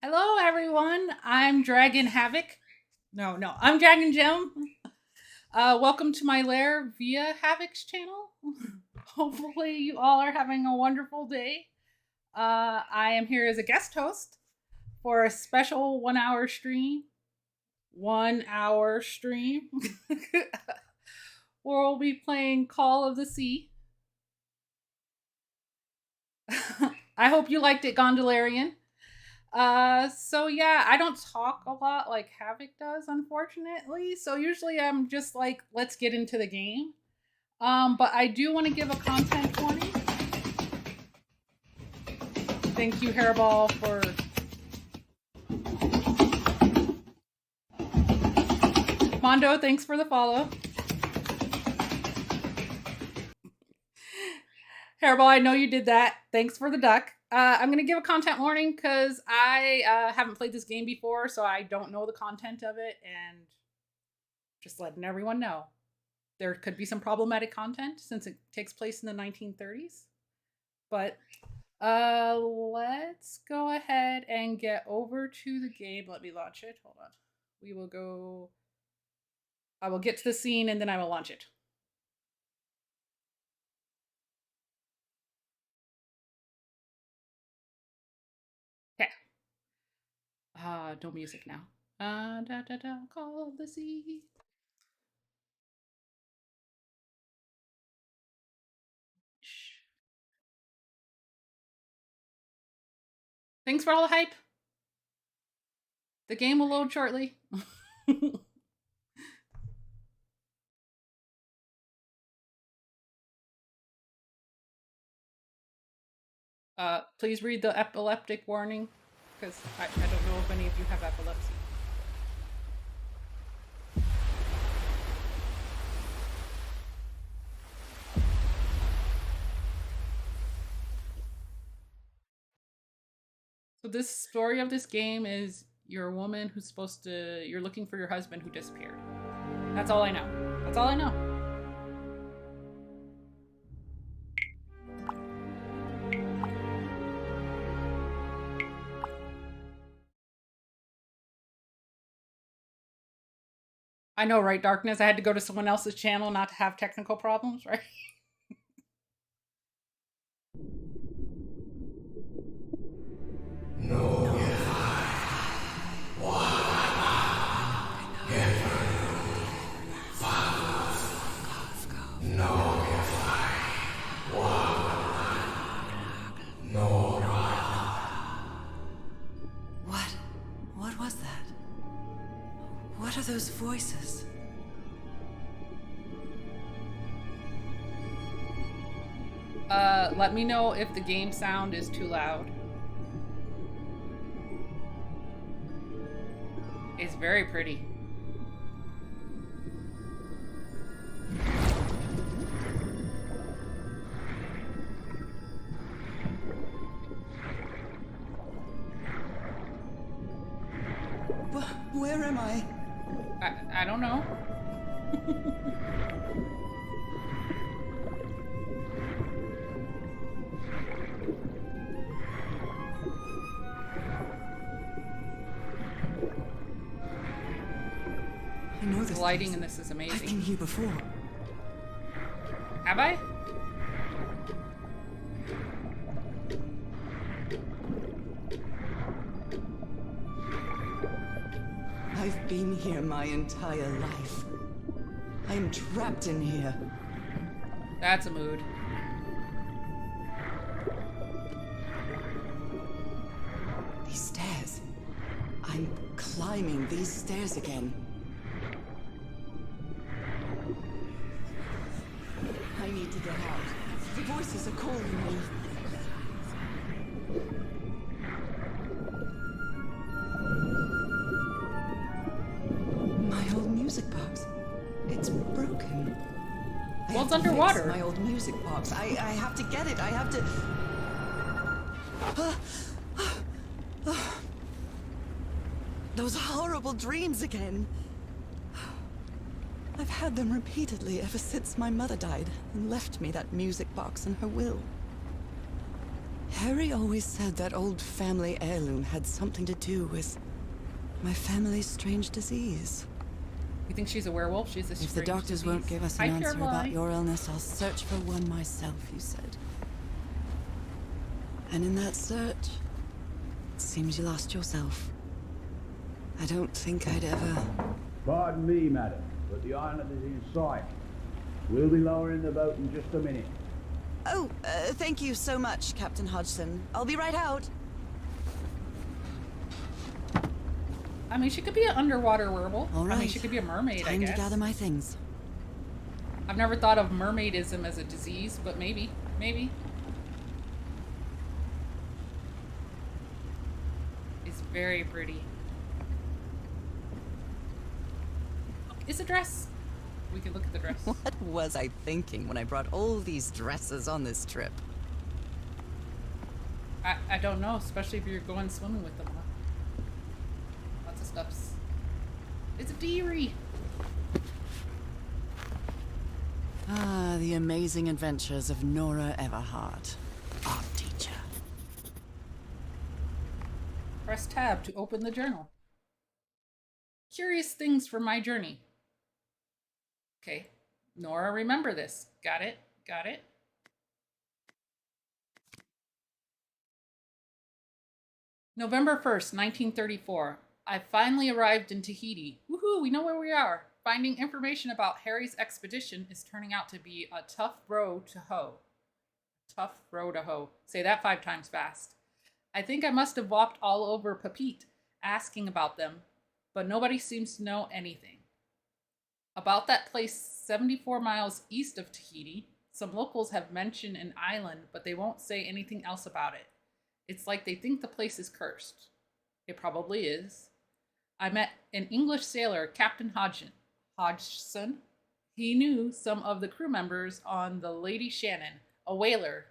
Hello, everyone. I'm Dragon Havok. No, I'm Dragon Gem. Welcome to my lair via Havok's channel. Hopefully, you all are having a wonderful day. I am here as a guest host for a special 1 hour stream. 1 hour stream. Where we'll be playing Call of the Sea. I hope you liked it, Gondolarian. So yeah, I don't talk a lot like Havok does, unfortunately. So usually I'm just like, let's get into the game. But I do want to give a content warning. Thank you, Hairball, for Mondo, thanks for the follow. Hairball, I know you did that. Thanks for the duck. I'm going to give a content warning because I haven't played this game before, so I don't know the content of it, and just letting everyone know. There could be some problematic content since it takes place in the 1930s. But let's go ahead and get over to the game. Let me launch it. Hold on. We will go... I will get to the scene, and then I will launch it. No music now. Call of the sea. Shh. Thanks for all the hype. The game will load shortly. Please read the epileptic warning, because I don't know if any of you have epilepsy. So this story of this game is you're a woman who's you're looking for your husband who disappeared. That's all I know. That's all I know. I know, right, Darkness? I had to go to someone else's channel not to have technical problems, right? No. What was that? What are those voices? Let me know if the game sound is too loud. It's very pretty. Where am I? I don't know. I know this. The lighting in this is amazing. I've been here before. Have I? I've been here my entire life. I am trapped in here. That's a mood. These stairs. I'm climbing these stairs again. I need to get out. The voices are calling me. My old music box. It's broken. Well, it's underwater. My old music box. I have to get it. I have to... Those horrible dreams again. I've had them repeatedly ever since my mother died and left me that music box in her will. Harry always said that old family heirloom had something to do with my family's strange disease. You think she's a werewolf? She's a strange If the doctors disease. won't give us Hi, an answer about Caroline. your illness, I'll search for one myself, you said. And in that search, it seems you lost yourself. I don't think I'd ever... Pardon me, madam, but the island is in sight. We'll be lowering the boat in just a minute. Oh, thank you so much, Captain Hodgson. I'll be right out. I mean, she could be an underwater werewolf. All right. I mean, she could be a mermaid, I Time guess. to gather my things. I've never thought of mermaidism as a disease, but maybe. Maybe. It's very pretty. Is a dress? We can look at the dress. What was I thinking when I brought all these dresses on this trip? I don't know, especially if you're going swimming with them. Lots of stuffs. It's a dearie. Ah, the amazing adventures of Nora Everhart, art teacher. Press tab to open the journal. Curious things from my journey. Okay. Nora, remember this. Got it? Got it? November 1st, 1934. I finally arrived in Tahiti. Woohoo, we know where we are. Finding information about Harry's expedition is turning out to be a tough row to hoe. Tough row to hoe. Say that 5 times fast. I think I must have walked all over Papeete asking about them, but nobody seems to know anything. About that place 74 miles east of Tahiti, some locals have mentioned an island, but they won't say anything else about it. It's like they think the place is cursed. It probably is. I met an English sailor, Captain Hodgson. He knew some of the crew members on the Lady Shannon, a whaler.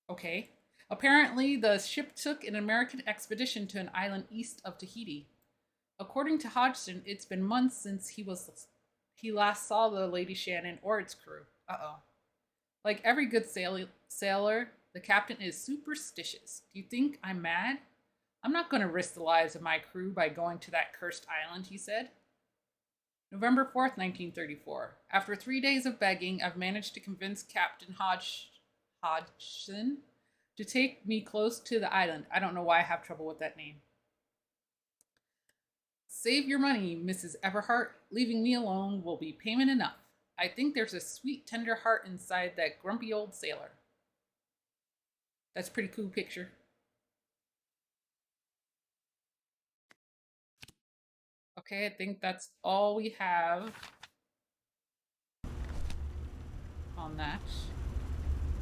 Okay. Apparently, the ship took an American expedition to an island east of Tahiti. According to Hodgson, it's been months since he last saw the Lady Shannon or its crew. Uh-oh. Like every good sailor, the captain is superstitious. Do you think I'm mad? I'm not going to risk the lives of my crew by going to that cursed island, he said. November 4th, 1934. After 3 days of begging, I've managed to convince Captain Hodgson to take me close to the island. I don't know why I have trouble with that name. Save your money, Mrs. Everhart. Leaving me alone will be payment enough. I think there's a sweet, tender heart inside that grumpy old sailor. That's a pretty cool picture. Okay, I think that's all we have on that.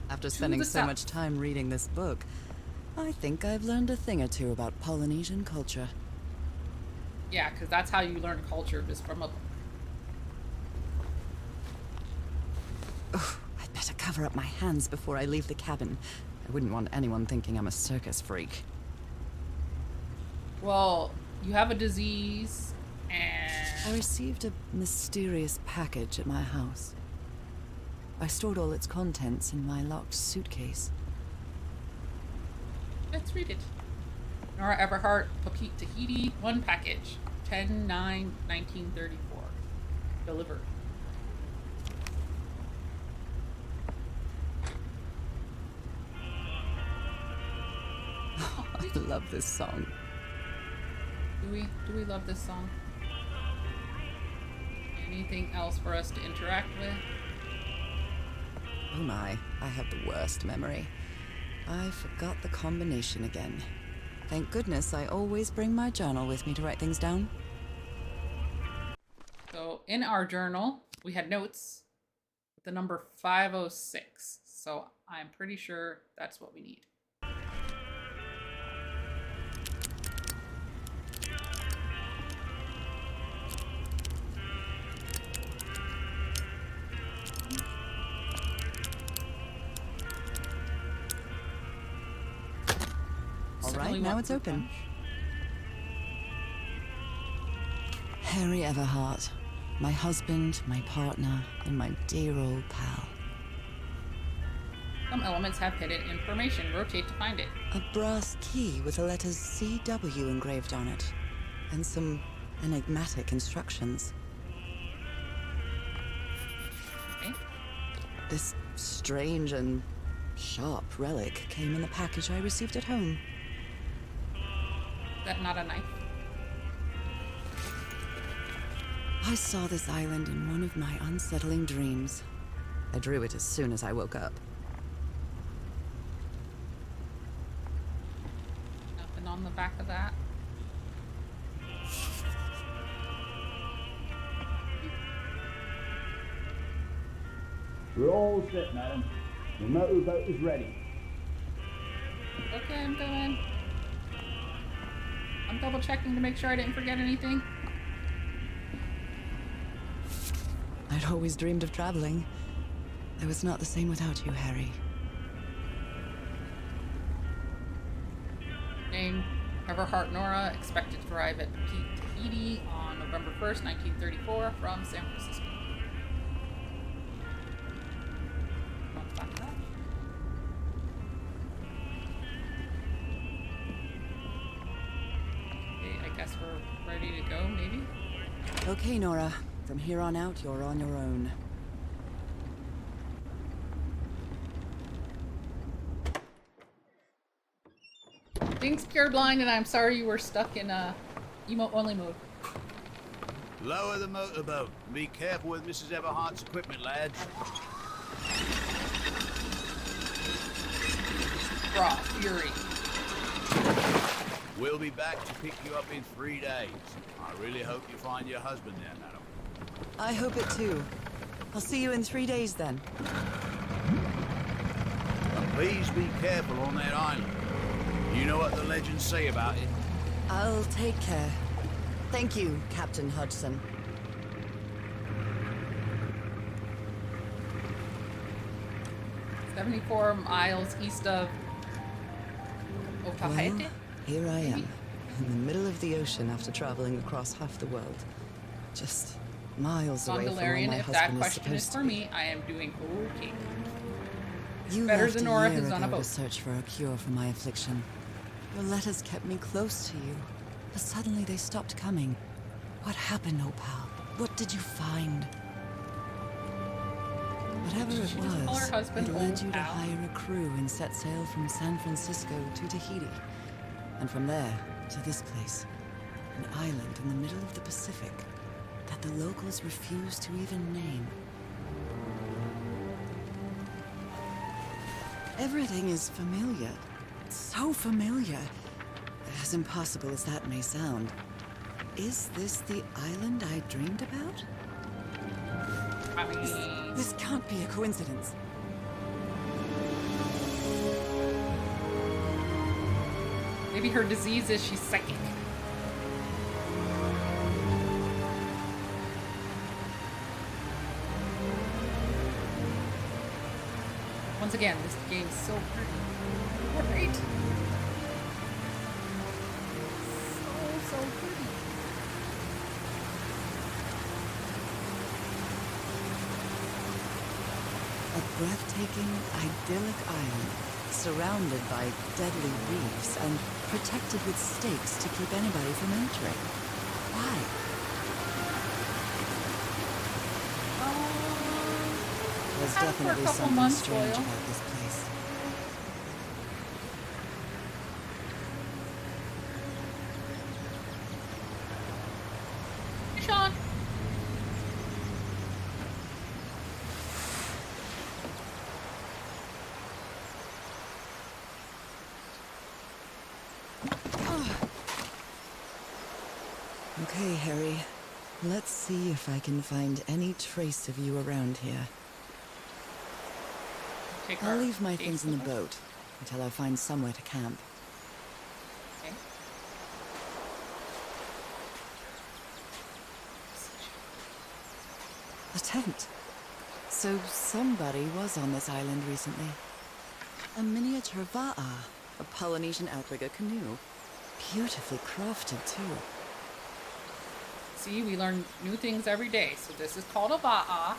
After spending so much time reading this book, I think I've learned a thing or two about Polynesian culture. Yeah, because that's how you learn culture, is from a book. Oh, I'd better cover up my hands before I leave the cabin. I wouldn't want anyone thinking I'm a circus freak. Well, you have a disease, and... I received a mysterious package at my house. I stored all its contents in my locked suitcase. Let's read it. Nora Everhart, Papeete, Tahiti, 1 package, 10/9/1934. Delivered. Oh, I love this song. Do we love this song? Anything else for us to interact with? Oh my, I have the worst memory. I forgot the combination again. Thank goodness I always bring my journal with me to write things down. So in our journal, we had notes with the number 506. So I'm pretty sure that's what we need. All right, now it's open. Harry Everhart, my husband, my partner, and my dear old pal. Some elements have hidden information. Rotate to find it. A brass key with the letters CW engraved on it, and some enigmatic instructions. Okay. This strange and sharp relic came in the package I received at home. Is that not a knife? I saw this island in one of my unsettling dreams. I drew it as soon as I woke up. Nothing on the back of that. We're all set, madam. The motorboat is ready. Okay, I'm going. I'm double checking to make sure I didn't forget anything. I'd always dreamed of traveling. I was not the same without you, Harry. Name, Everhart Nora, expected to arrive at Tahiti on November 1st, 1934 from San Francisco. Okay, I guess we're ready to go, maybe? Okay, Nora. From here on out, you're on your own. Things cured blind, and I'm sorry you were stuck in emote-only mode. Lower the motorboat. Be careful with Mrs. Everhart's equipment, lads. Raw fury. We'll be back to pick you up in 3 days. I really hope you find your husband there, madam. I hope it too. I'll see you in 3 days then. And please be careful on that island. You know what the legends say about it? I'll take care. Thank you, Captain Hodgson. 74 miles east of Otahete. Well, here I am, in the middle of the ocean after traveling across half the world. Just miles away from where Gondolarian, my if that husband is question is supposed for to be. me, I am doing okay. You better left than a Nora year who's on a ago boat. to search for a cure for my affliction. Your letters kept me close to you, but suddenly they stopped coming. What happened, Opal? What did you find? Whatever Did it she just call her was, husband it led you to Opal? hire a crew and set sail from San Francisco to Tahiti. And from there to this place, an island in the middle of the Pacific that the locals refuse to even name. Everything is familiar. So familiar. As impossible as that may sound. Is this the island I dreamed about? I mean, This can't be a coincidence. maybe her disease is she's psychic. Once again, this game's so pretty. Great. So pretty. A breathtaking, idyllic island, surrounded by deadly reefs and protected with stakes to keep anybody from entering. Why? There's Had it for a definitely couple something months, strange Doyle. about this place. Hey, Sean. Okay, Harry. Let's see if I can find any trace of you around here. Take I'll our leave my case things in the with us. boat until I find somewhere to camp. Okay. A tent. So somebody was on this island recently. A miniature va'a, a Polynesian outrigger canoe. Beautifully crafted, too. See, we learn new things every day. So this is called a va'a.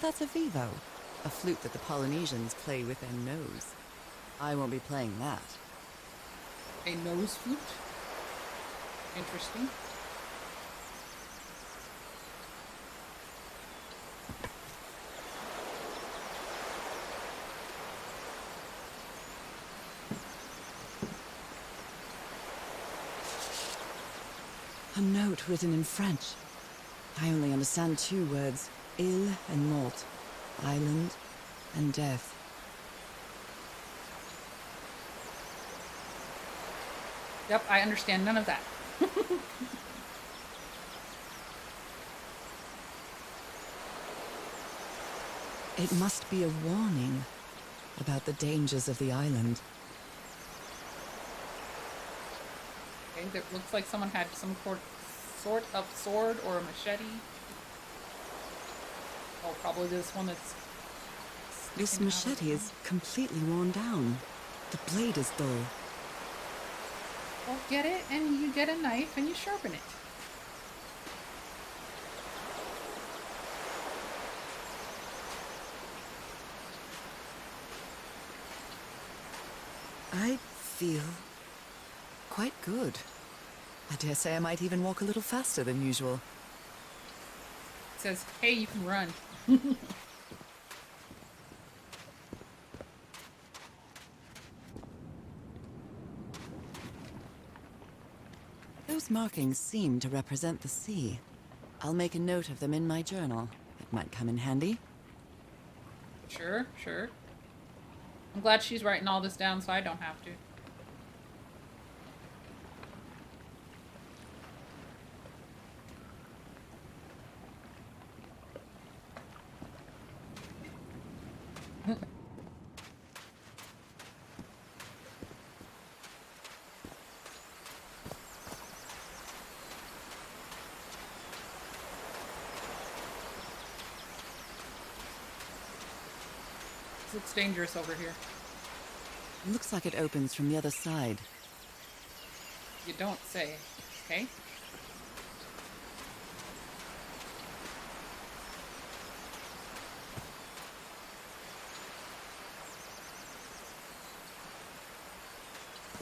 that's a vivo, a flute that the Polynesians play with their nose. I won't be playing that. A nose flute? Interesting. A note written in French. I only understand 2 words, île and mort, island and death. Yep, I understand none of that. It must be a warning about the dangers of the island. Okay, that looks like someone had some sort of sword or a machete. Oh, probably this one that's This sticking out of machete the- is completely worn down. The blade is dull. Well, get it, and you get a knife, and you sharpen it. I feel quite good. I dare say I might even walk a little faster than usual. It says, hey, you can run. Those markings seem to represent the sea. I'll make a note of them in my journal. It might come in handy. Sure, sure. I'm glad she's writing all this down so I don't have to. This looks dangerous over here. Looks like it opens from the other side. You don't say. Okay.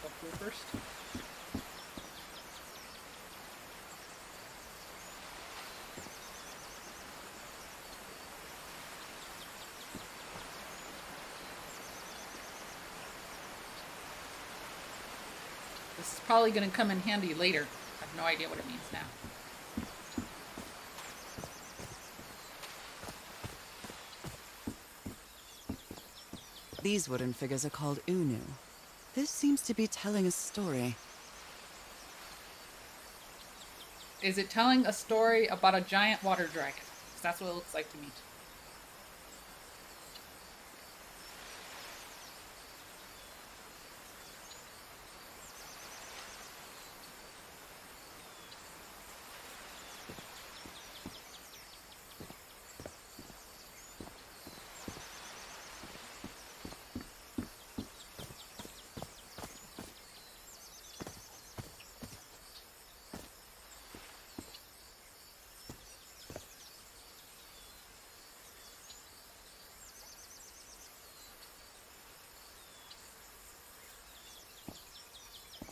Up here first. This is probably going to come in handy later. I have no idea what it means now. These wooden figures are called unu. This seems to be telling a story. Is it telling a story about a giant water dragon? 'Cause that's what it looks like to me.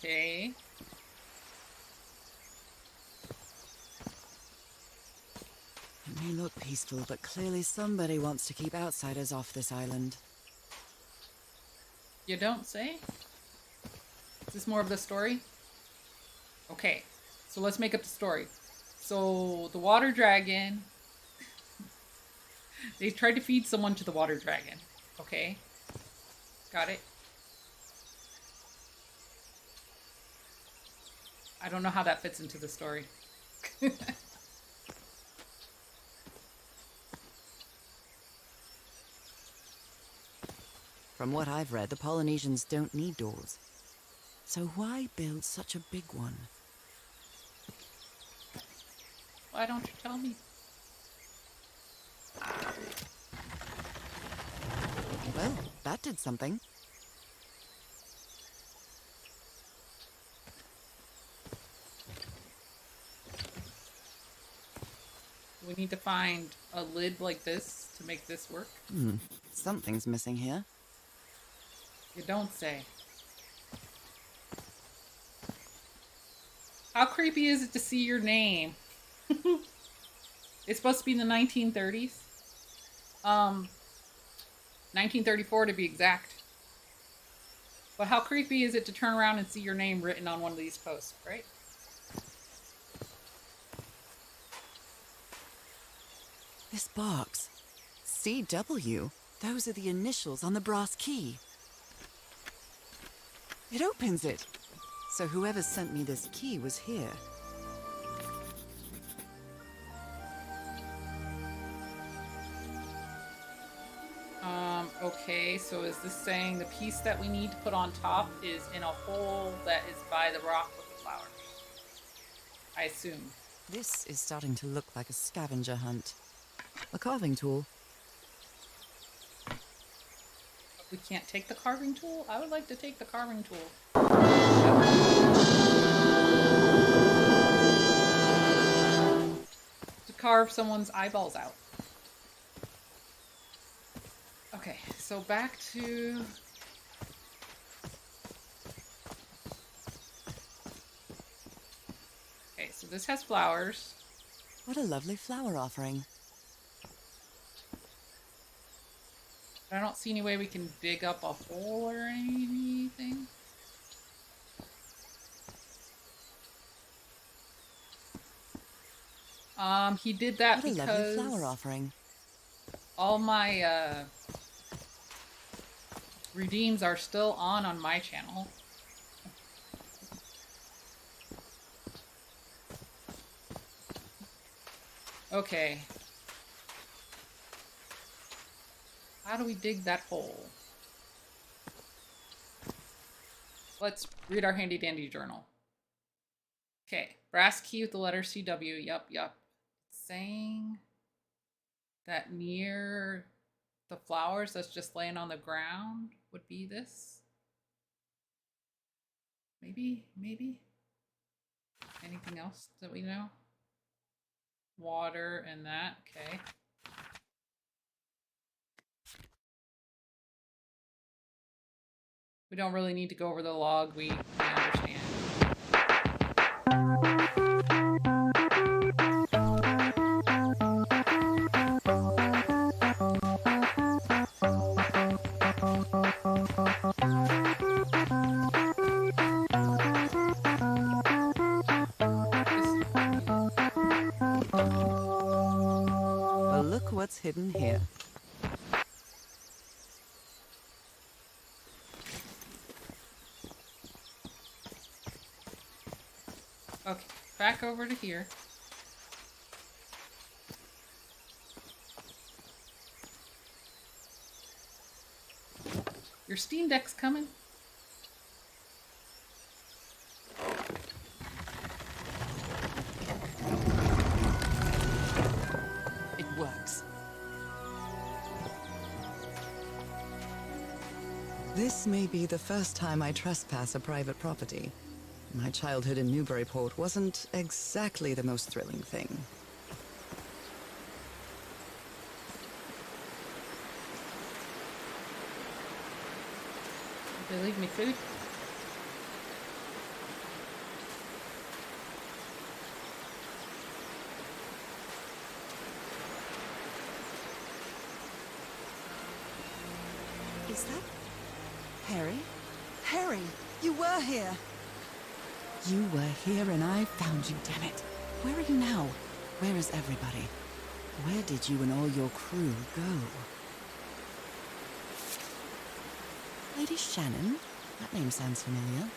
Okay. It may look peaceful, but clearly somebody wants to keep outsiders off this island. You don't say? Is this more of the story? Okay. So let's make up the story. So the water dragon... They tried to feed someone to the water dragon. Okay. Got it. I don't know how that fits into the story. From what I've read, the Polynesians don't need doors. So why build such a big one? Why don't you tell me? Well, that did something. We need to find a lid like this to make this work. Something's missing here. You don't say. How creepy is it to see your name? It's supposed to be in the 1930s. 1934 to be exact. But how creepy is it to turn around and see your name written on one of these posts, right? This box. CW. Those are the initials on the brass key. It opens it. So whoever sent me this key was here. Okay, so is this saying the piece that we need to put on top is in a hole that is by the rock with the flowers? I assume. This is starting to look like a scavenger hunt. A carving tool. We can't take the carving tool? I would like to take the carving tool. To carve someone's eyeballs out. Okay, so back to... Okay, so this has flowers. What a lovely flower offering. I don't see any way we can dig up a hole or anything. He did that what a because lovely flower offering. All my redeems are still on my channel. Okay. How do we dig that hole? Let's read our handy dandy journal. Okay, brass key with the letter CW. Yup. Saying that near the flowers that's just laying on the ground would be this. Maybe. Anything else that we know? Water and that, okay. We don't really need to go over the log, we understand. Well, look what's hidden here. Okay, back over to here. Your Steam Deck's coming. It works. This may be the first time I trespass a private property. My childhood in Newburyport wasn't exactly the most thrilling thing. Did they leave me food? Is that Harry? Harry, you were here! You were here and I found you, damn it. Where are you now? Where is everybody? Where did you and all your crew go? Lady Shannon? That name sounds familiar.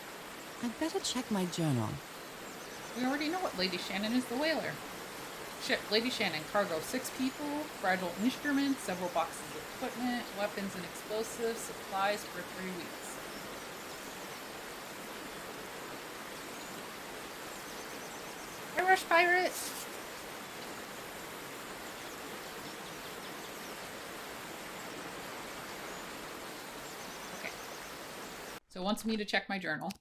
I'd better check my journal. We already know what Lady Shannon is, the whaler. Ship, Lady Shannon, cargo 6 people, fragile instruments, several boxes of equipment, weapons and explosives, supplies for 3 weeks. Irish pirates! Okay. So it wants me to check my journal.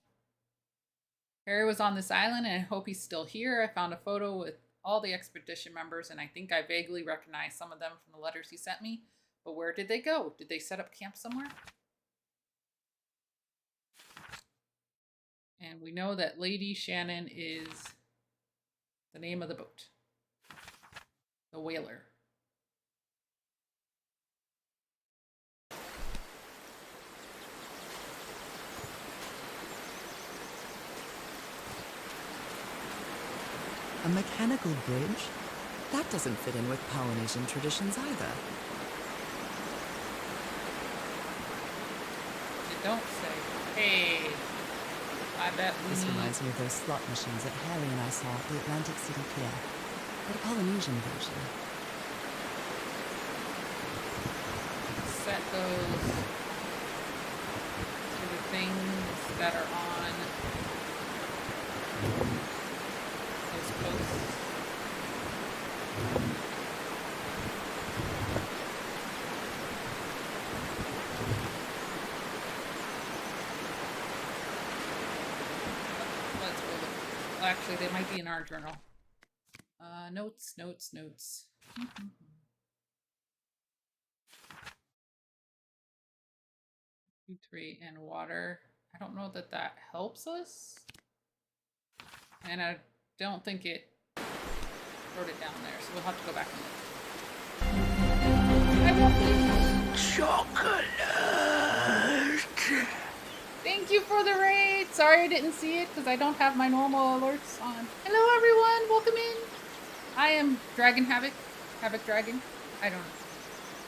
Harry was on this island and I hope he's still here. I found a photo with all the expedition members, and I think I vaguely recognize some of them from the letters he sent me. But where did they go? Did they set up camp somewhere? And we know that Lady Shannon is the name of the boat. The whaler. A mechanical bridge? That doesn't fit in with Polynesian traditions either. You don't say. Hey, I bet we This reminds me of those slot machines that Harry and I saw at the Atlantic City Pier. But a Polynesian version. set those to the things that are on those posts. Let's go look. Well, actually, they might be in our journal. Notes. 2, 3, and water. I don't know that that helps us. And I don't think it wrote it down there, so we'll have to go back and look. Chocolate! Thank you for the raid! Sorry I didn't see it because I don't have my normal alerts on. Hello everyone! Welcome in! I am Dragon Havok. Havok Dragon? I don't know.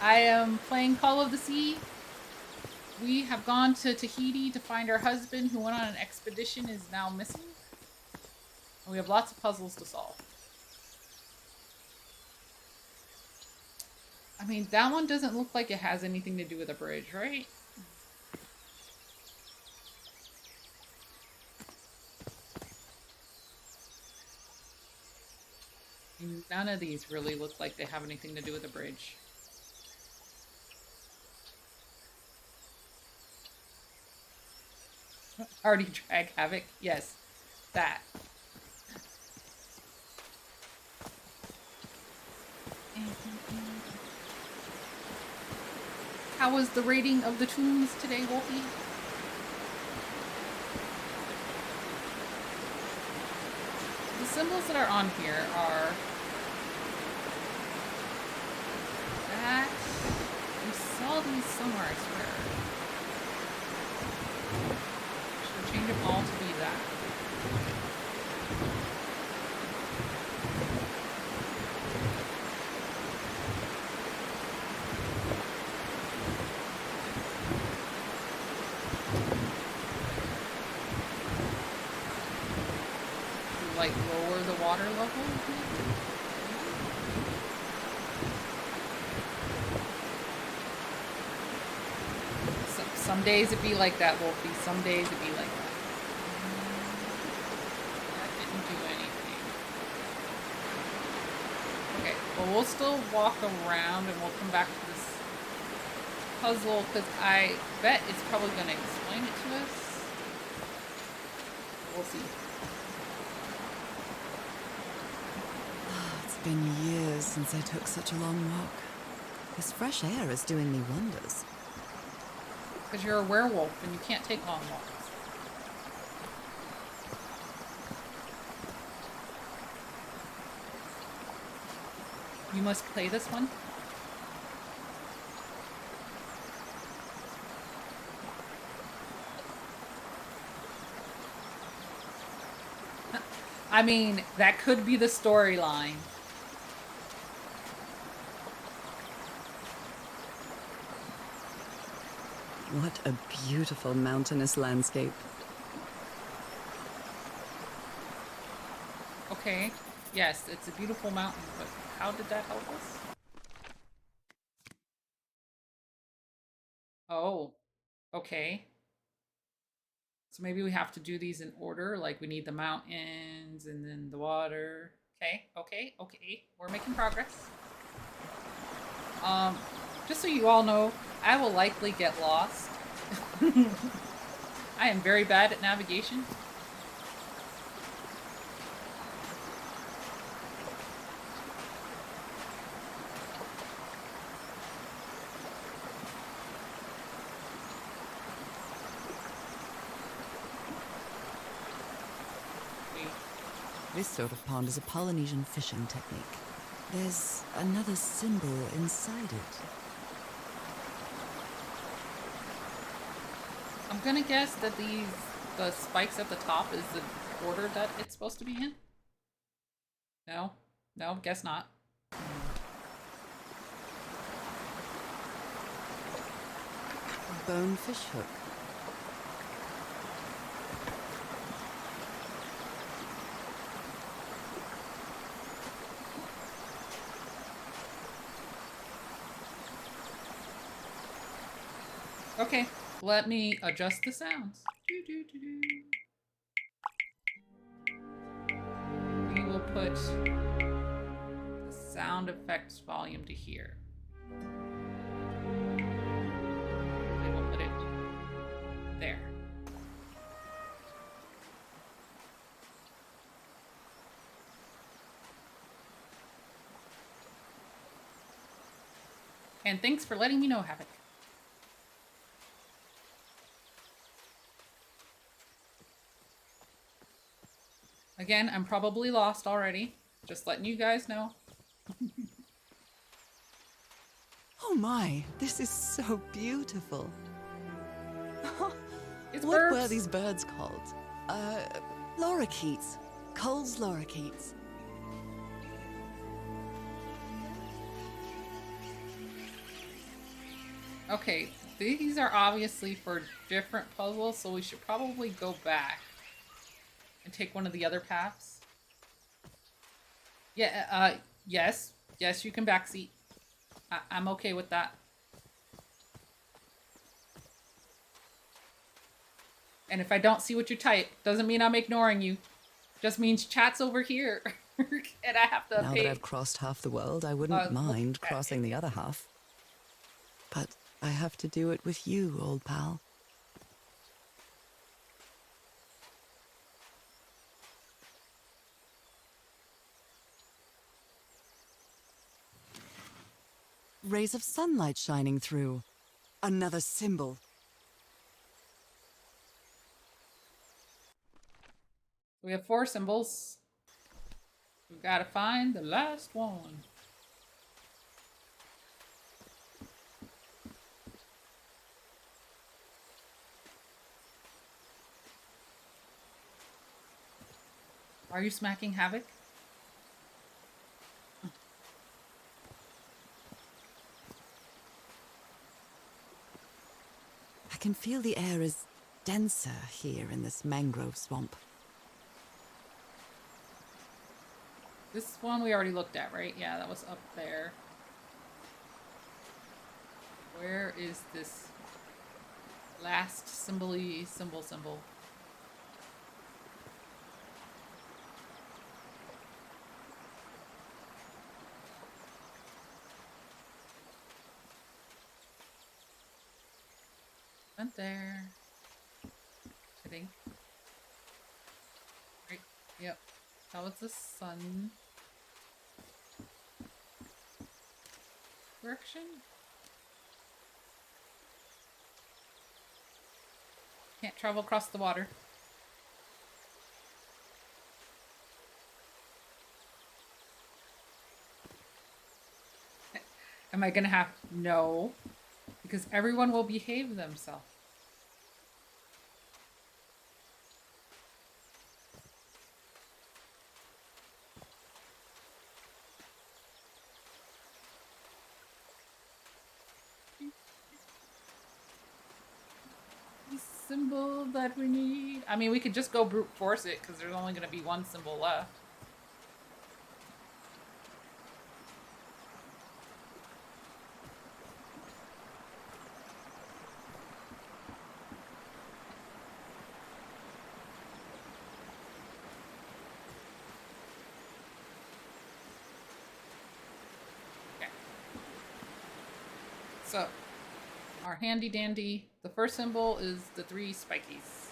I am playing Call of the Sea. We have gone to Tahiti to find our husband who went on an expedition, is now missing. And we have lots of puzzles to solve. I mean, that one doesn't look like it has anything to do with a bridge, right? None of these really look like they have anything to do with a bridge. Already drag Havok? Yes, that. How was the rating of the tombs today, Wolfie? The symbols that are on here are that. We saw these somewhere, I swear. Should change them all to be that. Like lower the water level? Some days it'd be like that, Wolfie. Some days it'd be like that. That didn't do anything. Okay, well we'll still walk around and we'll come back to this puzzle because I bet it's probably going to explain it to us. We'll see. It's been years since I took such a long walk. This fresh air is doing me wonders. Because you're a werewolf and you can't take long walks. You must play this one. I mean, that could be the storyline. What a beautiful mountainous landscape. Okay, yes, it's a beautiful mountain, but how did that help us? Oh, okay. So maybe we have to do these in order, like we need the mountains and then the water. Okay. We're making progress. Just so you all know, I will likely get lost. I am very bad at navigation. This sort of pond is a Polynesian fishing technique. There's another symbol inside it. I'm gonna guess that the spikes at the top is the order that it's supposed to be in. No? No, guess not. Bonefish hook. Okay, let me adjust the sounds. We will put the sound effects volume to here. We will put it there. And thanks for letting me know, Havok. Again, I'm probably lost already. Just letting you guys know. Oh my, this is so beautiful. It's What birds. were these birds called? Lorikeets. Cole's lorikeets. Okay, these are obviously for different puzzles, so we should probably go back and take one of the other paths. Yeah, yes. Yes, you can backseat. I'm okay with that. And if I don't see what you type, doesn't mean I'm ignoring you. Just means chat's over here. And I have to Now pay. that I've crossed half the world, I wouldn't mind okay. crossing the other half. But I have to do it with you, old pal. Rays of sunlight shining through. Another symbol. We have 4 symbols. We've got to find the last one. Are you smacking Havok? I can feel the air is denser here in this mangrove swamp. This one we already looked at, right? Yeah, that was up there. Where is this last symbol-y symbol? Went there. I think. Right. Yep. That was the sun direction. Can't travel across the water. Am I gonna have no? Because everyone will behave themselves. The symbol that we need. I mean, we could just go brute force it because there's only going to be one symbol left. So, our handy dandy, the first symbol is the 3 spikies.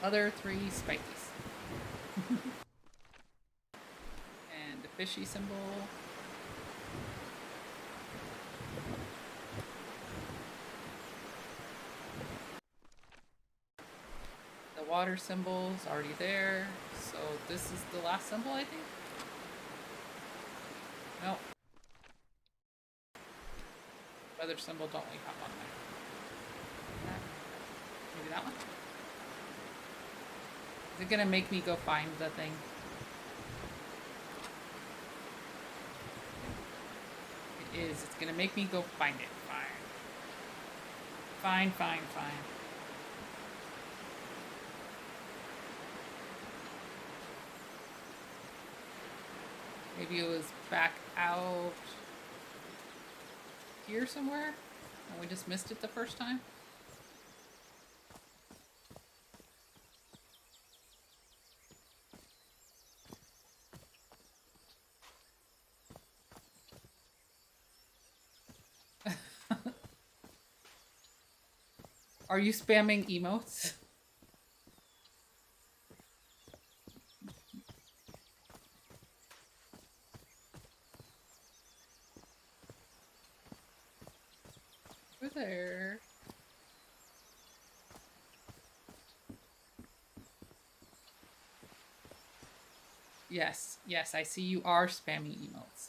Other 3 spikies. And if fishy symbol. The water symbol's already there. So this is the last symbol, I think? Nope. Weather symbol, don't we have on there? Maybe that one? Is it gonna make me go find the thing? It is. It's gonna make me go find it. Fine. Fine. Maybe it was back out here somewhere and we just missed it the first time. Are you spamming emotes? Over there. Yes, I see you are spamming emotes.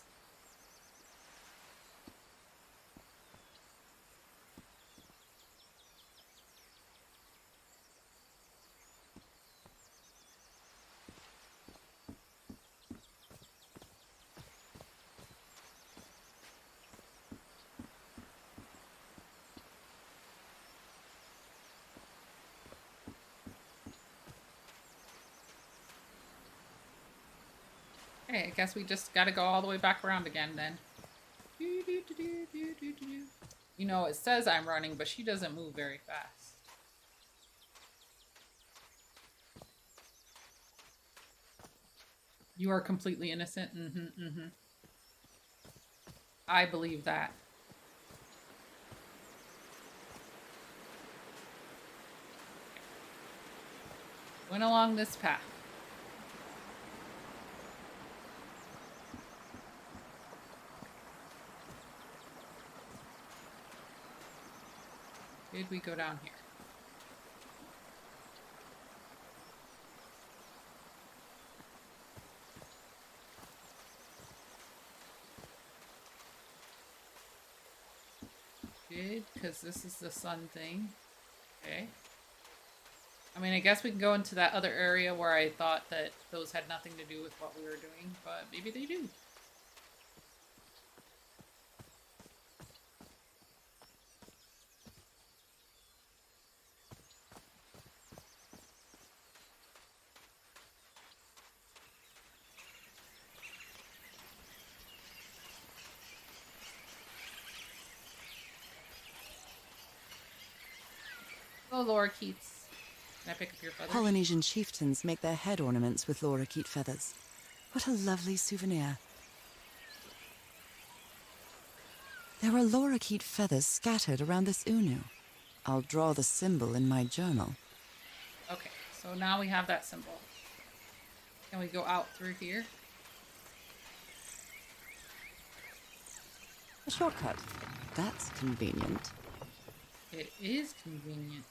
Okay, I guess we just gotta go all the way back around again then. You know, it says I'm running, but she doesn't move very fast. You are completely innocent. I believe that. Went along this path. Did we go down here? Did, because this is the sun thing. Okay. I mean, I guess we can go into that other area where I thought that those had nothing to do with what we were doing, but maybe they do. Oh, lorikeets. Can I pick up your feathers? Polynesian chieftains make their head ornaments with lorikeet feathers. What a lovely souvenir. There are lorikeet feathers scattered around this unu. I'll draw the symbol in my journal. Okay, so now we have that symbol. Can we go out through here? A shortcut. That's convenient. It is convenient.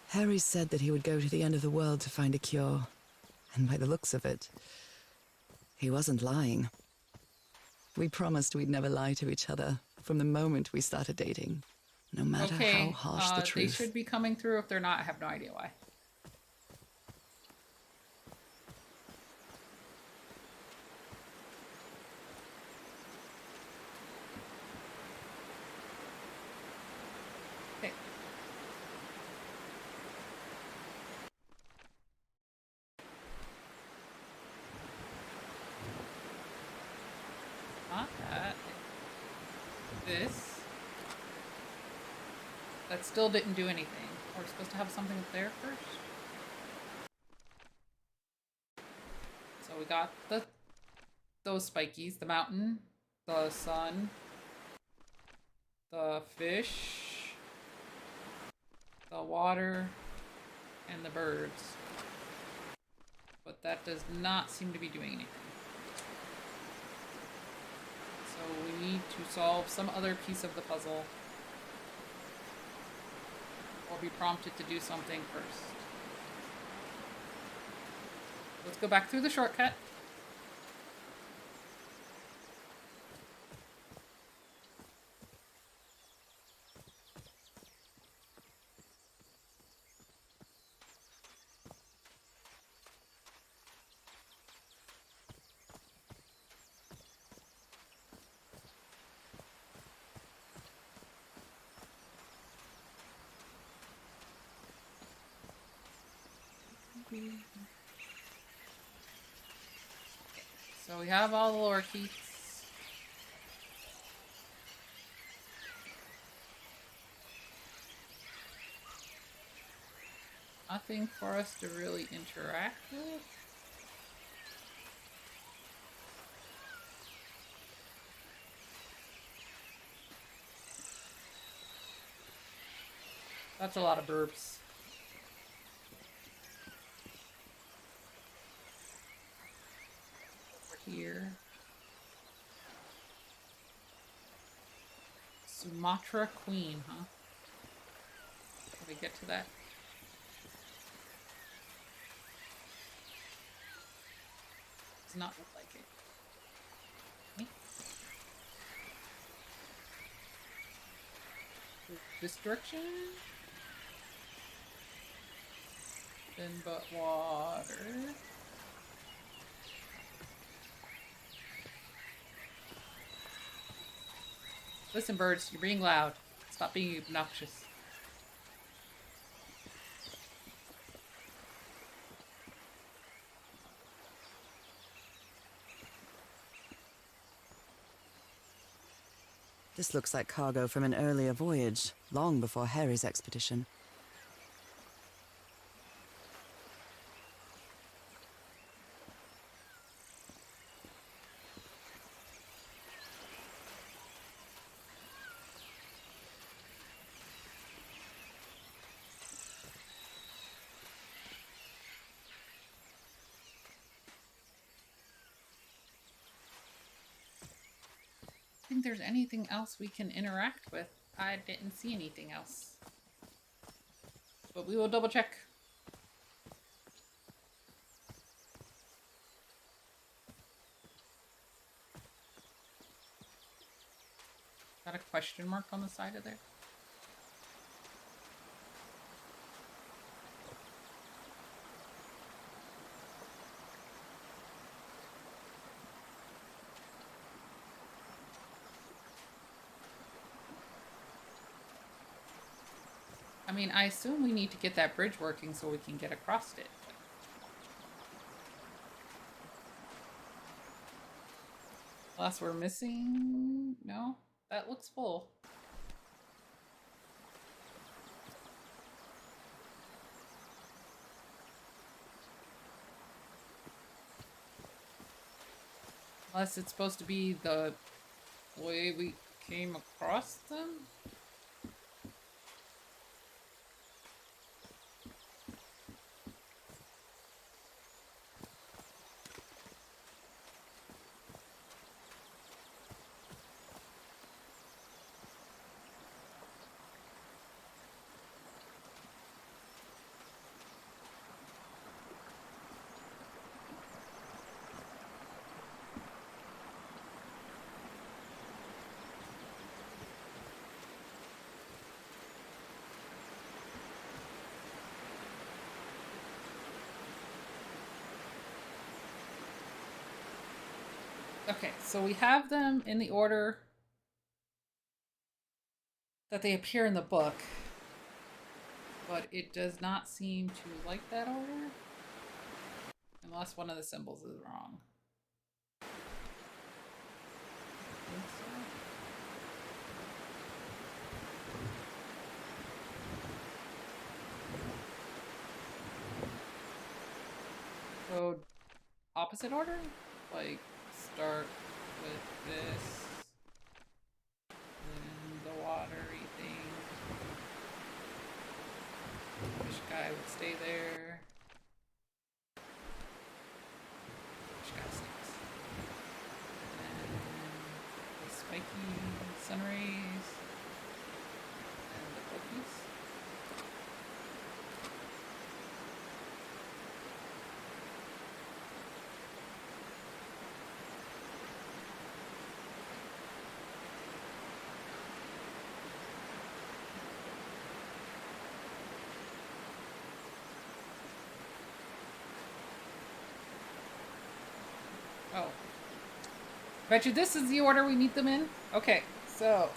Harry said that he would go to the end of the world to find a cure. And by the looks of it, he wasn't lying. We promised we'd never lie to each other from the moment we started dating, no matter how harsh the truth. They should be coming through. If they're not, I have no idea why. Okay. Not that. This. That still didn't do anything. We're supposed to have something up there first. So we got those spikies, the mountain, the sun, the fish, the water, and the birds. But that does not seem to be doing anything. So we need to solve some other piece of the puzzle. Or be prompted to do something first. Let's go back through the shortcut. So we have all the lorikeets. Nothing for us to really interact with. That's a lot of burps. Over here. Sumatra Queen, huh? Can we get to that? Does not look like it. Okay. This direction? Then but water. Listen, birds, you're being loud. Stop being obnoxious. This looks like cargo from an earlier voyage, long before Harry's expedition. I think there's anything else we can interact with. I didn't see anything else. But we will double check. Got a question mark on the side of there? I mean, I assume we need to get that bridge working so we can get across it. Unless we're missing... No? That looks full. Unless it's supposed to be the way we came across them? Okay, so we have them in the order that they appear in the book, but it does not seem to like that order, unless one of the symbols is wrong. I think so. So, opposite order? Like, start with this, then the watery thing. Fish guy I would stay there. Which got snakes. And the spiky sun rays. And the cookies. Oh. Bet you this is the order we meet them in? Okay, so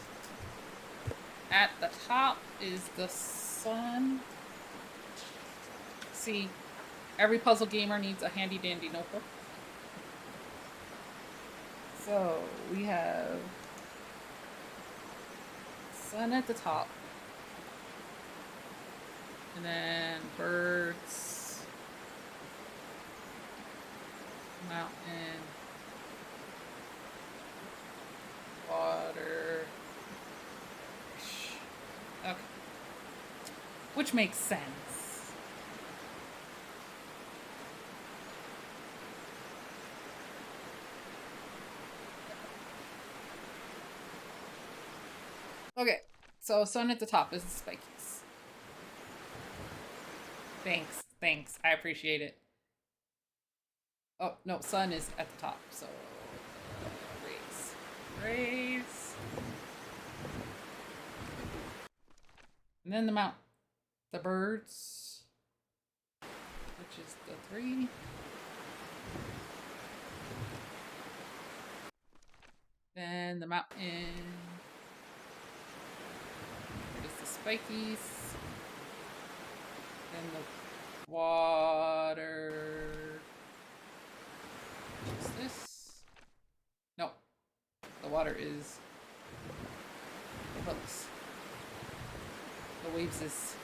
at the top is the sun. See, every puzzle gamer needs a handy dandy notebook. So we have sun at the top. And then birds, mountain, water, fish. Okay. Which makes sense. Okay, so sun at the top is the spikies. Thanks. I appreciate it. Oh, no, sun is at the top, so raise. And then the birds, which is the 3. Then the mountain is the spikies. Then the water. What's this? No. The water is the hooks. The waves is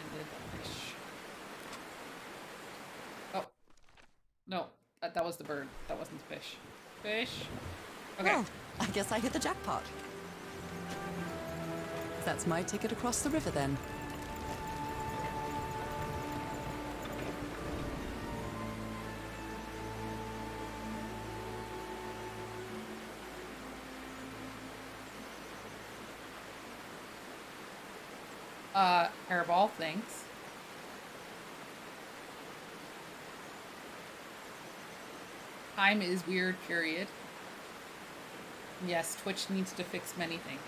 and the fish. Oh. No. That was the bird. That wasn't the fish. Fish. Okay. Well, I guess I hit the jackpot. That's my ticket across the river then. Hairball, thanks. Time is weird, period. Yes, Twitch needs to fix many things.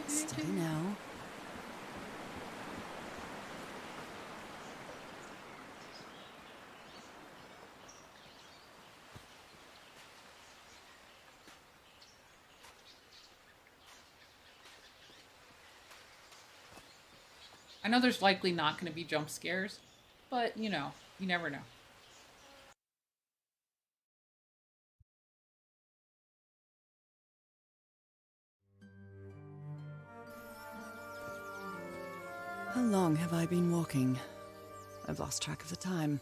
Steady now. I know there's likely not going to be jump scares, but you know, you never know. How long have I been walking? I've lost track of the time.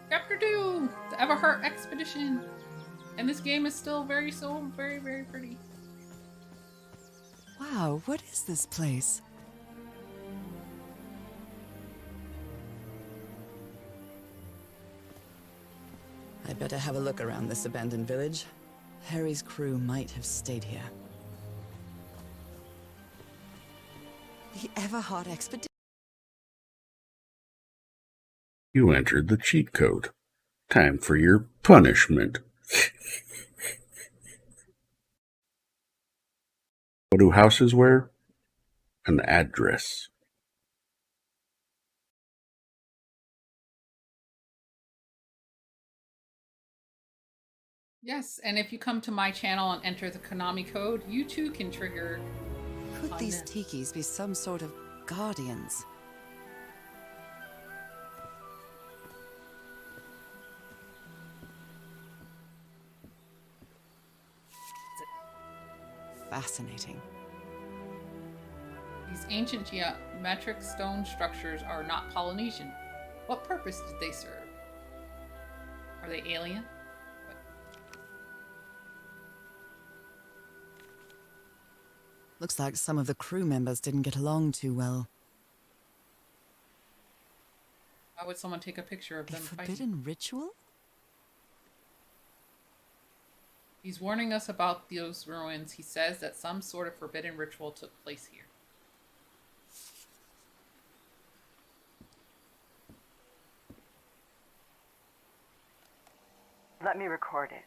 Chapter 2! The SeptembHER expedition! And this game is still very pretty. Wow, what is this place? I'd better have a look around this abandoned village. Harry's crew might have stayed here. The SeptembHER expedition. You entered the cheat code. Time for your punishment. What do houses wear? An address. Yes, and if you come to my channel and enter the Konami code, you too can trigger. Could these tikis be some sort of guardians? Fascinating. These ancient geometric stone structures are not Polynesian. What purpose did they serve? Are they alien? Looks like some of the crew members didn't get along too well. Why would someone take a picture of A them fighting? forbidden ritual? He's warning us about those ruins. He says that some sort of forbidden ritual took place here. Let me record it.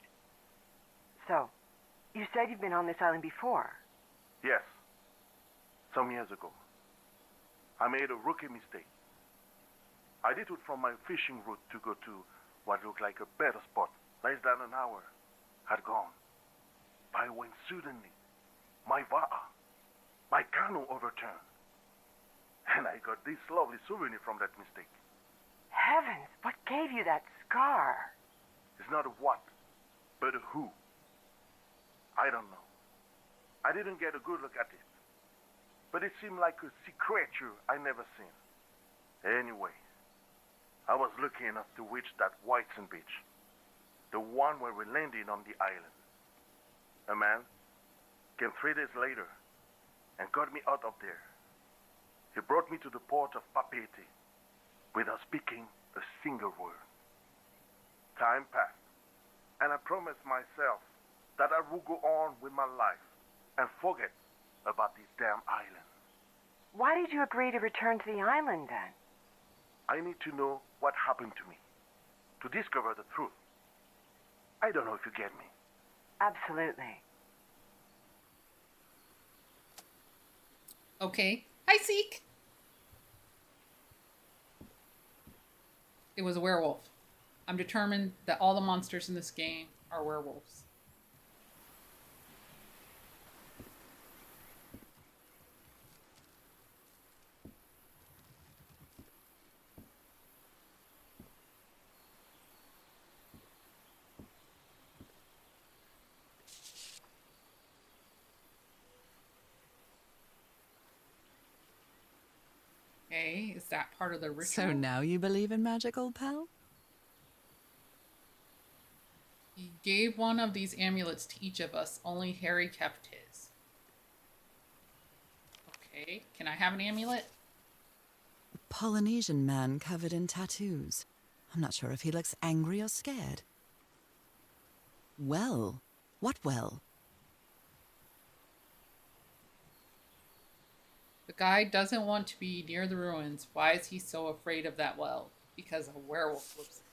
So, you said you've been on this island before. Yes. Some years ago. I made a rookie mistake. I detoured from my fishing route to go to what looked like a better spot. Less than an hour had gone. By when suddenly, my va'a, my canoe overturned. And I got this lovely souvenir from that mistake. Heavens, what gave you that scar? It's not a what, but a who. I don't know. I didn't get a good look at it. But it seemed like a sea creature I never seen. Anyway, I was lucky enough to reach that white sand beach. The one where we landed on the island. A man came 3 days later and got me out of there. He brought me to the port of Papeete without speaking a single word. Time passed, and I promised myself that I would go on with my life and forget about this damn island. Why did you agree to return to the island then? I need to know what happened to me, to discover the truth. I don't know if you get me. Absolutely. Okay. Hi, Seek. It was a werewolf. I'm determined that all the monsters in this game are werewolves. Okay, is that part of the ritual? So now you believe in magic, old pal? He gave one of these amulets to each of us. Only Harry kept his. Okay, can I have an amulet? A Polynesian man covered in tattoos. I'm not sure if he looks angry or scared. Well? What well? The guy doesn't want to be near the ruins. Why is he so afraid of that well? Because a werewolf lives there.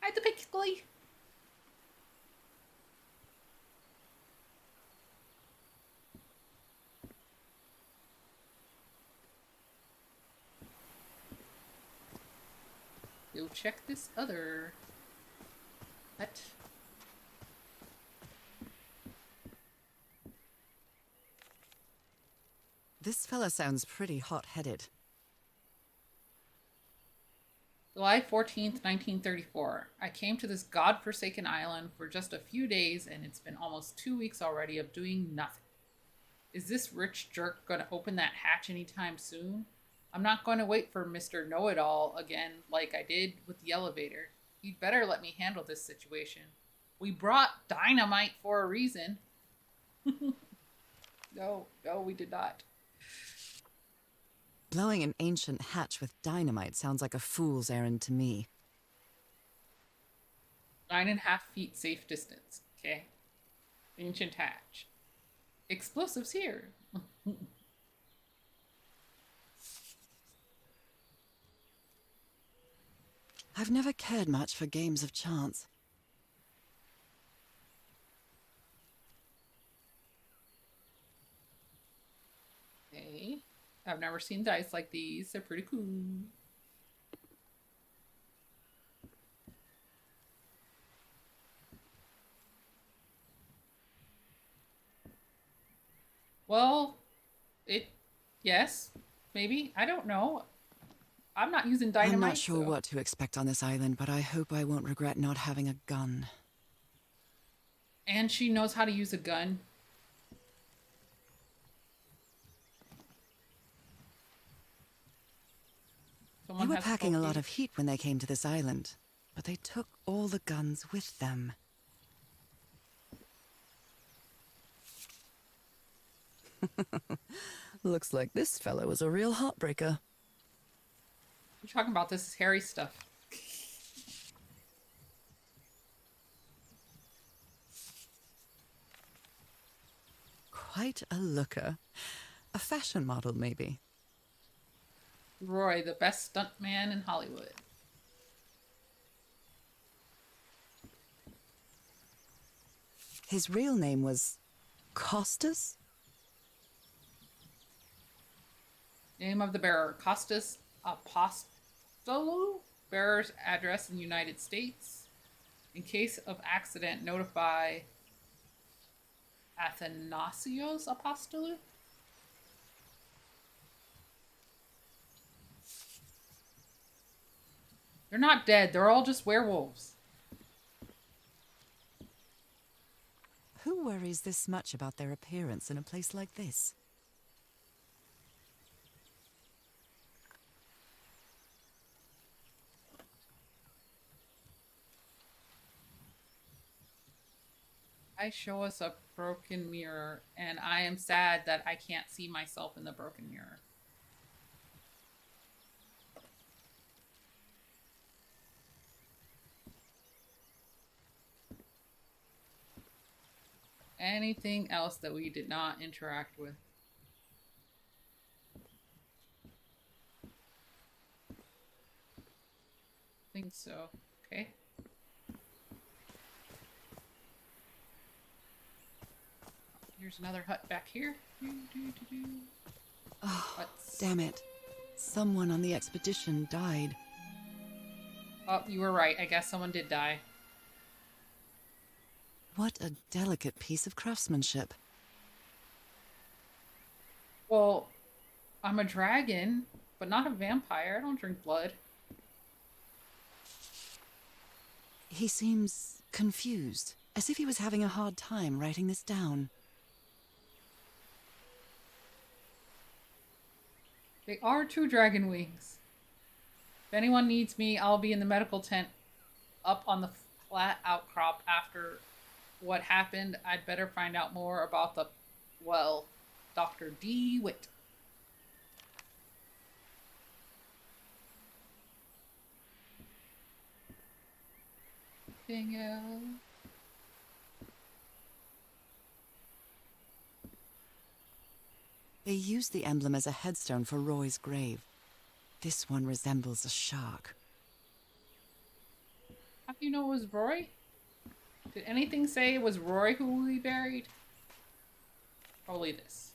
Hi, the pickly. We'll check this other. What? This fella sounds pretty hot-headed. July 14th, 1934. I came to this godforsaken island for just a few days, and it's been almost 2 weeks already of doing nothing. Is this rich jerk going to open that hatch anytime soon? I'm not going to wait for Mr. Know-It-All again like I did with the elevator. He'd better let me handle this situation. We brought dynamite for a reason. No, we did not. Blowing an ancient hatch with dynamite sounds like a fool's errand to me. 9.5 feet safe distance. Okay. Ancient hatch. Explosives here. I've never cared much for games of chance. Okay. I've never seen dice like these. They're pretty cool. Well, yes, maybe. I don't know. I'm not using dynamite. I'm not sure so. what to expect on this island, but I hope I won't regret not having a gun. And she knows how to use a gun. They were packing a lot of heat when they came to this island, but they took all the guns with them. Looks like this fellow is a real heartbreaker. You're talking about this is hairy stuff. Quite a looker. A fashion model, maybe. Roy, the best stuntman in Hollywood. His real name was Costas? Name of the bearer, Costas Apostolou. Bearer's address in the United States. In case of accident, notify Athanasios Apostolou. They're not dead. They're all just werewolves. Who worries this much about their appearance in a place like this? I show us a broken mirror, and I am sad that I can't see myself in the broken mirror. Anything else that we did not interact with? I think so. Okay. Here's another hut back here. Oh, Huts. damn it. Someone on the expedition died. Oh, you were right. I guess someone did die. What a delicate piece of craftsmanship. Well, I'm a dragon, but not a vampire. I don't drink blood. He seems confused, as if he was having a hard time writing this down. They are two dragon wings. If anyone needs me, I'll be in the medical tent up on the flat outcrop after what happened. I'd better find out more about the, well, Dr. DeWitt. Anything else? They used the emblem as a headstone for Roy's grave. This one resembles a shark. How do you know it was Roy? Did anything say it was Roy who we buried? Probably this.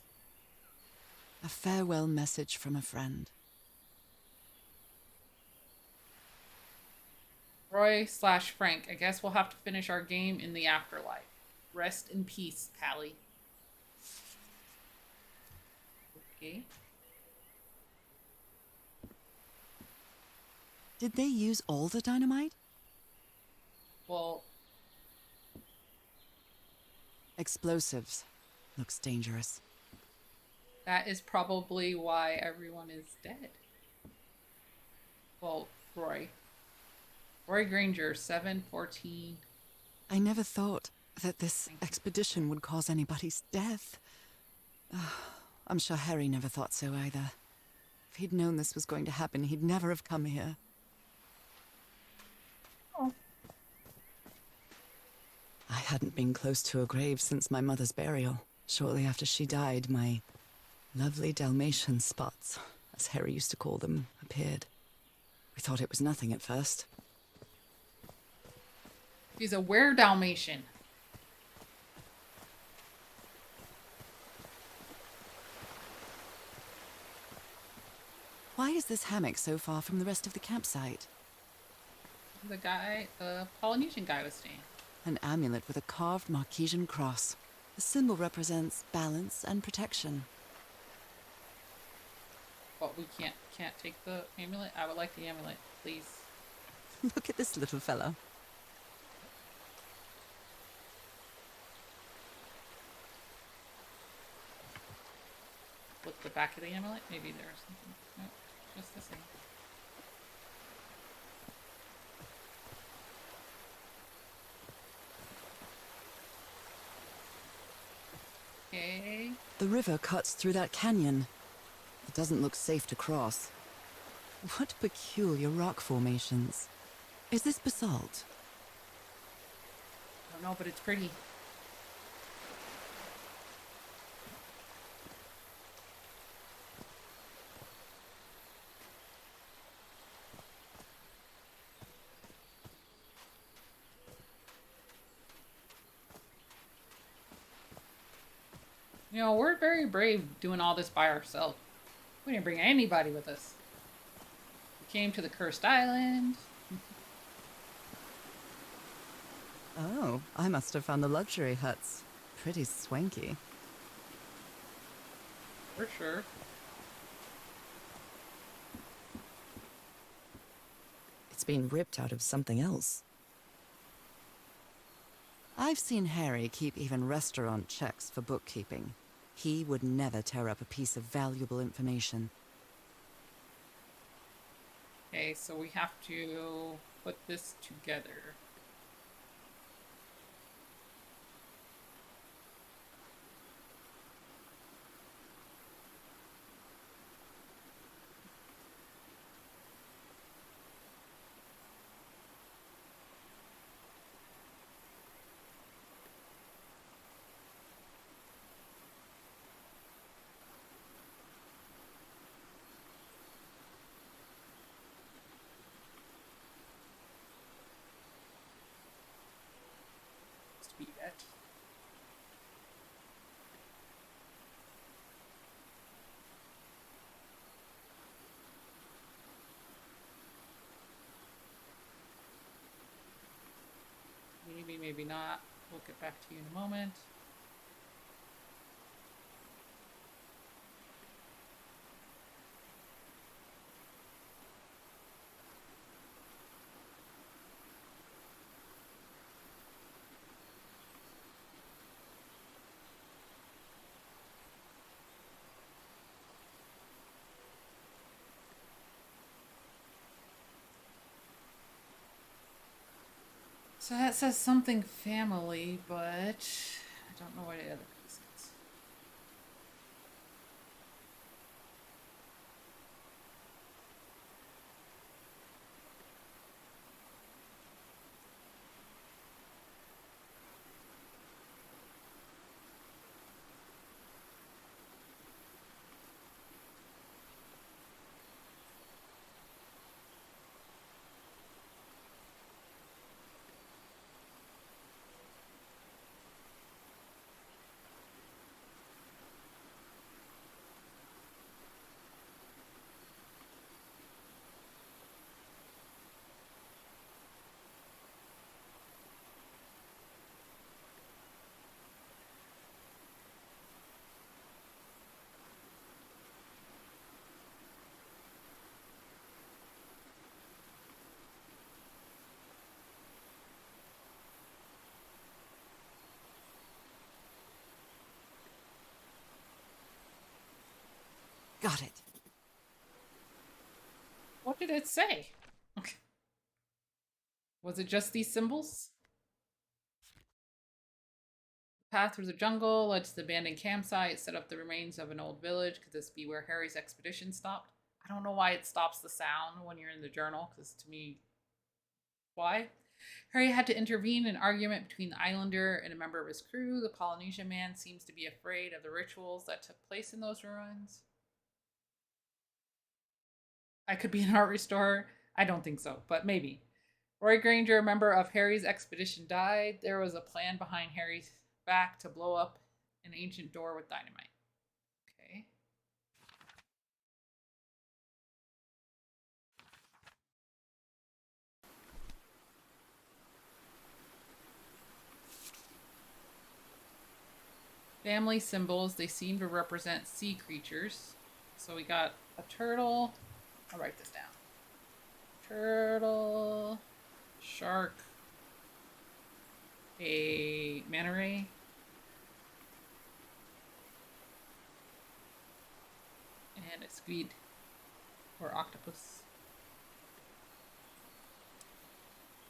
A farewell message from a friend. Roy/Frank. I guess we'll have to finish our game in the afterlife. Rest in peace, Pally. Okay. Did they use all the dynamite? Well, Explosives. Looks dangerous. that is probably why everyone is dead. Well, Roy. Roy Granger, 7/14. I never thought that this expedition would cause anybody's death. I'm sure Harry never thought so either. If he'd known this was going to happen, he'd never have come here. Oh. I hadn't been close to a grave since my mother's burial. Shortly after she died, my lovely Dalmatian spots, as Harry used to call them, appeared. We thought it was nothing at first. He's a were-Dalmatian. Why is this hammock so far from the rest of the campsite? The Polynesian guy was staying. An amulet with a carved Marquesian cross. The symbol represents balance and protection. But we can't take the amulet. I would like the amulet, please. Look at this little fella. Look the back of the amulet. Maybe there's something. No, just the same. Okay. The river cuts through that canyon. It doesn't look safe to cross. What peculiar rock formations. Is this basalt? I don't know, but it's pretty. You know, we're very brave doing all this by ourselves. We didn't bring anybody with us. We came to the cursed island. Oh, I must have found the luxury huts. Pretty swanky. For sure. It's been ripped out of something else. I've seen Harry keep even restaurant checks for bookkeeping. He would never tear up a piece of valuable information. Okay, so we have to put this together. Be it. Maybe, maybe not. We'll get back to you in a moment. So that says something family, but I don't know what the other piece is. Got it. What did it say? Was it just these symbols? The path through the jungle led to the abandoned campsite, set up the remains of an old village. Could this be where Harry's expedition stopped? I don't know why it stops the sound when you're in the journal, because to me, why? Harry had to intervene in an argument between the islander and a member of his crew. The Polynesian man seems to be afraid of the rituals that took place in those ruins. I could be an art restorer. I don't think so, but maybe. Roy Granger, a member of Harry's expedition, died. There was a plan behind Harry's back to blow up an ancient door with dynamite. Okay. Family symbols. They seem to represent sea creatures. So we got a turtle. I'll write this down. Turtle, shark, a manta ray, and a squid or octopus.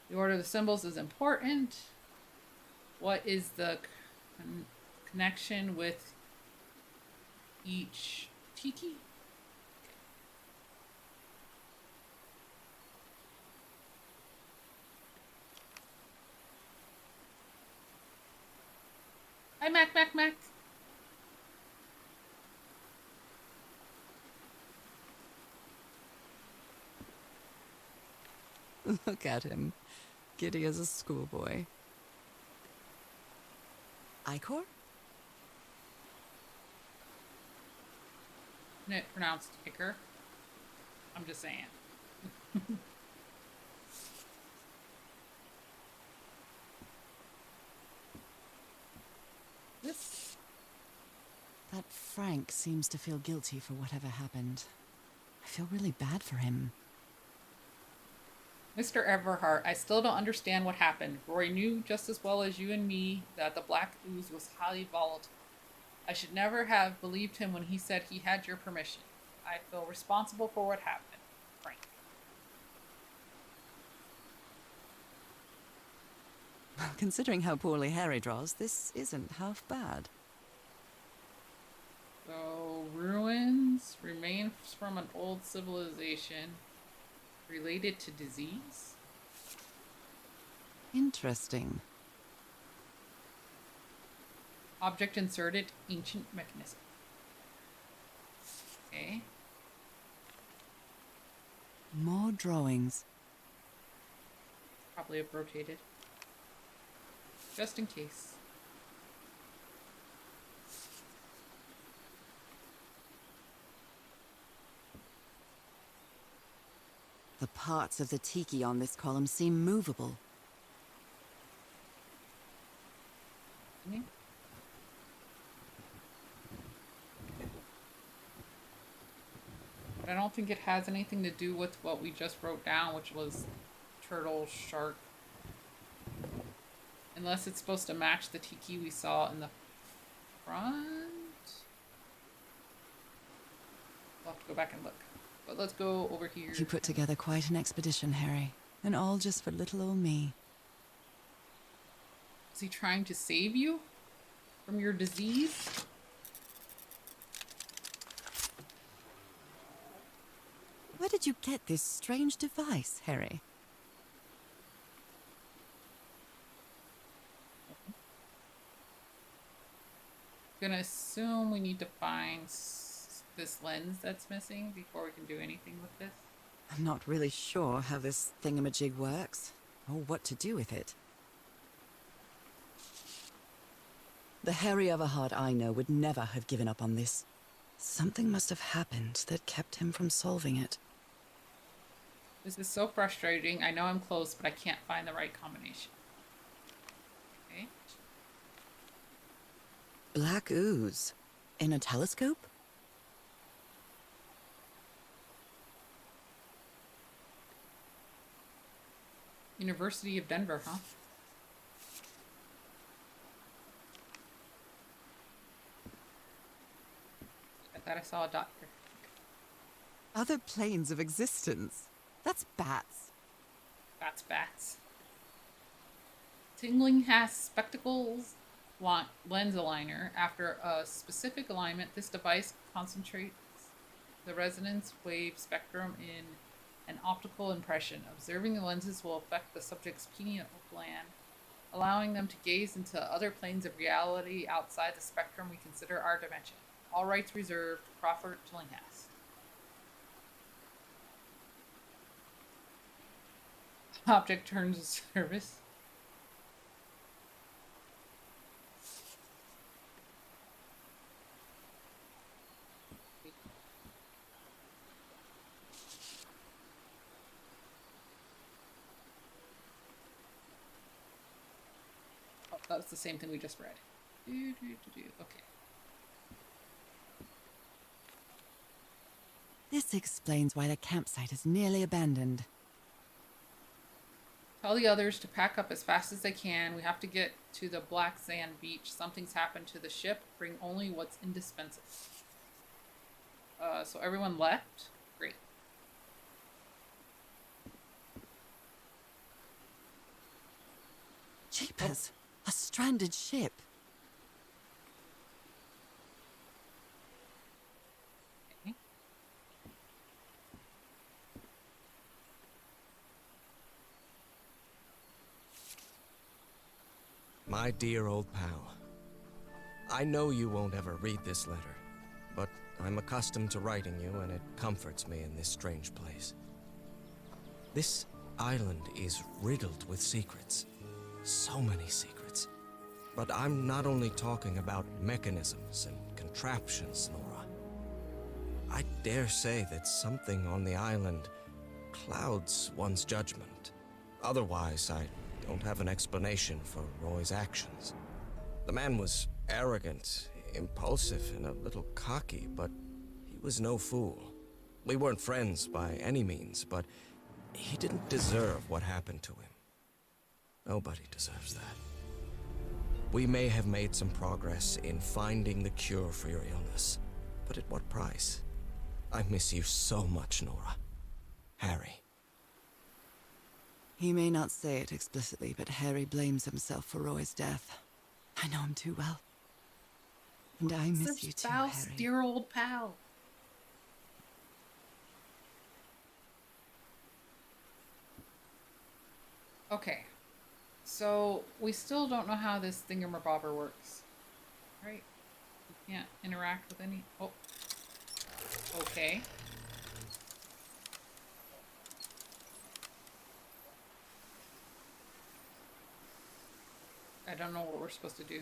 The order of the symbols is important. What is the connection with each tiki. Hi, Mac, Mac, Mac. Look at him. Giddy as a schoolboy. Icor? Isn't it pronounced Icker? I'm just saying. This. That Frank seems to feel guilty for whatever happened. I feel really bad for him. Mr. Everhart, I still don't understand what happened. Roy knew just as well as you and me that the black ooze was highly volatile. I should never have believed him when he said he had your permission. I feel responsible for what happened. Frank. Well, considering how poorly Harry draws, this isn't half bad. So, ruins, remains from an old civilization related to disease? Interesting. Object inserted, ancient mechanism. Okay. More drawings. Probably have rotated. Just in case. The parts of the tiki on this column seem movable. Me? But I don't think it has anything to do with what we just wrote down, which was turtle, shark. Unless it's supposed to match the tiki we saw in the front. We'll have to go back and look. But let's go over here. You put together quite an expedition, Harry. And all just for little old me. Is he trying to save you from your disease? Where did you get this strange device, Harry? I'm gonna assume we need to find this lens that's missing before we can do anything with this. I'm not really sure how this thingamajig works, or what to do with it. The Harry Everhart I know would never have given up on this. Something must have happened that kept him from solving it. This is so frustrating. I know I'm close, but I can't find the right combination. Okay. Black ooze. In a telescope? University of Denver, huh? I thought I saw a dot here. Other planes of existence. That's bats. That's bats. Tingling has spectacles lens aligner. After a specific alignment, this device concentrates the resonance wave spectrum in an optical impression. Observing the lenses will affect the subject's pineal gland, allowing them to gaze into other planes of reality outside the spectrum we consider our dimension. All rights reserved. Crawford Tillinghast. Object turns of service. Oh, that was the same thing we just read. Okay. This explains why the campsite is nearly abandoned. Tell the others to pack up as fast as they can. We have to get to the black sand beach. Something's happened to the ship. Bring only what's indispensable. So everyone left? Great. Jeepers! A stranded ship. My dear old pal, I know you won't ever read this letter, but I'm accustomed to writing you, and it comforts me in this strange place. This island is riddled with secrets. So many secrets. But I'm not only talking about mechanisms and contraptions, Nora. I dare say that something on the island clouds one's judgment. Otherwise, I don't have an explanation for Roy's actions. The man was arrogant, impulsive, and a little cocky, but he was no fool. We weren't friends by any means, but he didn't deserve what happened to him. Nobody deserves that. We may have made some progress in finding the cure for your illness, but at what price? I miss you so much, Nora. Harry. He may not say it explicitly, but Harry blames himself for Roy's death. I know him too well. And I miss Their you too, spouse, Harry. dear old pal. Okay. So, we still don't know how this thingamabobber works. Right? We can't interact with any... Oh. Okay. I don't know what we're supposed to do.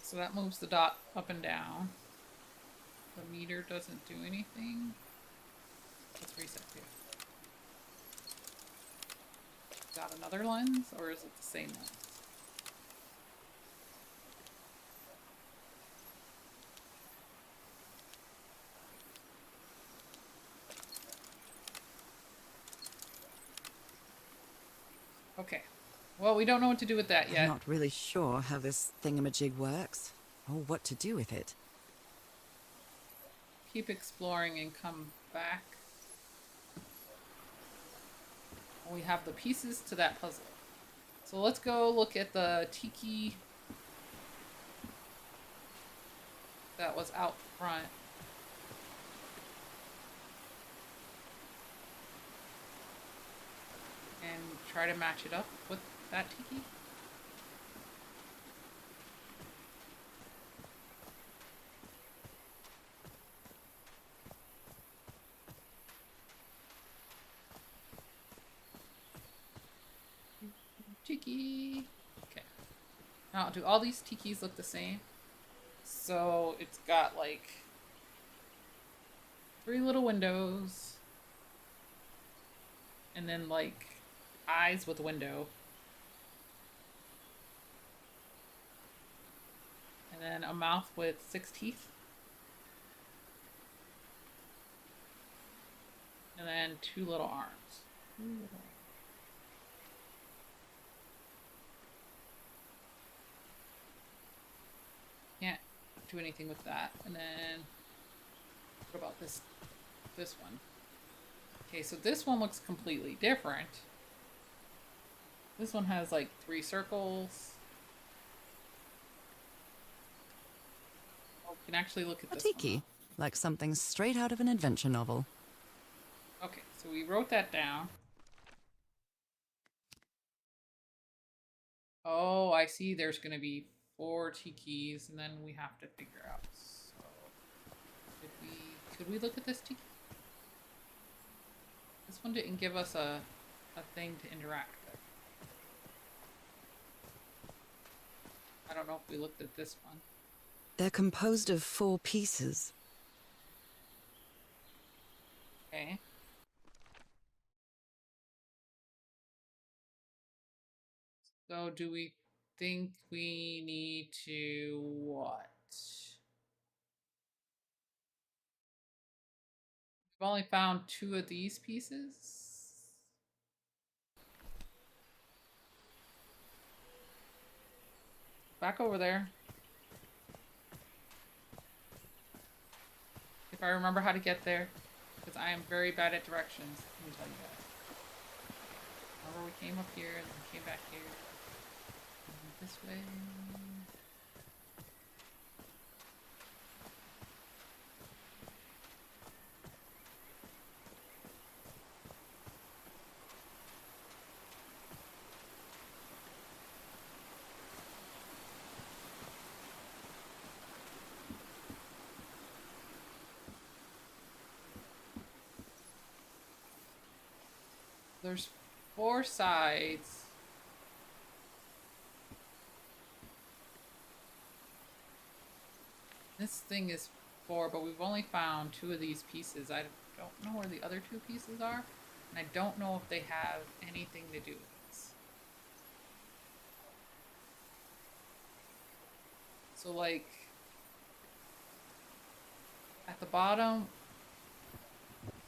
So that moves the dot up and down. The meter doesn't do anything. Let's reset here. Got another lens, or is it the same lens? Okay. Well, we don't know what to do with that yet. I'm not really sure how this thingamajig works, or what to do with it. Keep exploring and come back. We have the pieces to that puzzle. So let's go look at the tiki that was out front. And try to match it up with that tiki. Tiki. Okay. Now, do all these tikis look the same? So it's got like 3 little windows, and then like eyes with a window, and then a mouth with 6 teeth, and then 2 little arms. Can't do anything with that. And then what about this one? Okay, so this one looks completely different. This one has like 3 circles. Oh, we can actually look at A this tiki, one. like something straight out of an adventure novel. Okay, so we wrote that down. Oh, I see. There's going to be 4 tikis, and then we have to figure out. So, could we look at this tiki? This one didn't give us a thing to interact with. I don't know if we looked at this one. They're composed of 4 pieces. Okay. So do we think we need to what? We've only found 2 of these pieces. Back over there. If I remember how to get there. Because I am very bad at directions, let me tell you guys. Remember we came up here and then came back here. And this way. There's 4 sides. This thing is 4, but we've only found 2 of these pieces. I don't know where the other 2 pieces are, and I don't know if they have anything to do with this. So, like, at the bottom,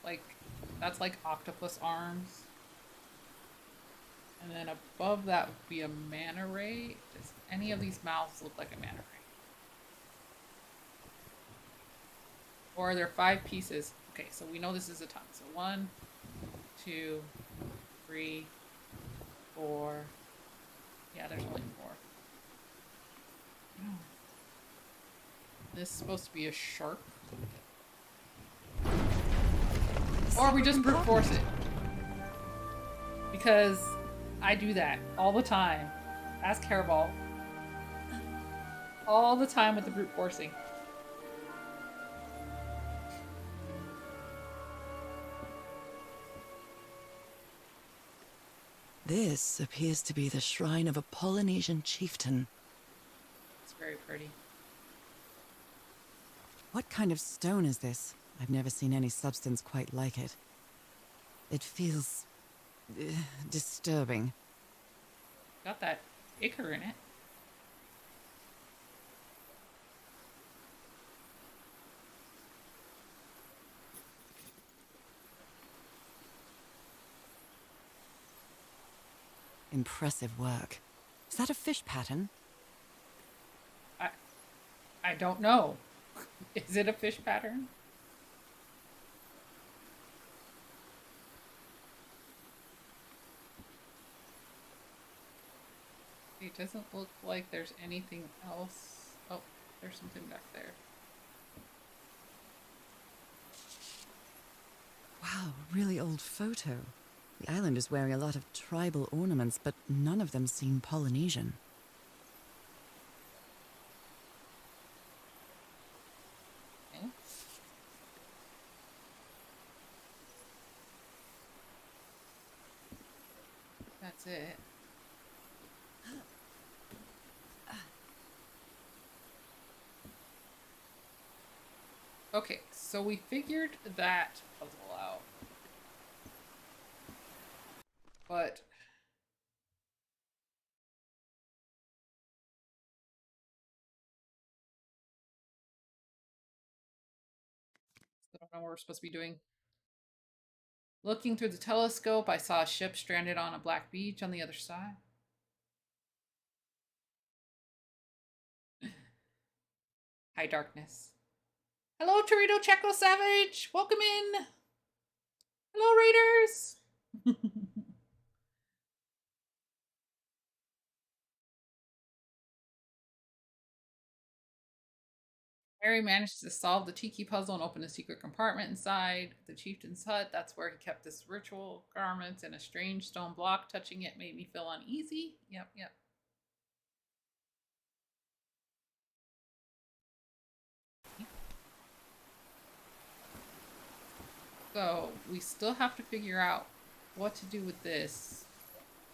like, that's like octopus arms. And then above that would be a manta ray. Does any of these mouths look like a manta ray? Or are there 5 pieces? Okay, so we know this is a tongue. So 1, 2, 3, 4. Yeah, there's only 4. Oh. This is supposed to be a shark. Or we just brute force it. Because I do that all the time. Ask Hairball. All the time with the brute forcing. This appears to be the shrine of a Polynesian chieftain. It's very pretty. What kind of stone is this? I've never seen any substance quite like it. It feels disturbing. Got that ichor in it. Impressive work. Is that a fish pattern? I don't know. Is it a fish pattern? It doesn't look like there's anything else. Oh, there's something back there. Wow, really old photo. The island is wearing a lot of tribal ornaments, but none of them seem Polynesian. Okay. That's it. Okay, so we figured that puzzle out. But I don't know what we're supposed to be doing. Looking through the telescope, I saw a ship stranded on a black beach on the other side. Hi, darkness. Hello, Torito Checo Savage! Welcome in! Hello, Raiders! Harry managed to solve the tiki puzzle and open a secret compartment inside the chieftain's hut. That's where he kept his ritual garments, and a strange stone block touching it made me feel uneasy. Yep, yep. So we still have to figure out what to do with this.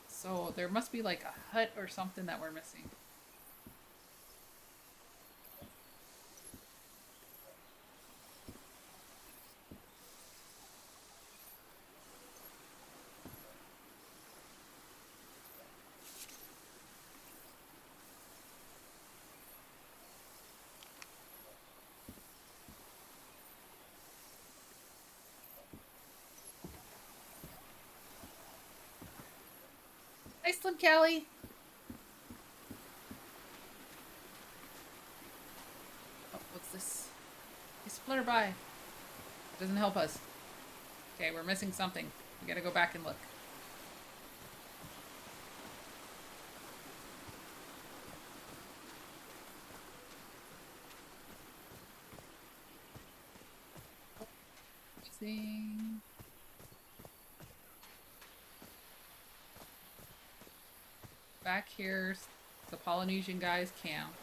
So there must be like a hut or something that we're missing. Hi, Slim Callie. Oh, what's this? It's flutter by. It doesn't help us. Okay, we're missing something. We gotta go back and look. Missing. Back here's the Polynesian guy's camp.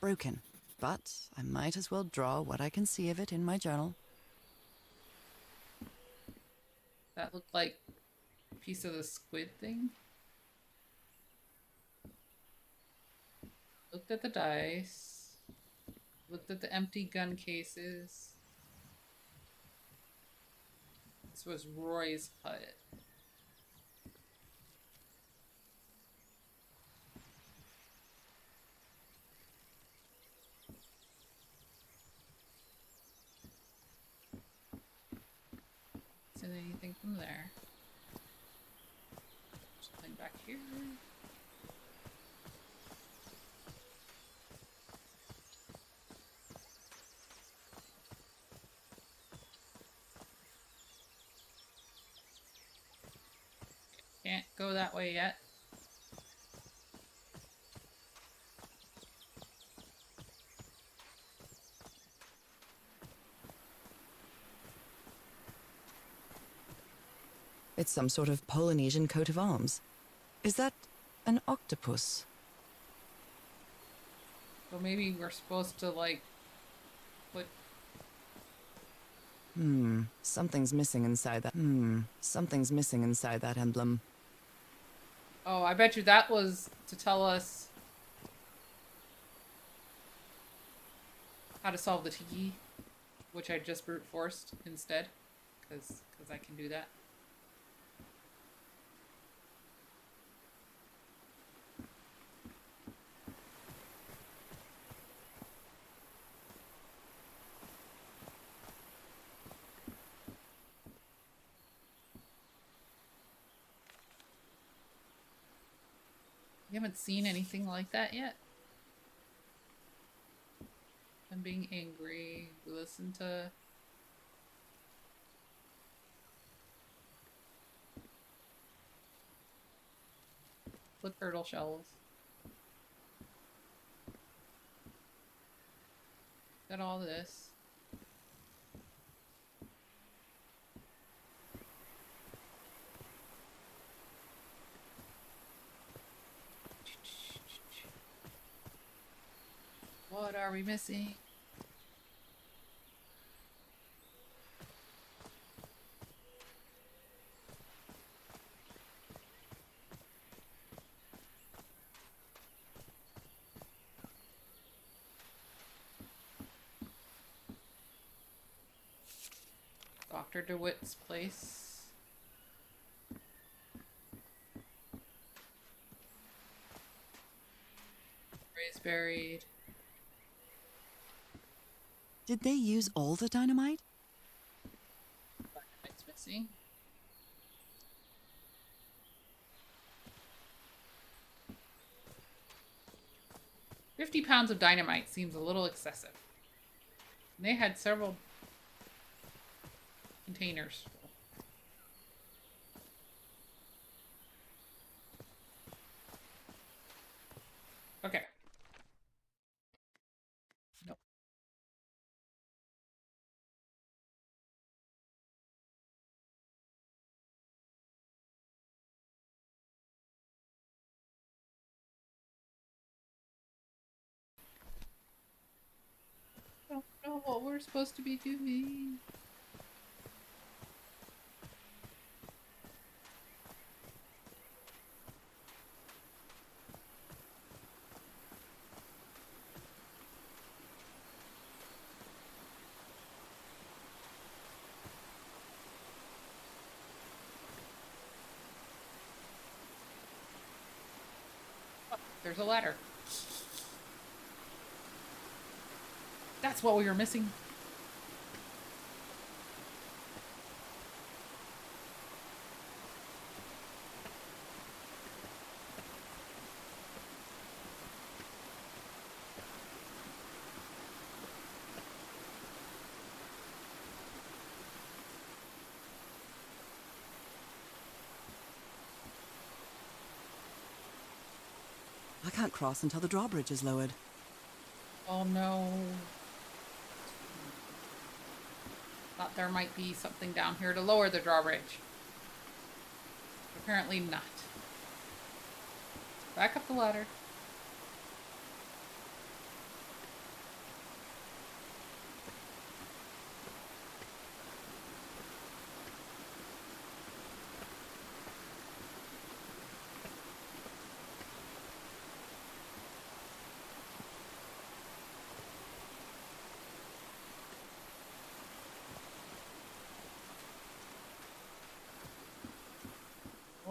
broken, but I might as well draw what I can see of it in my journal. That looked like a piece of the squid thing. Looked at the dice. Looked at the empty gun cases. This was Roy's hut. Isn't anything from there? Something back here. Can't go that way yet. It's some sort of Polynesian coat of arms. Is that an octopus? So maybe we're supposed to, like, put... Something's missing inside that. Something's missing inside that emblem. Oh, I bet you that was to tell us how to solve the Tiki, which I just brute forced instead, because I can do that. You haven't seen anything like that yet? I'm being angry. We listen to... the turtle shells. Got all this. What are we missing? Dr. DeWitt's place. Ray's buried. Did they use all the dynamite? Dynamite's missing. £50 of dynamite seems a little excessive. And they had several containers. Okay. Nope. Don't know what we're supposed to be doing. Oh, there's a ladder. That's what we were missing. I can't cross until the drawbridge is lowered. Oh no. Thought there might be something down here to lower the drawbridge. Apparently not. Back up the ladder.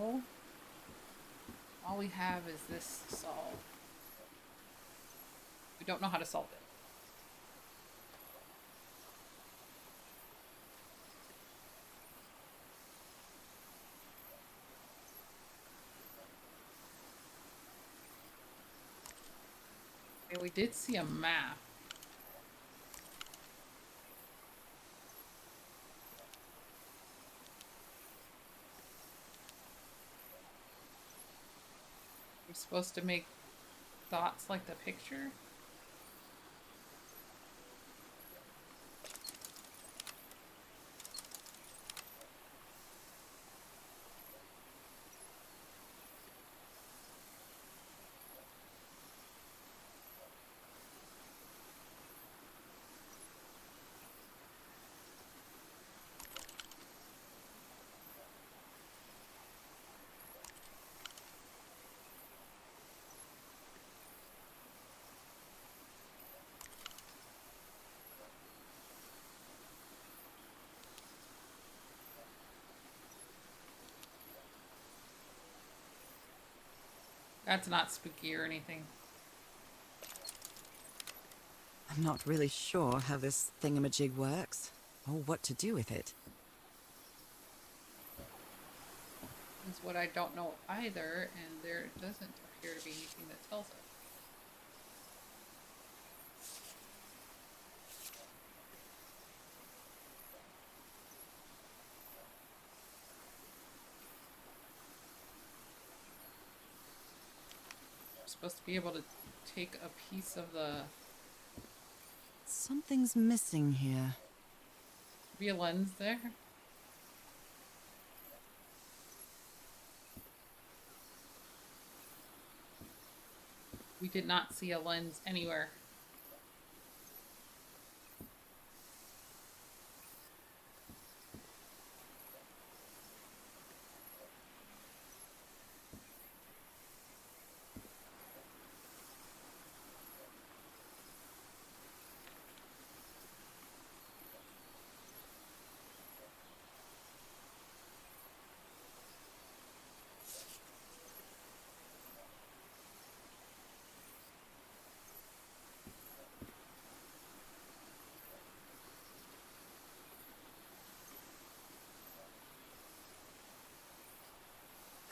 So, all we have is this to solve. We don't know how to solve it. Okay, we did see a map. We're supposed to make dots like the picture. That's not spooky or anything. I'm not really sure how this thingamajig works, or what to do with it. Is what I don't know either, and there doesn't appear to be anything that tells us. We're supposed to be able to take a piece of the... Something's missing here. Be a lens there. We did not see a lens anywhere.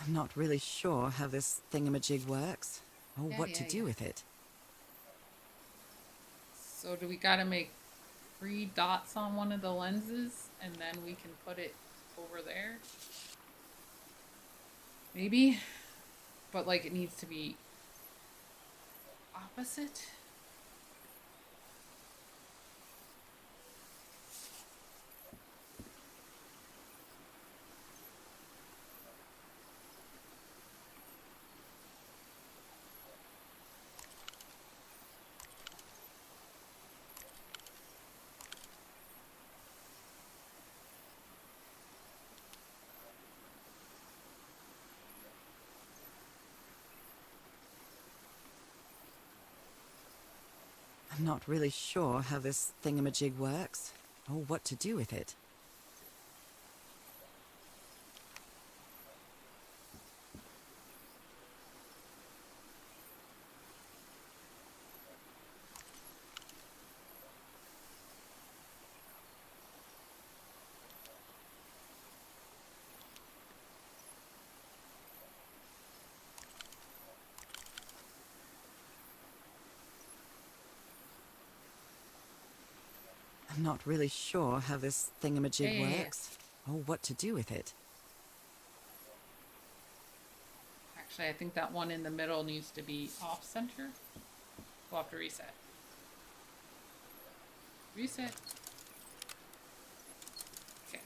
I'm not really sure how this thingamajig works, or what to do with it. So do we gotta make 3 dots on one of the lenses and then we can put it over there? Maybe, but like it needs to be opposite. I'm not really sure how this thingamajig works, or what to do with it. I'm not really sure how this thingamajig works, or what to do with it. Actually, I think that one in the middle needs to be off center. We'll have to reset. Reset. Okay.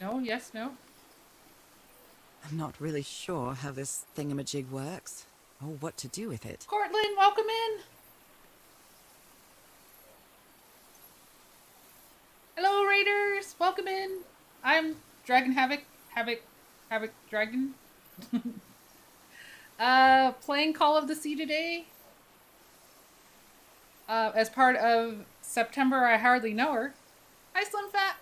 No, yes, no. I'm not really sure how this thingamajig works, or what to do with it. Cortland, welcome in. Hello, Raiders. Welcome in. I'm Dragon Havok. Havok Dragon. Playing Call of the Sea today. As part of September, I Hardly Know Her. Hi, Slim Fat.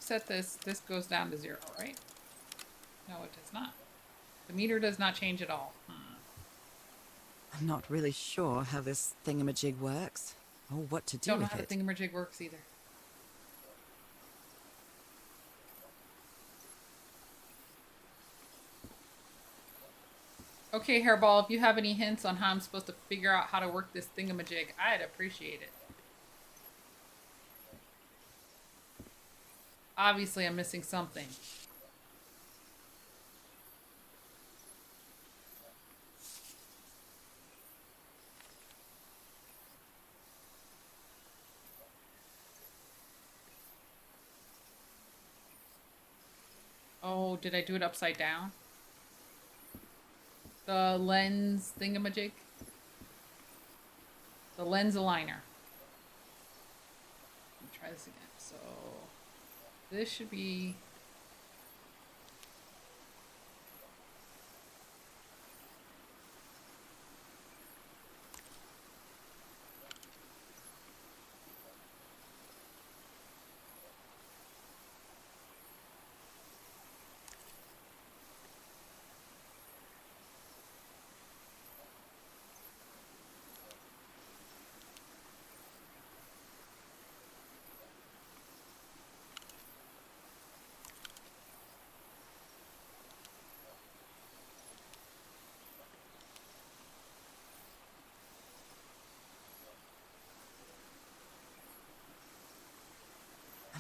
Set this goes down to 0, right? No, it does not. The meter does not change at all. I'm not really sure how this thingamajig works, or what to do Don't know with how the it. thingamajig works either. Okay, Hairball, if you have any hints on how I'm supposed to figure out how to work this thingamajig, I'd appreciate it. Obviously, I'm missing something. Oh, did I do it upside down? The lens thingamajig? The lens aligner. Let me try this again. So, this should be...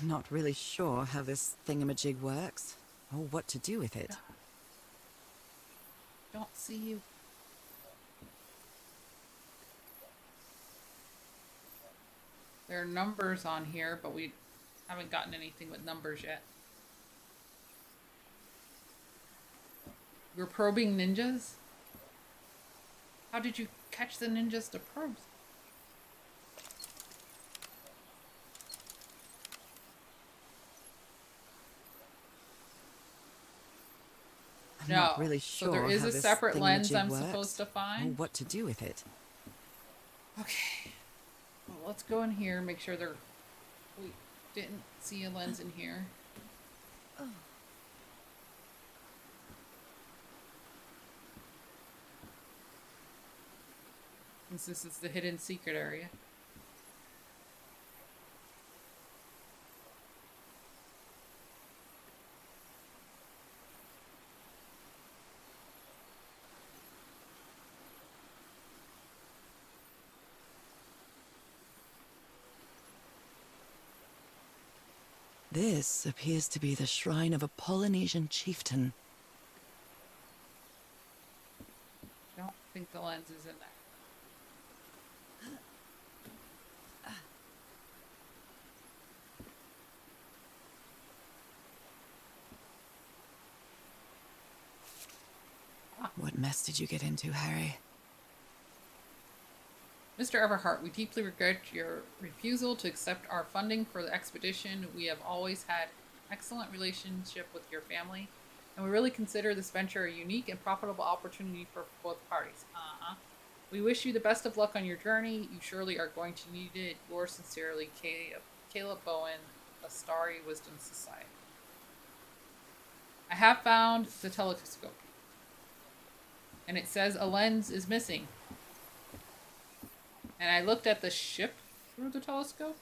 I'm not really sure how this thingamajig works, or what to do with it. Don't see you. There are numbers on here, but we haven't gotten anything with numbers yet. We're probing ninjas? How did you catch the ninjas to probe? I'm not really sure so there is how a this separate lens thingamajig I'm works, supposed to or find. what to do with it. Okay. Well, let's go in here and make sure there... We didn't see a lens in here. Since this is the hidden secret area. This appears to be the shrine of a Polynesian chieftain. I don't think the lens is in there. What mess did you get into, Harry? Mr. Everhart, we deeply regret your refusal to accept our funding for the expedition. We have always had excellent relationship with your family, and we really consider this venture a unique and profitable opportunity for both parties. We wish you the best of luck on your journey. You surely are going to need it. Yours sincerely, Caleb Bowen, A Starry Wisdom Society. I have found the telescope, and it says a lens is missing. And I looked at the ship through the telescope.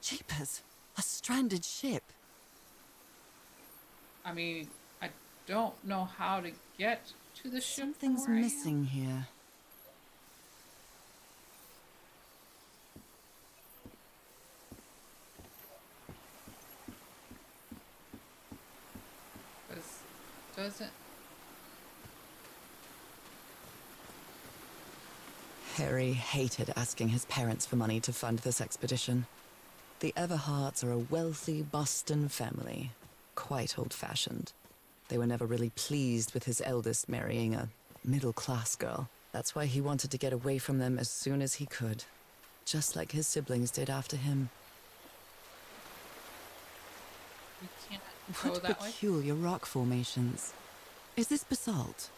Jeepers! A stranded ship! I mean, I don't know how to get to the ship. Something's from where I am. missing here. Harry hated asking his parents for money to fund this expedition. The Everharts are a wealthy Boston family, quite old-fashioned. They were never really pleased with his eldest marrying a middle-class girl. That's why he wanted to get away from them as soon as he could, just like his siblings did after him. We can't go What that way. peculiar rock formations. Is this basalt?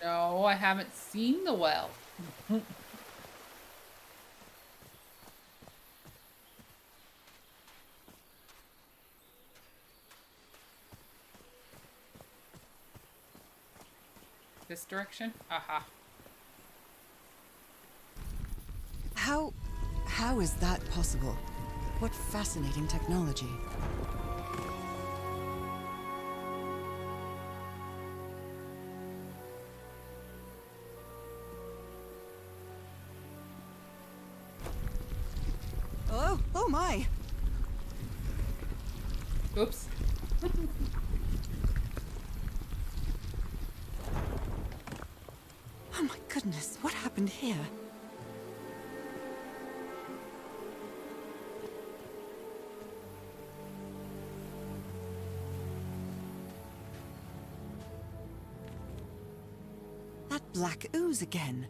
No, I haven't seen the well. This direction? Aha. How is that possible? What fascinating technology. Oh my! Oops. Oh my goodness, what happened here? That black ooze again.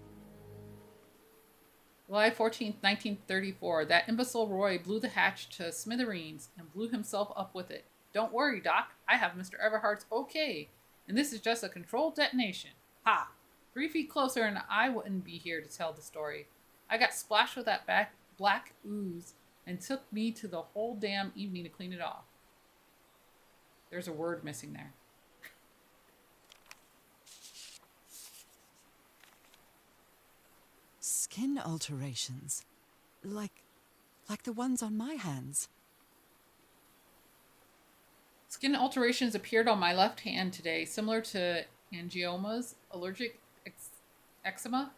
July 14th, 1934. That imbecile Roy blew the hatch to smithereens and blew himself up with it. Don't worry, Doc. I have Mr. Everhart's okay. And this is just a controlled detonation. Ha! 3 feet closer and I wouldn't be here to tell the story. I got splashed with that black ooze and took me to the whole damn evening to clean it off. There's a word missing there. Skin alterations. Like the ones on my hands. Skin alterations appeared on my left hand today, similar to angiomas, allergic eczema,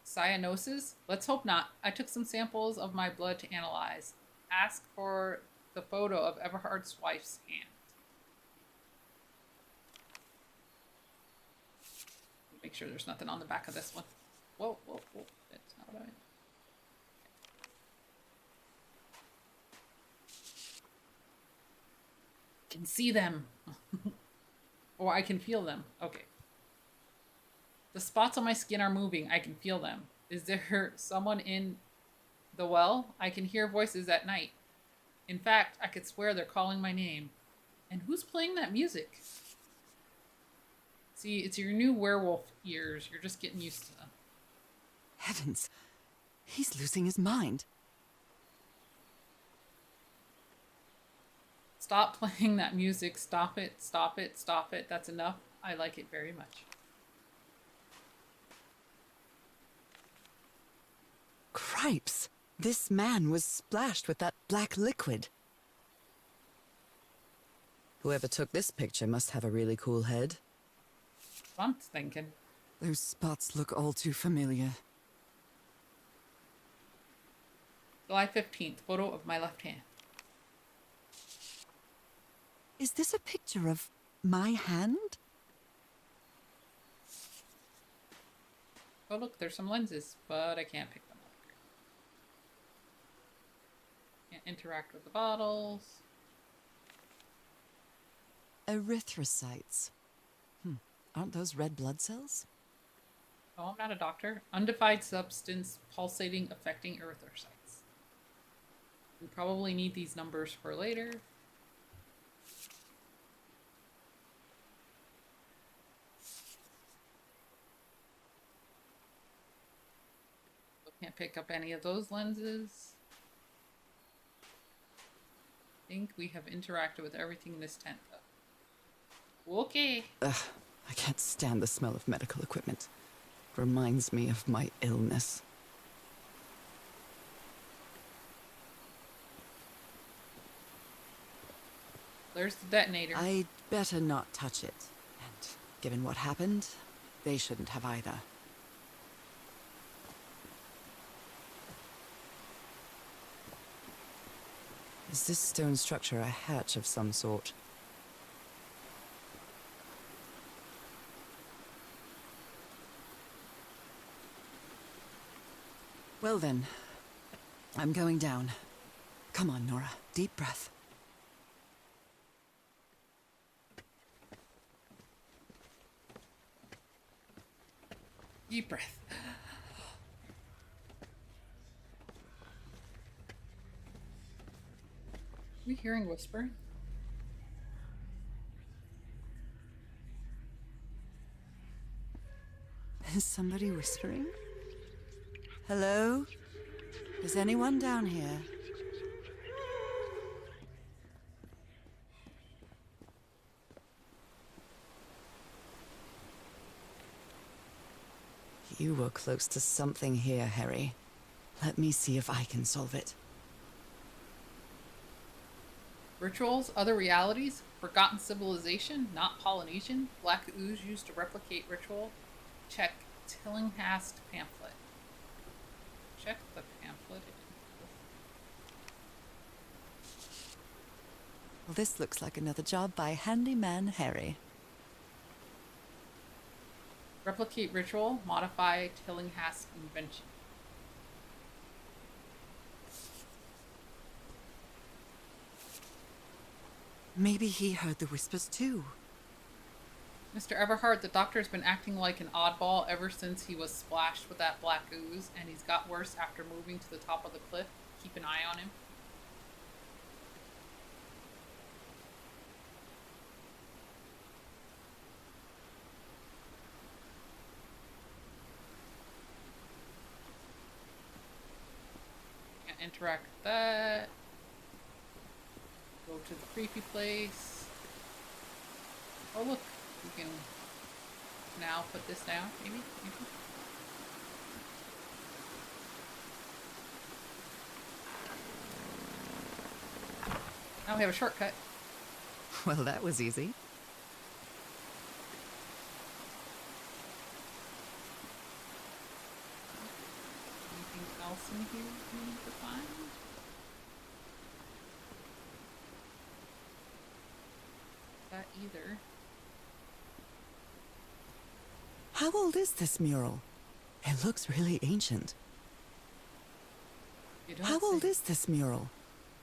cyanosis. Let's hope not. I took some samples of my blood to analyze. Ask for the photo of Everhart's wife's hand. Make sure there's nothing on the back of this one. Whoa, whoa, whoa. That's not what I meant. Can see them. Or I can feel them. Okay. The spots on my skin are moving. I can feel them. Is there someone in the well? I can hear voices at night. In fact, I could swear they're calling my name. And who's playing that music? See, it's your new werewolf ears. You're just getting used to them. Heavens, he's losing his mind. Stop playing that music. Stop it, stop it, stop it. That's enough. I like it very much. Cripes! This man was splashed with that black liquid. Whoever took this picture must have a really cool head. I'm thinking. Those spots look all too familiar. July 15th. Photo of my left hand. Is this a picture of my hand? Oh, look, there's some lenses, but I can't pick them up. Can't interact with the bottles. Erythrocytes. Aren't those red blood cells? Oh, I'm not a doctor. Undefined substance pulsating, affecting erythrocytes. We probably need these numbers for later. Can't pick up any of those lenses. I think we have interacted with everything in this tent, though. Okay. Ugh, I can't stand the smell of medical equipment. Reminds me of my illness. there's the detonator. I'd better not touch it. And given what happened, they shouldn't have either. Is this stone structure a hatch of some sort? Well then, I'm going down. Come on, Nora. Deep breath. Deep breath. We hearing whispering? Is somebody whispering? Hello? Is anyone down here? You were close to something here, Harry. Let me see if I can solve it. Rituals, other realities, forgotten civilization, not Polynesian, black ooze used to replicate ritual. Check Tillinghast pamphlet. Check the pamphlet. Well, this looks like another job by Handyman Harry. Replicate ritual, modify Tillinghast invention. Maybe he heard the whispers too. Mr. Everhart, the doctor has been acting like an oddball ever since he was splashed with that black ooze, and he's got worse after moving to the top of the cliff. Keep an eye on him. Can't interact with that. Go to the creepy place. Oh look, we can now put this down, maybe? Now we have a shortcut. Well, that was easy. Anything else in here we need to find? That either. How old is this mural? It looks really ancient. You don't How old say. is this mural?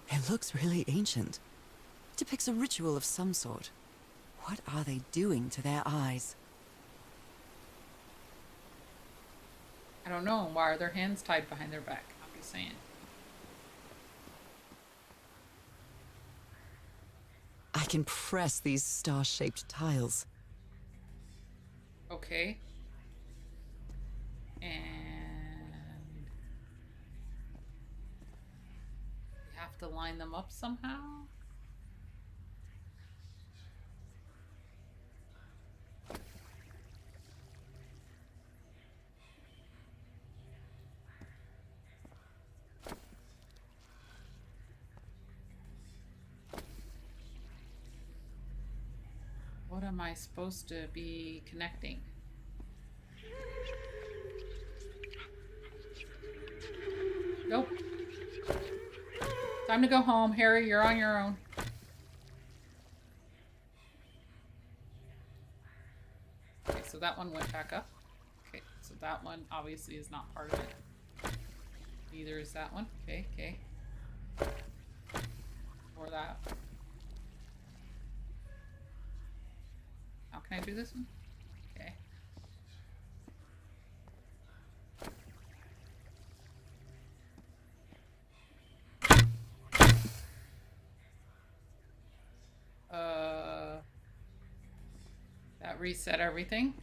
It looks really ancient. It depicts a ritual of some sort. What are they doing to their eyes? I don't know. Why are their hands tied behind their back? I'm just saying. I can press these star-shaped tiles. Okay. And we have to line them up somehow. What am I supposed to be connecting? Nope. Time to go home. Harry, you're on your own. Okay, so that one went back up. Okay, so that one obviously is not part of it. Neither is that one. Okay, okay. Or that. How can I do this one? Okay. That reset everything.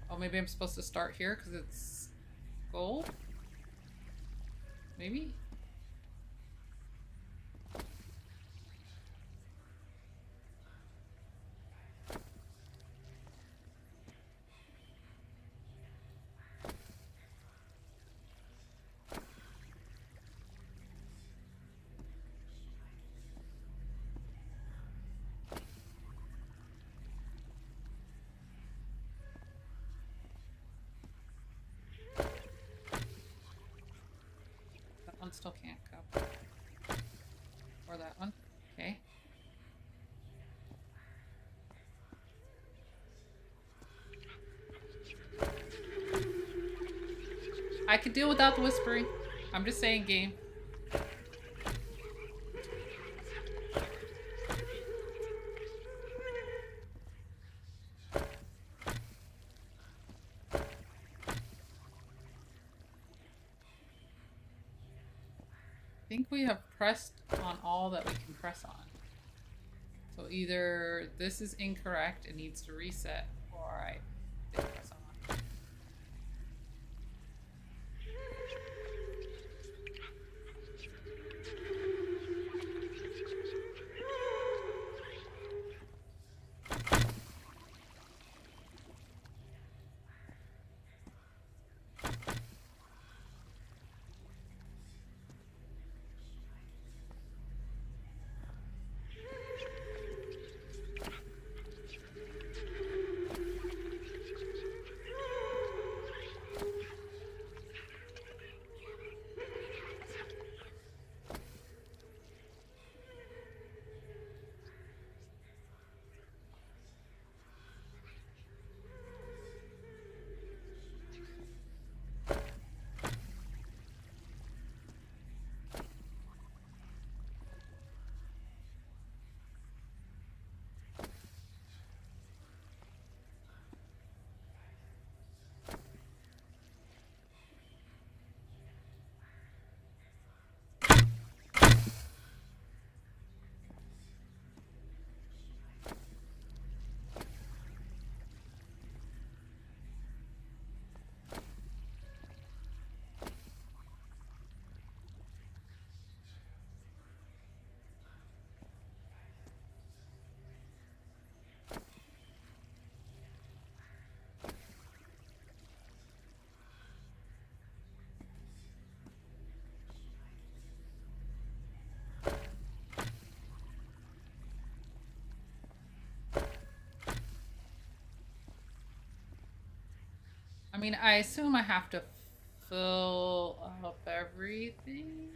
Oh, maybe I'm supposed to start here because it's gold? Maybe? one still can't go. Or that one. Okay. I could deal without the whispering. I'm just saying, game. I think we have pressed on all that we can press on. So either this is incorrect, it needs to reset, or I didn't press on. I mean, I assume I have to fill up everything.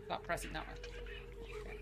Stop pressing that one. Okay.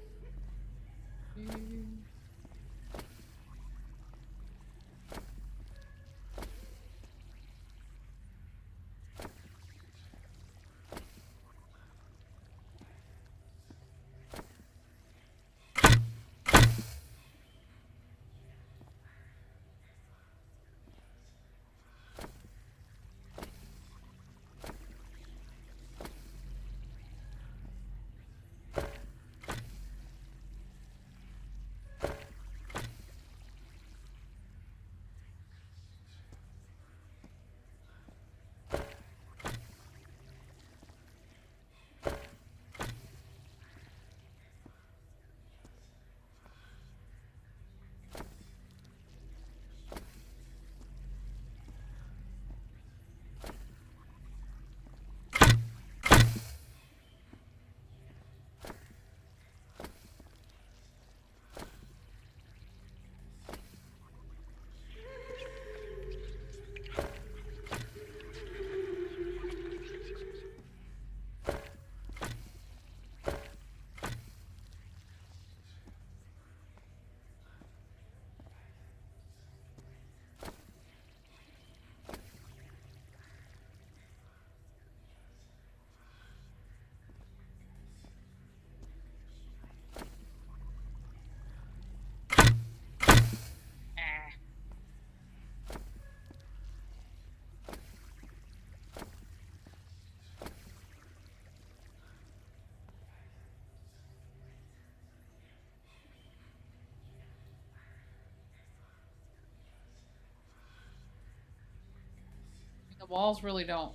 The walls really don't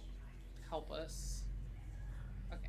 help us. Okay.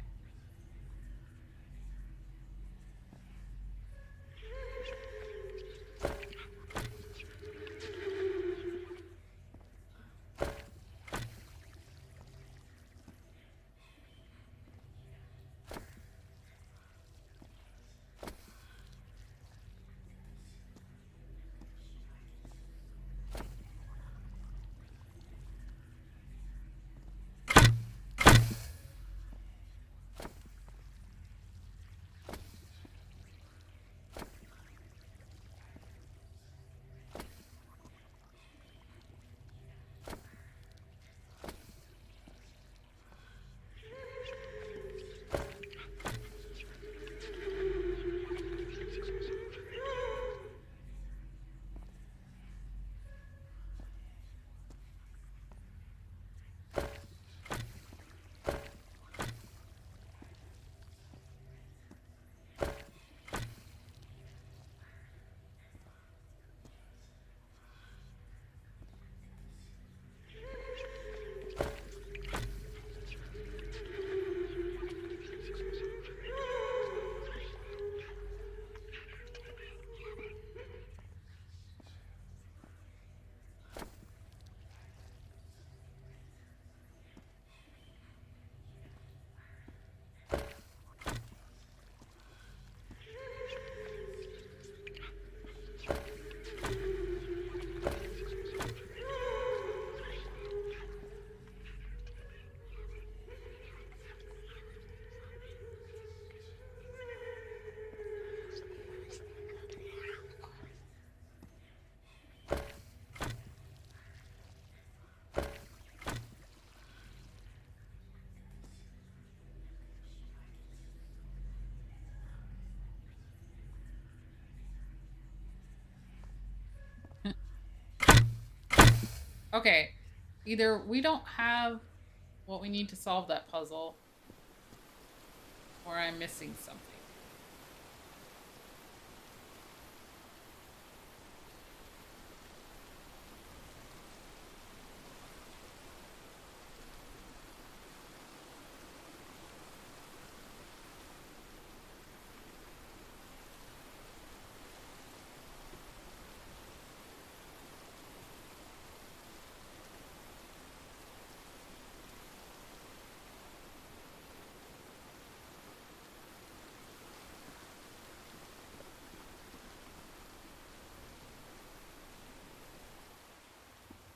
Okay. Either we don't have what we need to solve that puzzle, or I'm missing something.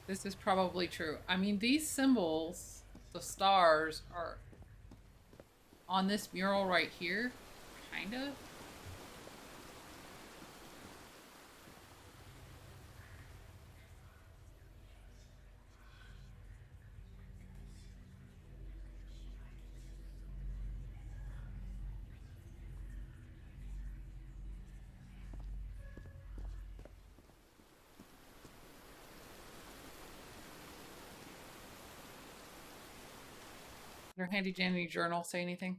This is probably true. I mean, these symbols, the stars, are on this mural right here, kind of. Your handy dandy journal say anything?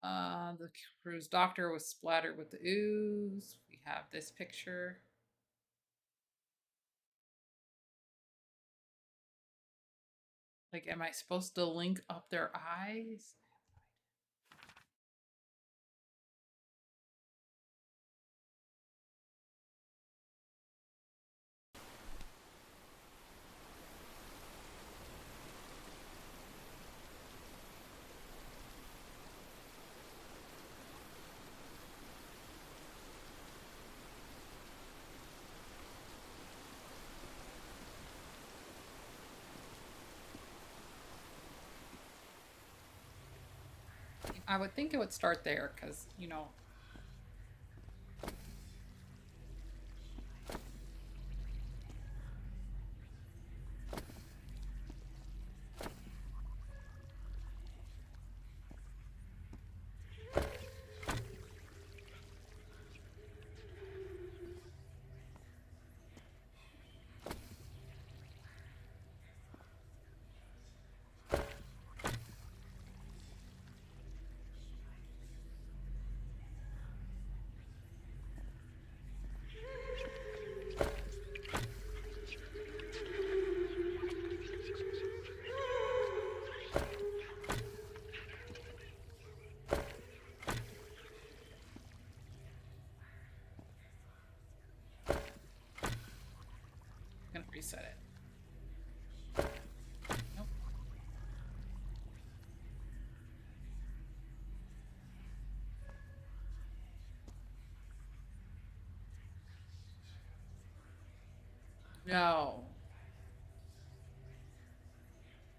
The crew's doctor was splattered with the ooze. We have this picture. Like, am I supposed to link up their eyes? I would think it would start there because, you know. I'm gonna reset it. Nope. No.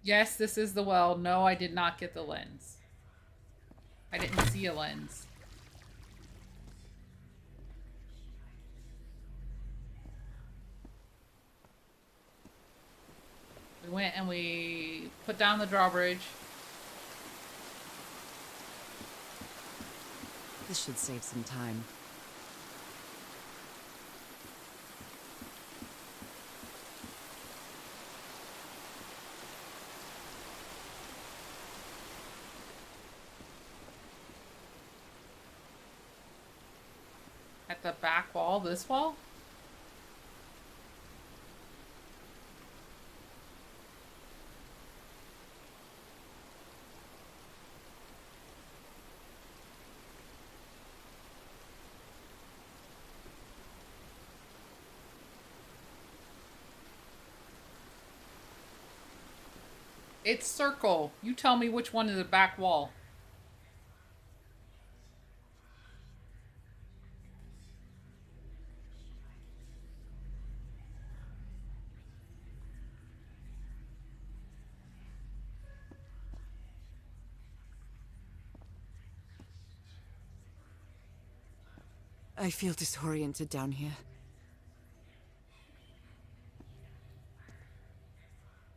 Yes, this is the well. No, I did not get the lens. I didn't see a lens. We went and we put down the drawbridge. This should save some time. At the back wall, this wall? It's circle. You tell me which one is the back wall. I feel disoriented down here.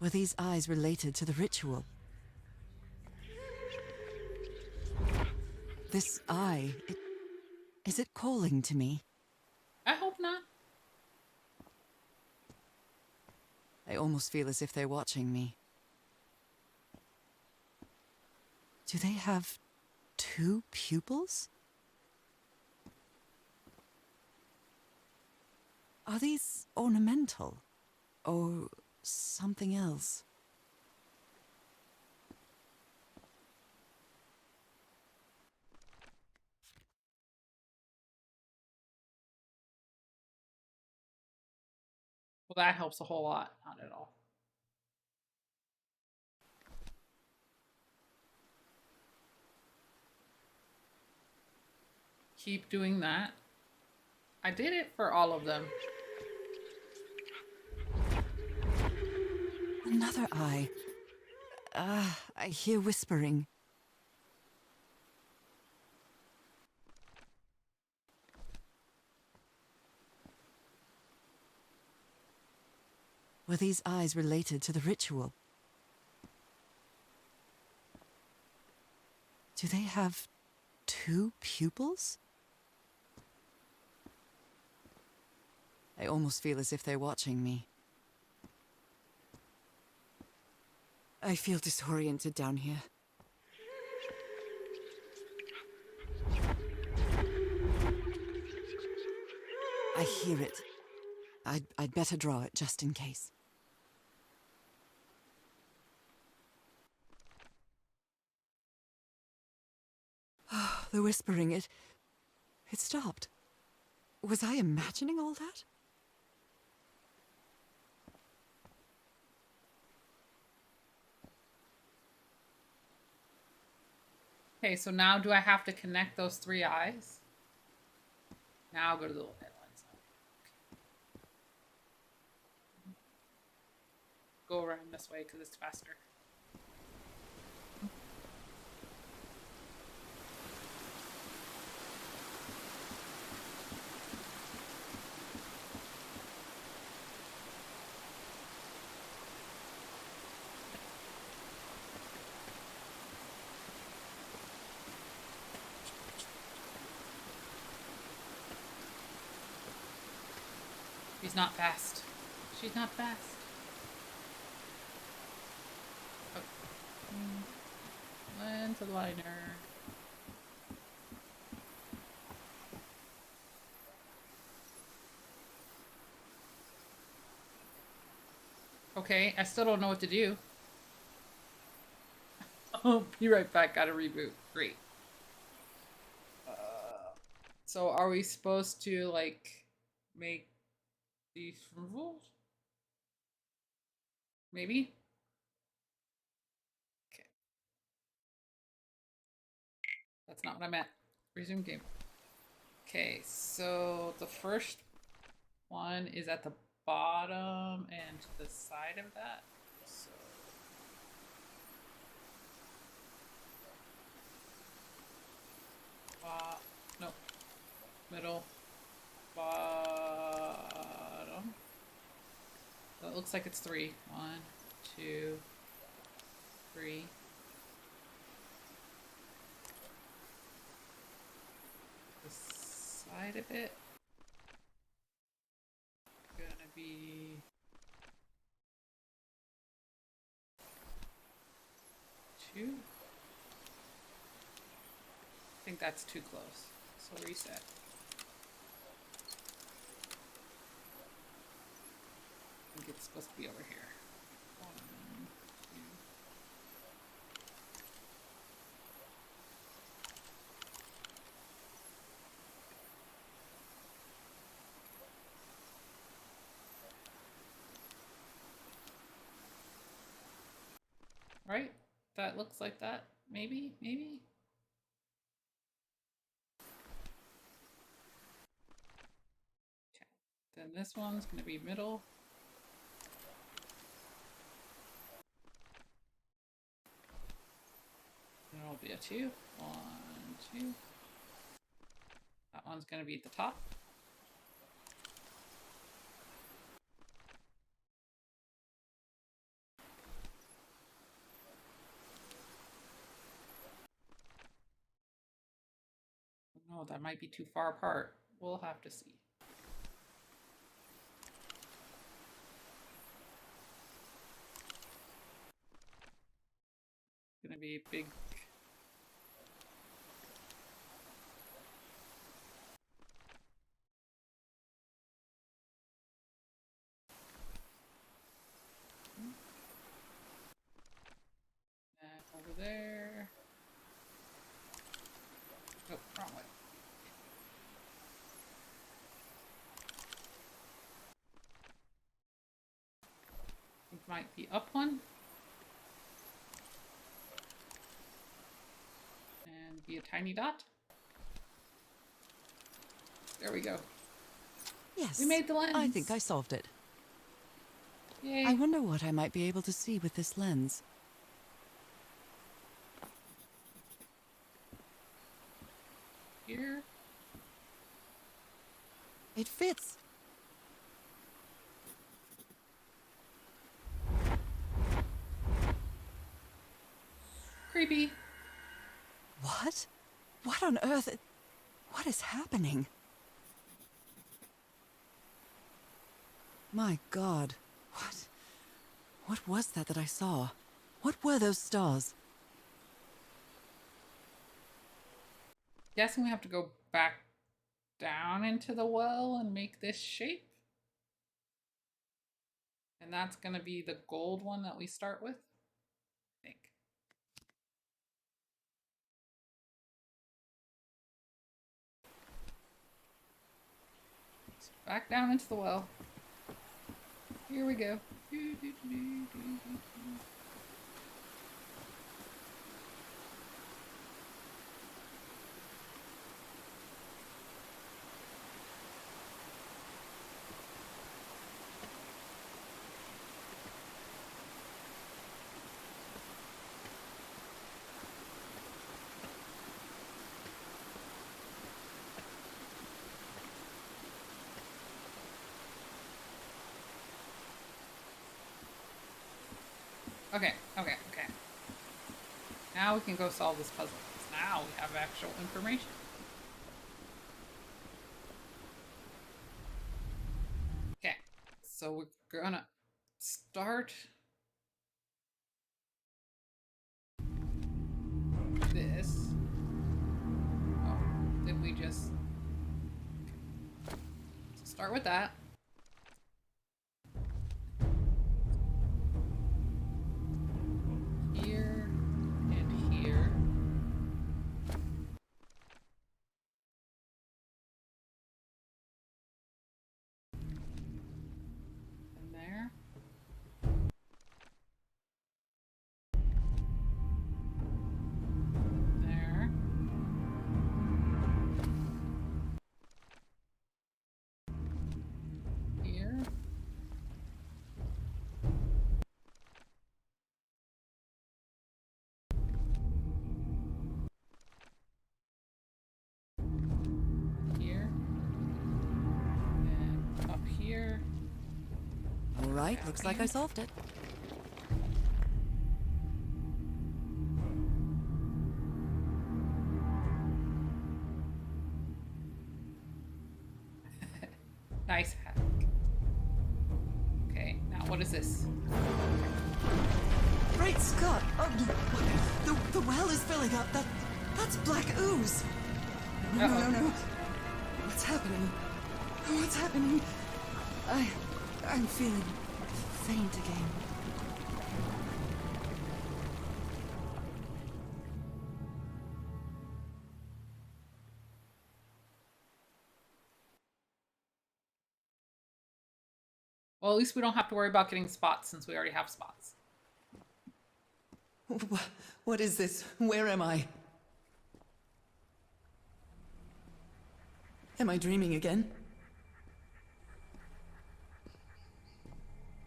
Were these eyes related to the ritual? This eye, is it calling to me? I hope not. I almost feel as if they're watching me. Do they have 2 pupils? Are these ornamental? Or something else? Well, that helps a whole lot. Not at all. Keep doing that. I did it for all of them. Another eye. I hear whispering. Were these eyes related to the ritual? Do they have 2 pupils? I almost feel as if they're watching me. I feel disoriented down here. I hear it. I'd better draw it just in case. Oh, the whispering, it stopped. Was I imagining all that? Okay, so now do I have to connect those 3 eyes? Now I'll go to the little headlines. Go around this way because it's faster. She's not fast. She's not fast. Oh. Lens liner. Okay, I still don't know what to do. I'll be right back. Gotta reboot. Great. So are we supposed to, like, make these rules? Maybe? Okay. That's not what I meant. Resume game. Okay, so the first one is at the bottom and to the side of that. So no, middle, bottom. So it looks like it's 3. 1, 2, 3. The side of it gonna be 2. I think that's too close. So reset. I think it's supposed to be over here. 1, 2. Right? That looks like that. Maybe? Maybe? Okay. Then this one's going to be middle. And it'll be a 2. 1, 2. That one's going to be at the top. No, that might be too far apart. We'll have to see. be a big... Over there. Oh, wrong way. It might be up one. And be a tiny dot. There we go. Yes. We made the lens. I think I solved it. Yay. I wonder what I might be able to see with this lens. Here. It fits. Creepy. What? What on earth? What is happening? My God. What was that I saw? What were those stars? Guessing we have to go back down into the well and make this shape. And that's going to be the gold one that we start with, I think. So back down into the well. Here we go. Okay. Now we can go solve this puzzle. Now we have actual information. Okay, so we're gonna start this. Oh, did we just... Okay. So start with that. Here and here. And there. There. Here. Here. And up here. All right, looks like I solved it. Nice hack. Okay, now what is this? Great Scott! Oh, the well is filling up. That's black ooze. No. What's happening? What's happening? I'm feeling faint again. Well, at least we don't have to worry about getting spots since we already have spots. What is this? Where am I? Am I dreaming again?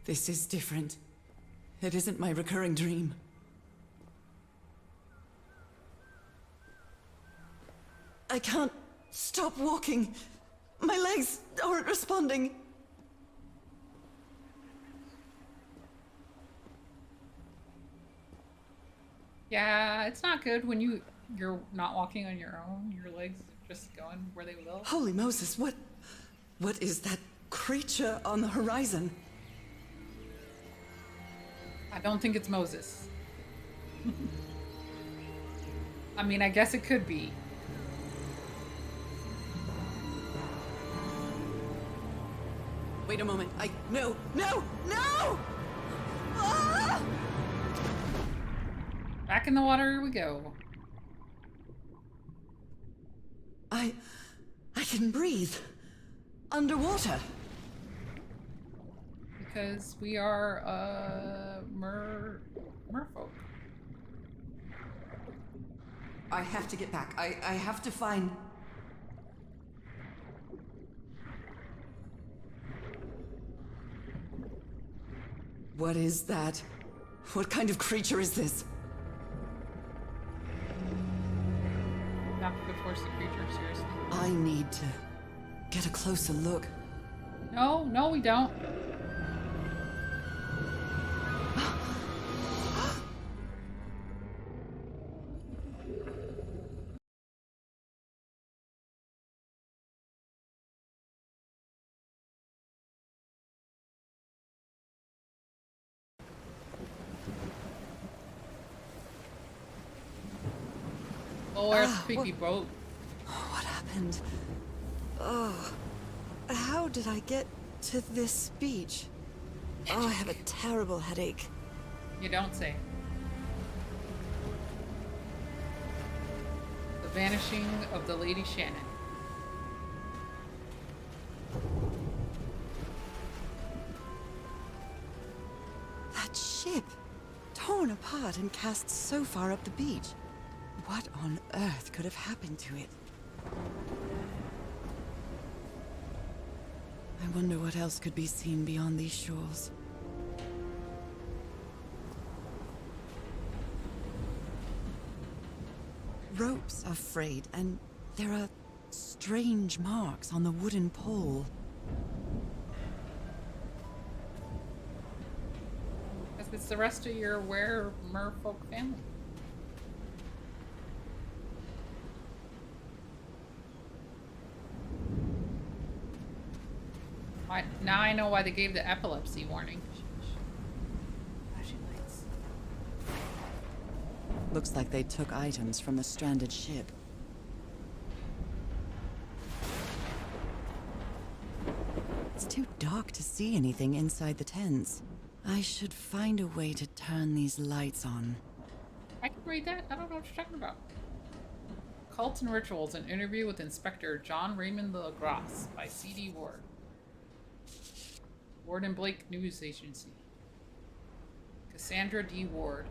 This is different. It isn't my recurring dream. I can't stop walking. My legs aren't responding. Yeah, it's not good when you're not walking on your own. Your legs are just going where they will. Holy Moses, what is that creature on the horizon? I don't think it's Moses. I mean, I guess it could be. Wait a moment. No! No! No! Ah! Back in the water we go. I can breathe. Underwater. Because we are, merfolk. I have to get back. I have to find... What is that? What kind of creature is this? Not to force the creature, seriously. I need to get a closer look. No, we don't. Oh, there's a creepy boat. What happened? Oh, how did I get to this beach? Oh, I have a terrible headache. You don't say. The vanishing of the Lady Shannon. That ship, torn apart and cast so far up the beach. What on earth could have happened to it? I wonder what else could be seen beyond these shores. Ropes are frayed, and there are strange marks on the wooden pole. Because it's the rest of your merfolk family. Now I know why they gave the epilepsy warning. Flashing lights. Looks like they took items from the stranded ship. It's too dark to see anything inside the tents. I should find a way to turn these lights on. I can read that. I don't know what you're talking about. Cults and Rituals, an interview with Inspector John Raymond LaGrasse by C.D. Ward. Ward and Blake News Agency. Cassandra D. Ward.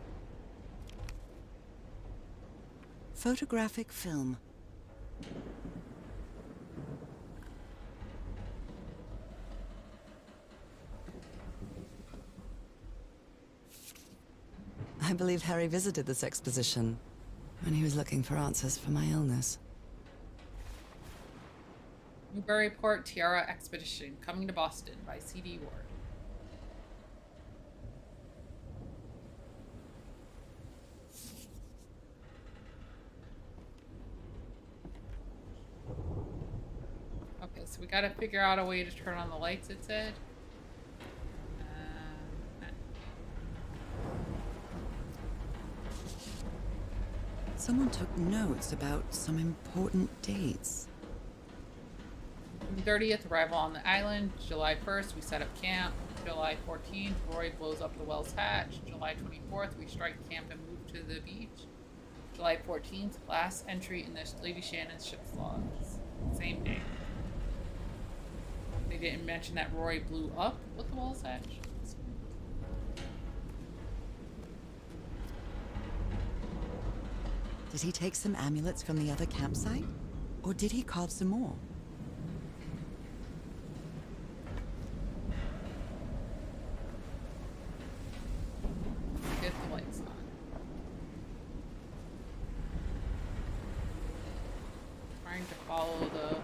Photographic film. I believe Harry visited this exposition when he was looking for answers for my illness. Newburyport Tiara Expedition, Coming to Boston by C.D. Ward. Okay, so we gotta figure out a way to turn on the lights, it said. Someone took notes about some important dates. June 30th, arrival on the island. July 1st, we set up camp. July 14th, Roy blows up the well's hatch. July 24th, we strike camp and move to the beach. July 14th, last entry in this Lady Shannon's ship's logs. Same day. They didn't mention that Roy blew up with the well's hatch. Did he take some amulets from the other campsite? Or did he carve some more? Get the lights on. Trying to follow the...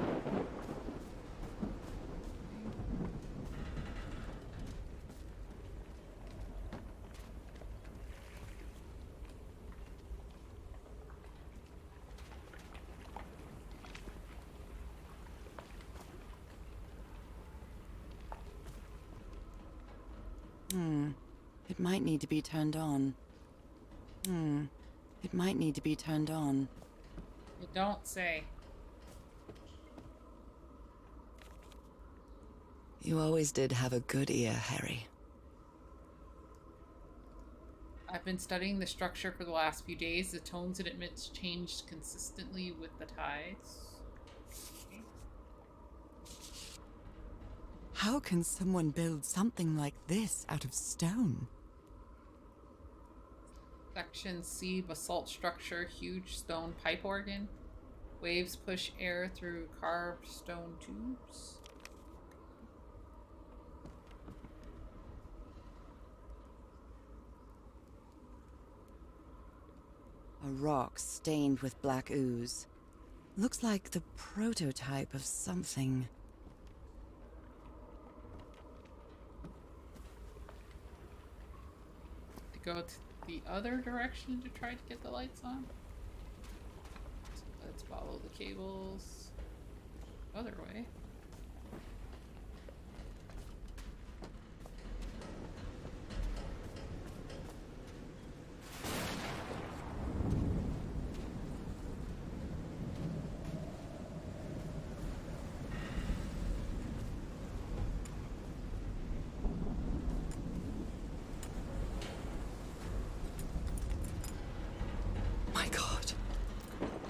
It might need to be turned on. It might need to be turned on. You don't say. You always did have a good ear, Harry. I've been studying the structure for the last few days. The tones it emits changed consistently with the tides. Okay. How can someone build something like this out of stone? Section C, basalt structure, huge stone pipe organ. Waves push air through carved stone tubes. A rock stained with black ooze. Looks like the prototype of something. To go to the other direction to try to get the lights on. So let's follow the cables. Other way. My God.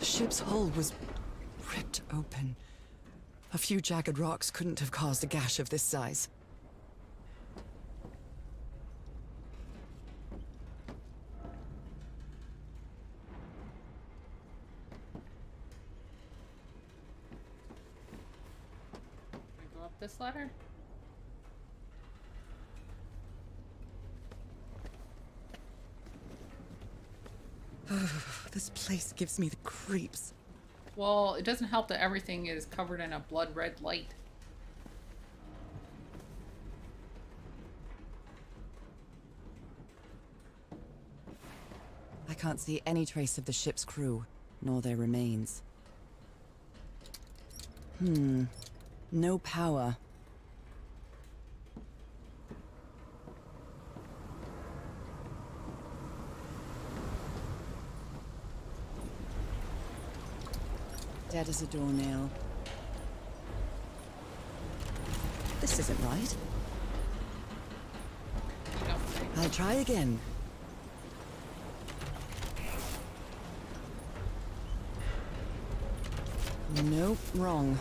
The ship's hull was ripped open. A few jagged rocks couldn't have caused a gash of this size. Can we go up this ladder? This place gives me the creeps. Well, it doesn't help that everything is covered in a blood red light. I can't see any trace of the ship's crew, nor their remains. No power. Dead as a doornail. This isn't right. You don't say. I'll try again. Nope, wrong.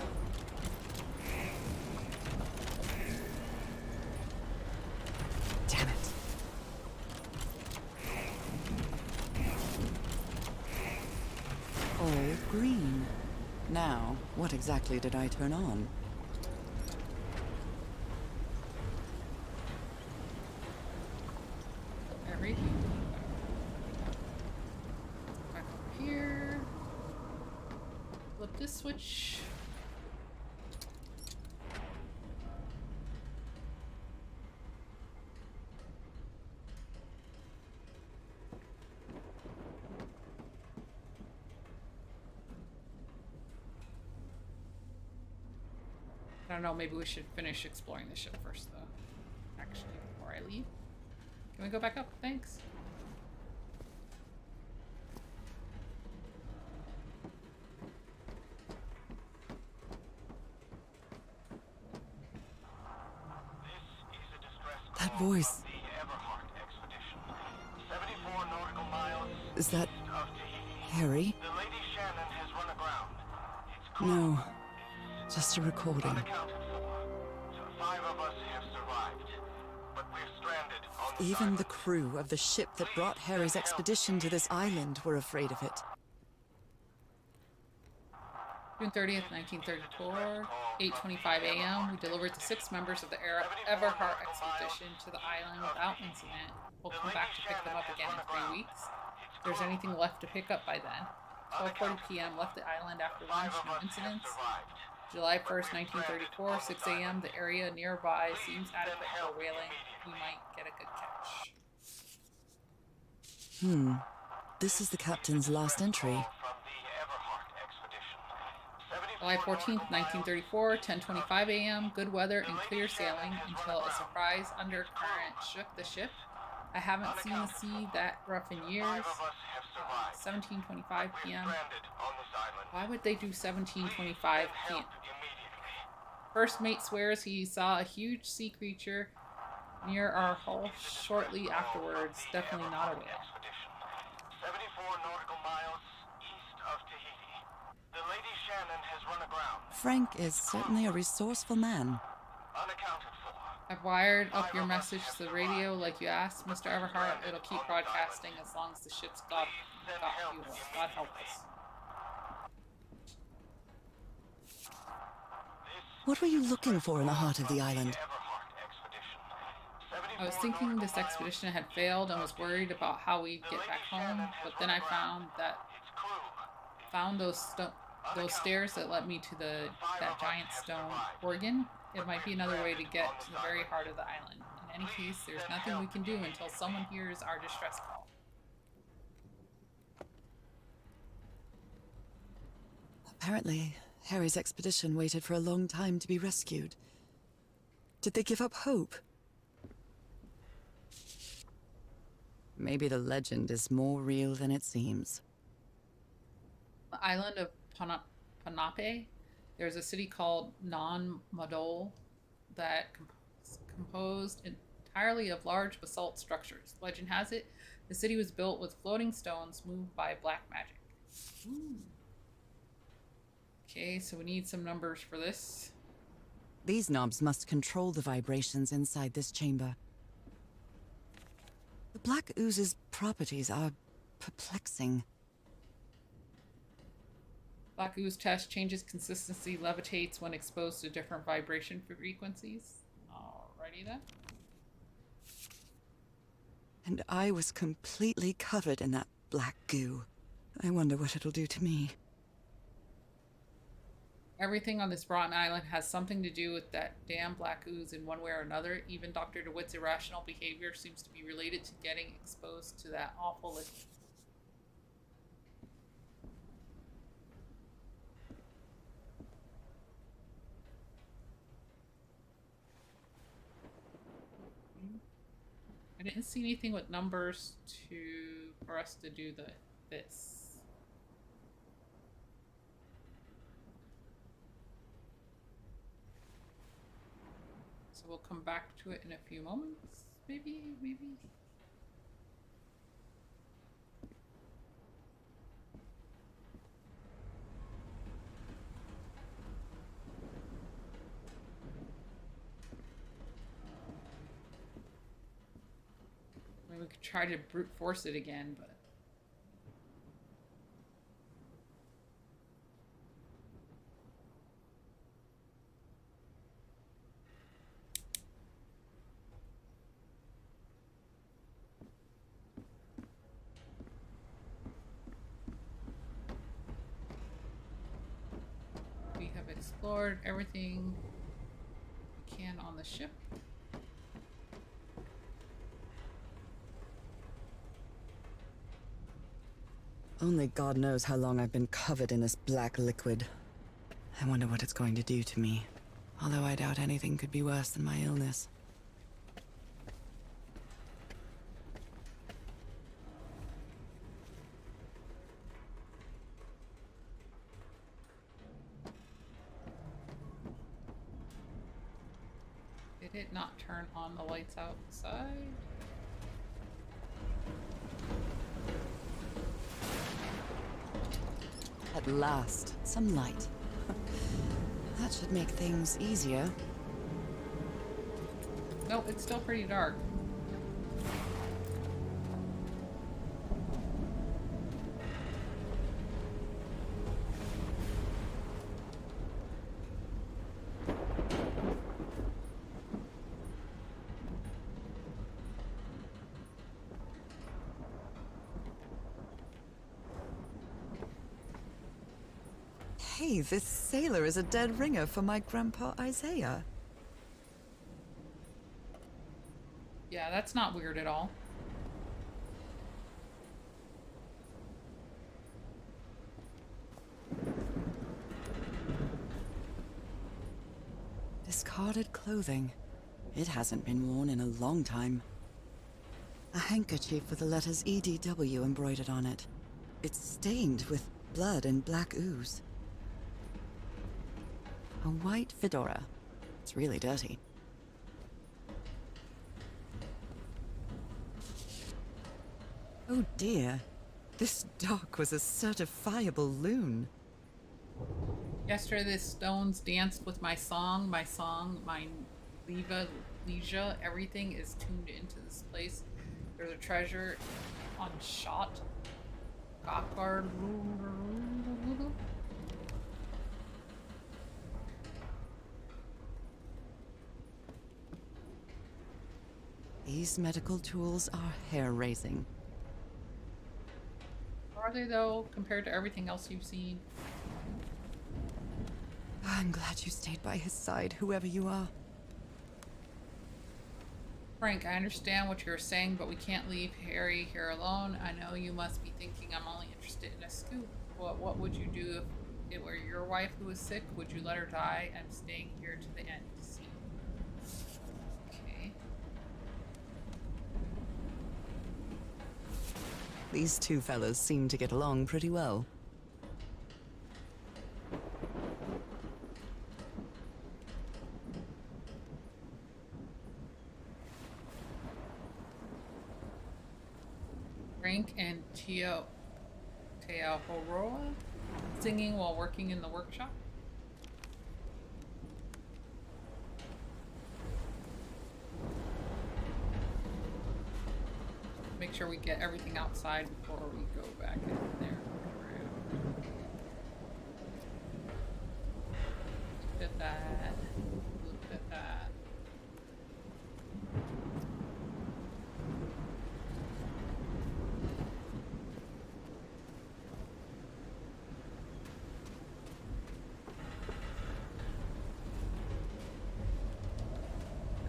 Damn it. All green. Now, what exactly did I turn on? Everything. Back up here. Flip this switch. I don't know, maybe we should finish exploring the ship first, though. Actually, before I leave. Can we go back up? Thanks. That voice. Is that Harry? The Lady Shannon has run aground. It's No, just a recording. unaccounted for. 5 of us have survived, but we're stranded on the Even the crew of the ship that brought Harry's expedition to this island were afraid of it. June 30th, 1934, 8:25 a.m. We delivered the 6 members of the SeptembHER expedition to the island without incident. We'll come back to pick them up again in 3 weeks. If there's anything left to pick up by then. 12:40 p.m. left the island after lunch, no incidents. July 1st, 1934, 6 a.m. The area nearby seems adequate for whaling. We might get a good catch. This is the captain's last entry. from the Everhart expedition. July 14th, 1934, 10:25 a.m. Good weather and clear sailing until a surprise undercurrent shook the ship. I haven't seen the sea that rough in years. 17:25 p.m. Why would they do 17:25 p.m.? First mate swears he saw a huge sea creature near our hull shortly afterwards. Definitely not a whale. 74 nautical miles east of Tahiti. The Lady Shannon has run aground. Frank is certainly a resourceful man. Unaccounted for. I've wired up your message to the radio like you asked, Mr. Everhart. It'll keep broadcasting as long as the ship's got fuel. God help us. What were you looking for in the heart of the island? I was thinking this expedition had failed and was worried about how we'd get back home, but then I found those stairs that led me to that giant stone organ. It might be another way to get to the very heart of the island. In any case, there's nothing we can do until someone hears our distress call. Apparently, Harry's expedition waited for a long time to be rescued. Did they give up hope? Maybe the legend is more real than it seems. The island of Panape, there's a city called Non-Madol that is composed entirely of large basalt structures. Legend has it, the city was built with floating stones moved by black magic. Ooh. Okay, so we need some numbers for this. These knobs must control the vibrations inside this chamber. The black ooze's properties are perplexing. Black ooze test changes consistency, levitates when exposed to different vibration frequencies. Alrighty then. And I was completely covered in that black goo. I wonder what it'll do to me. Everything on this rotten island has something to do with that damn black ooze in one way or another. Even Dr. DeWitt's irrational behavior seems to be related to getting exposed to that awful liquid. I didn't see anything with numbers for us to do this. So we'll come back to it in a few moments. Maybe. We could try to brute force it again, but we have explored everything we can on the ship. Only God knows how long I've been covered in this black liquid. I wonder what it's going to do to me. Although I doubt anything could be worse than my illness. Did it not turn on the lights outside? At last, some light. That should make things easier. Nope, it's still pretty dark. Hey, this sailor is a dead ringer for my grandpa Isaiah. Yeah, that's not weird at all. Discarded clothing. It hasn't been worn in a long time. A handkerchief with the letters EDW embroidered on it. It's stained with blood and black ooze. A white fedora. It's really dirty. Oh dear. This doc was a certifiable loon. Yesterday, the stones danced with my song, my Leisha. Everything is tuned into this place. There's a treasure on shot. Gokar. These medical tools are hair-raising. Are they, though, compared to everything else you've seen? I'm glad you stayed by his side, whoever you are. Frank, I understand what you're saying, but we can't leave Harry here alone. I know you must be thinking I'm only interested in a scoop. What would you do if it were your wife who was sick? Would you let her die? I'm staying here to the end to see. Okay. These two fellows seem to get along pretty well. Frank and Teahoroa singing while working in the workshop. Make sure we get everything outside before we go back in there. Look at that. Look at that.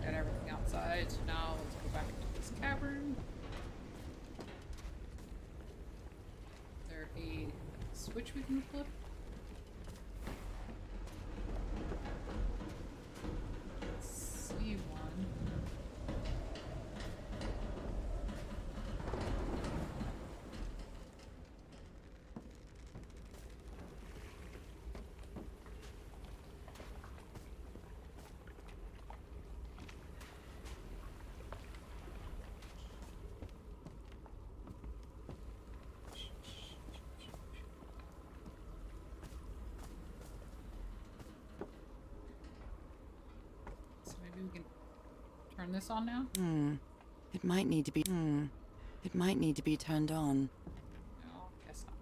Got everything outside, so now let's go back into this cavern. Is there a switch we can flip? See one. So maybe we can turn this on now? It might need to be... It might need to be turned on. No, guess not.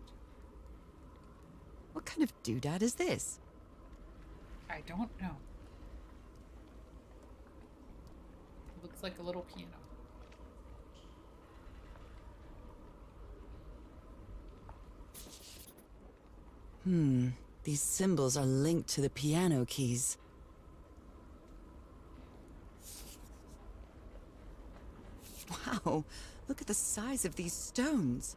What kind of doodad is this? I don't know. Looks like a little piano. These symbols are linked to the piano keys. Wow, look at the size of these stones.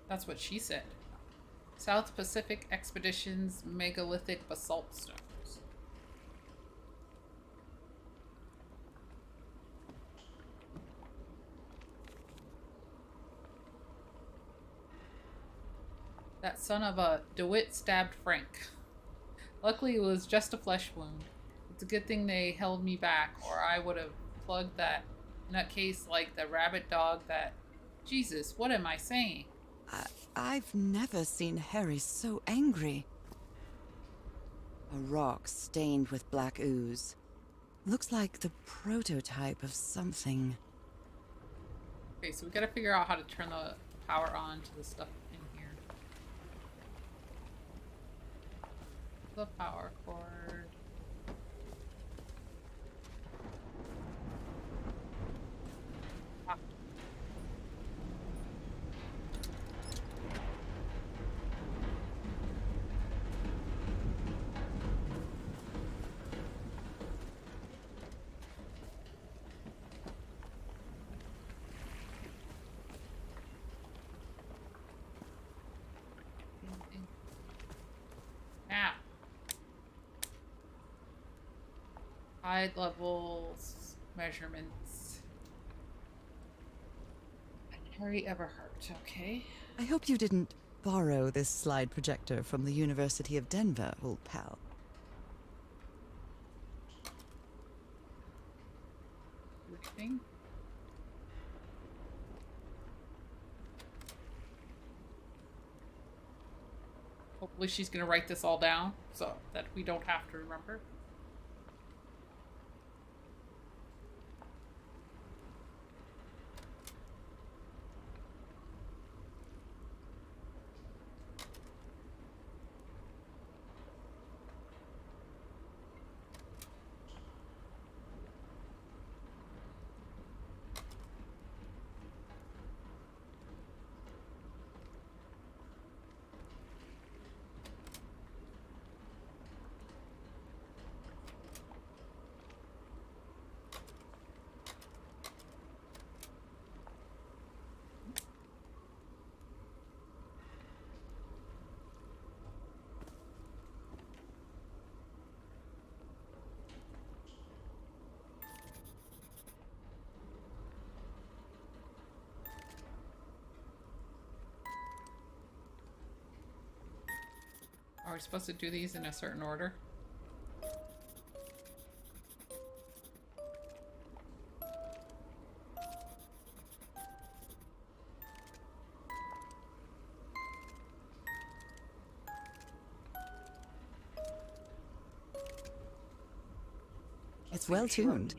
That's what she said. South Pacific Expeditions megalithic basalt stones. That son of a DeWitt stabbed Frank. Luckily, it was just a flesh wound. It's a good thing they held me back, or I would have plugged that nutcase like the rabbit dog that... Jesus, what am I saying? I've never seen Harry so angry. A rock stained with black ooze. Looks like the prototype of something. Okay, so we gotta figure out how to turn the power on to the stuff in here. The power cord. Ah. Now. Hide levels, measurements. Harry Everhart, okay. I hope you didn't borrow this slide projector from the University of Denver, old pal. Everything. Hopefully she's going to write this all down so that we don't have to remember. Are we supposed to do these in a certain order? It's well tuned.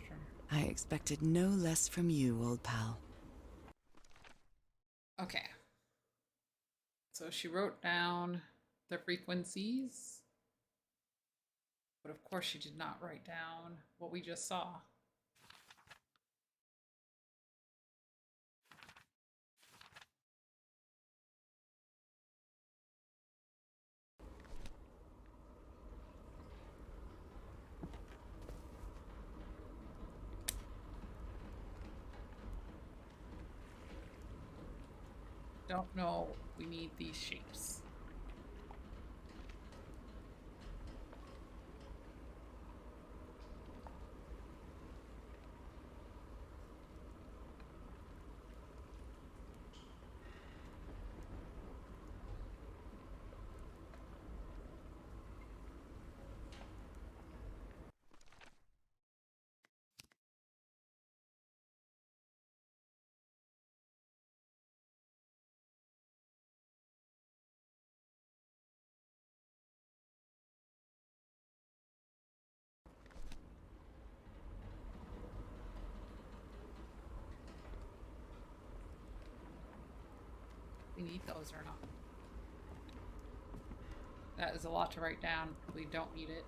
I expected no less from you, old pal. Okay. So she wrote down the frequencies, but of course she did not write down what we just saw. Don't know. We need these shapes. We need those or not. That is a lot to write down. We don't need it.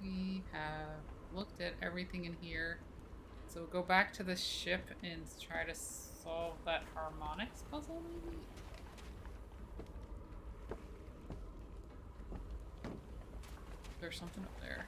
We have looked at everything in here. So go back to the ship and try to solve that harmonics puzzle, maybe? There's something up there.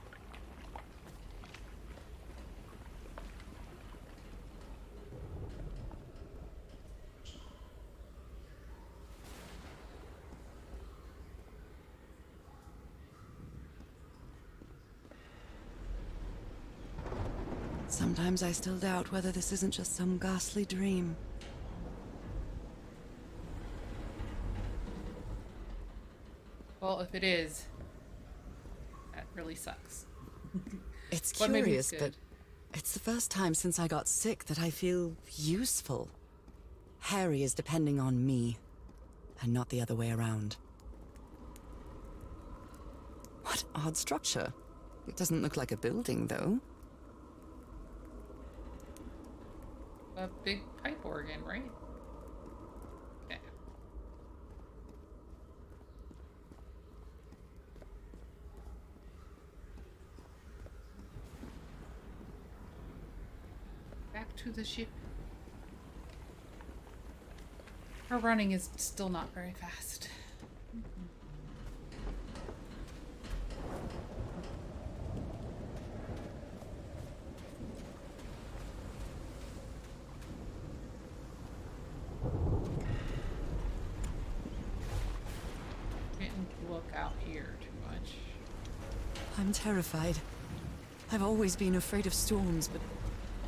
Sometimes I still doubt whether this isn't just some ghastly dream. Well, if it is, that really sucks. It's But maybe curious, it's but good. it's the first time since I got sick that I feel useful. Harry is depending on me, and not the other way around. What odd structure. It doesn't look like a building, though. A big pipe organ, right? Okay. Back to the ship. Her running is still not very fast. I'm terrified. I've always been afraid of storms, but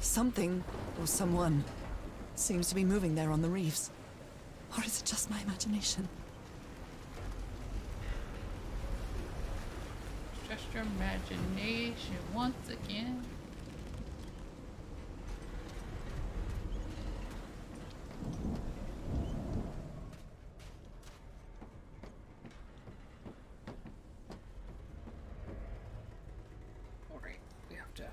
something, or someone, seems to be moving there on the reefs. Or is it just my imagination? Just your imagination once again. All right, we have to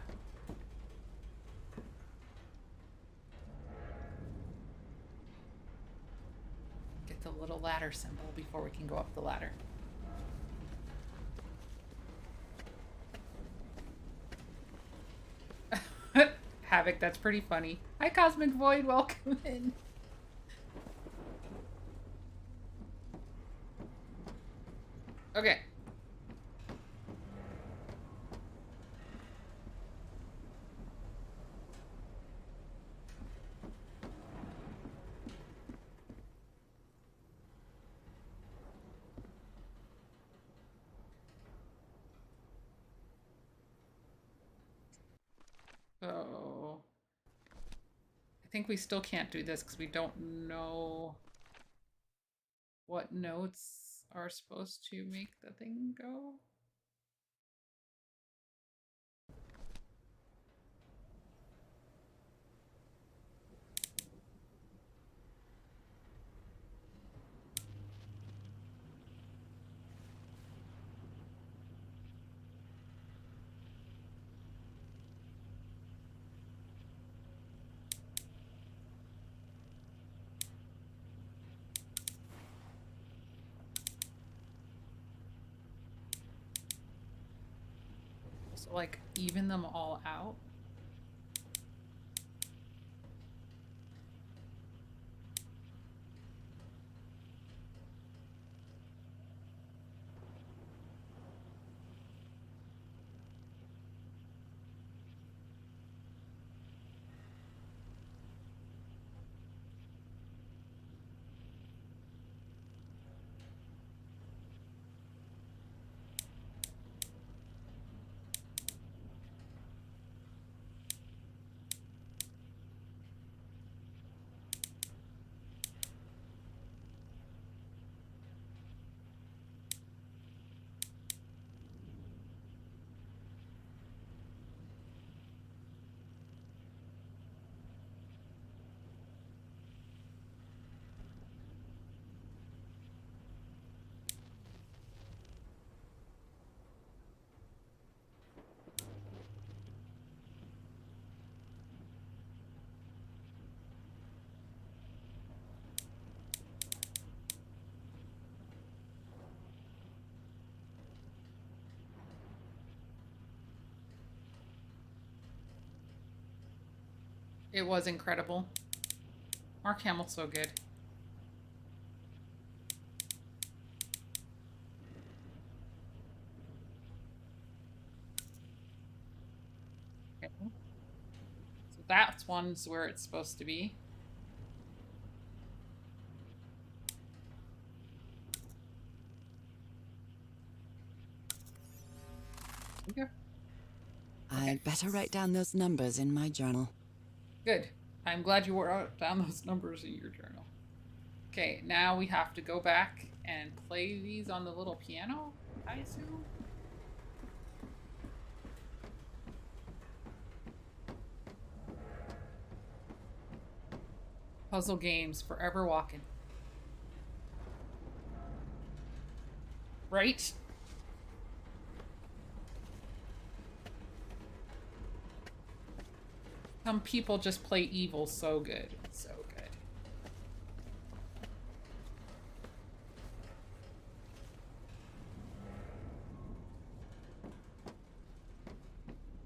get the little ladder symbol before we can go up the ladder. Havok, that's pretty funny. Hi, Cosmic Void, welcome in. Okay. So I think we still can't do this because we don't know what notes are supposed to make the thing go. So like even them all out. It was incredible. Mark Hamill's so good. Okay. So that's one's where it's supposed to be. Okay. I'd better write down those numbers in my journal. Good. I'm glad you wrote down those numbers in your journal. Okay, now we have to go back and play these on the little piano, I assume? Puzzle games, forever walking. Right? Some people just play evil so good. So good.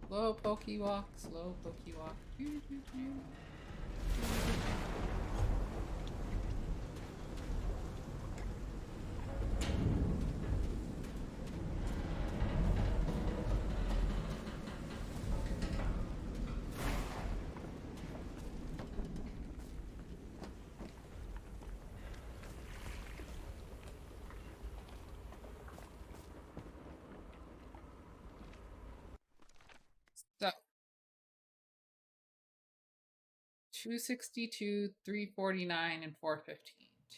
Slow pokey walk, slow pokey walk. 262, 349, and 415.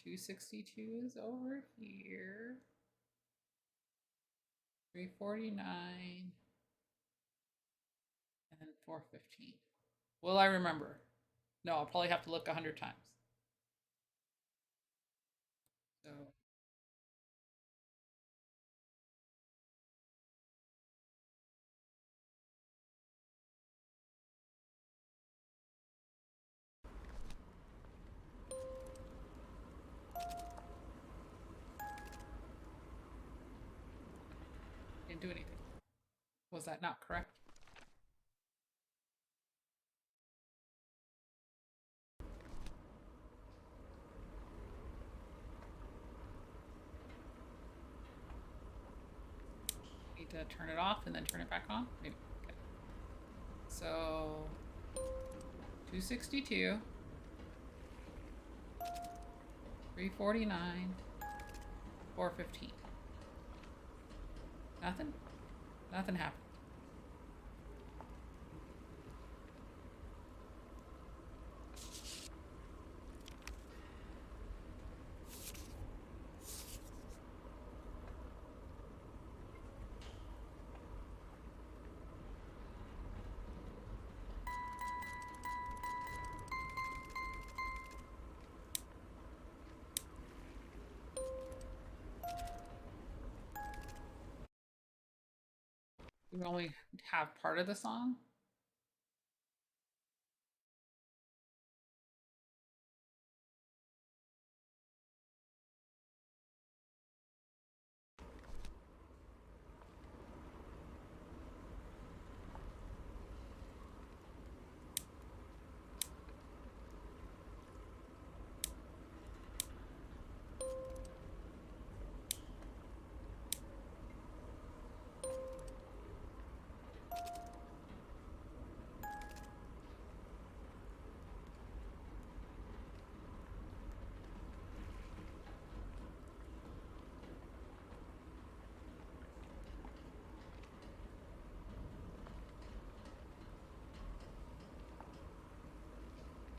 262 is over here. 349 and then 415. Will I remember? No, I'll probably have to look 100 times. So didn't do anything. Was that not correct? Need to turn it off and then turn it back on? Maybe. Okay. So 262, 349, 415. Nothing? Nothing happened. We only have part of the song.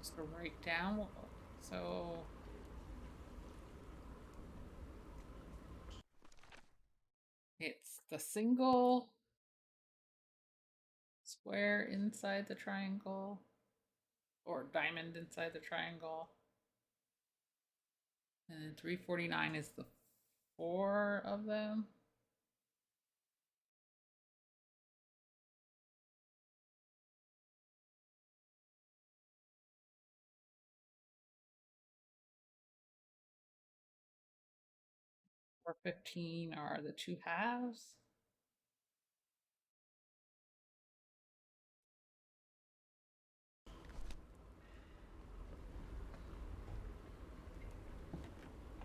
So write down. So it's the single square inside the triangle or diamond inside the triangle. And then 349 is the 4 of them. Or 15 are the 2 halves.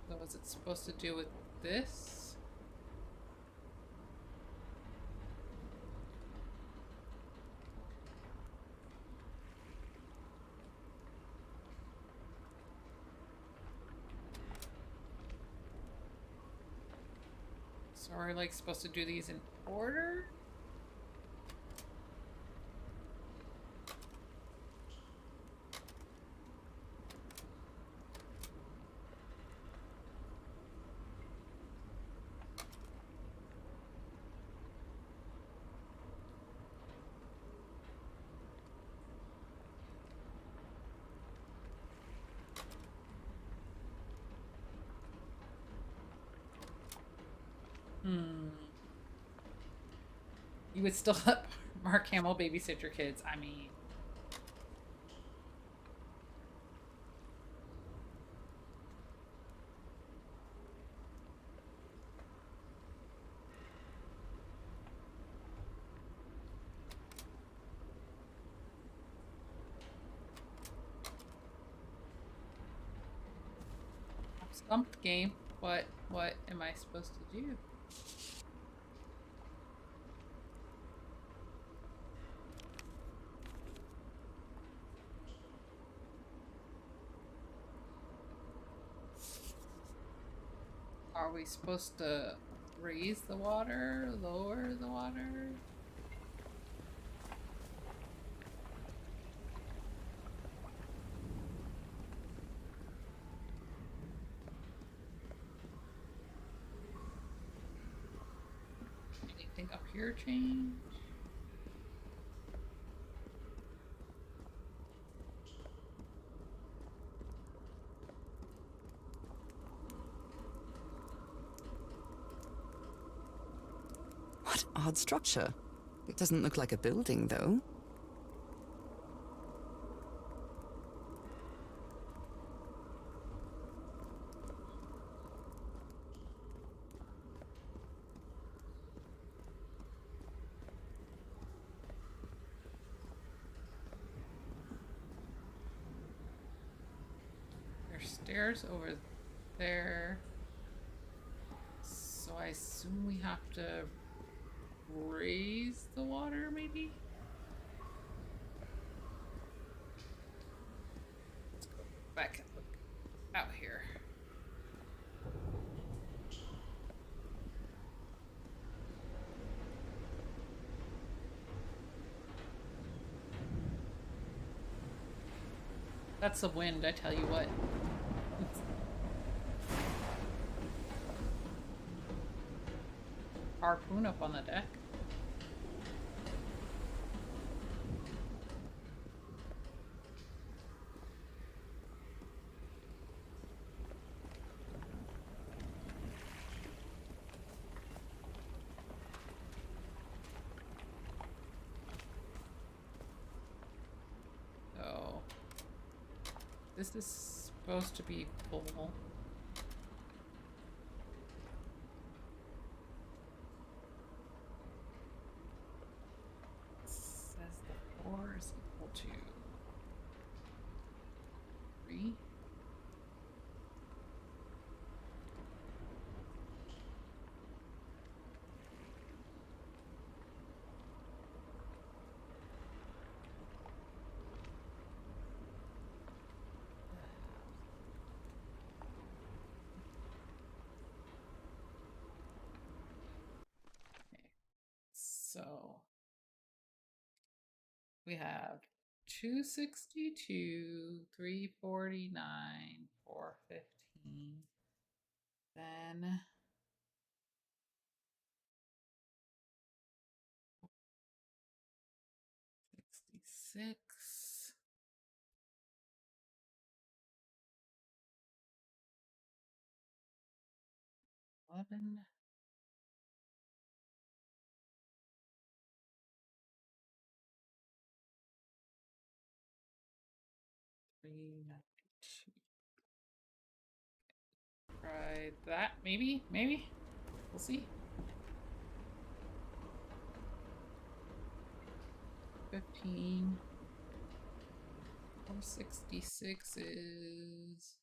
So is it supposed to do with this? So are we like supposed to do these in order? You would still let Mark Hamill babysit your kids. I mean, I'm stumped, game. What am I supposed to do? Are we supposed to raise the water, lower the water? Anything up here change? What odd structure. It doesn't look like a building, though. There's stairs over there. So I assume we have to raise the water, maybe? Let's go back and look out here. That's the wind, I tell you what. Harpoon up on the deck. So this is supposed to be full. Says the floor is equal to 3. So we have 262, 349, 415. Then 66. 11. 392. Try that, maybe? Maybe? We'll see. 15. 466 is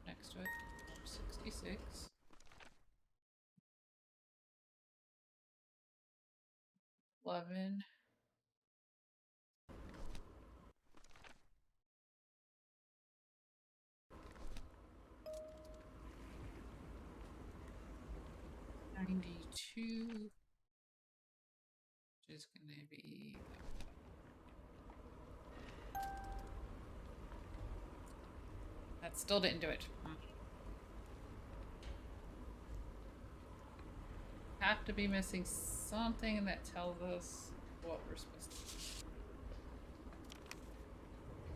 next to it. 466. 11. 92, which is going to be that still didn't do it. Have to be missing something that tells us what we're supposed to do.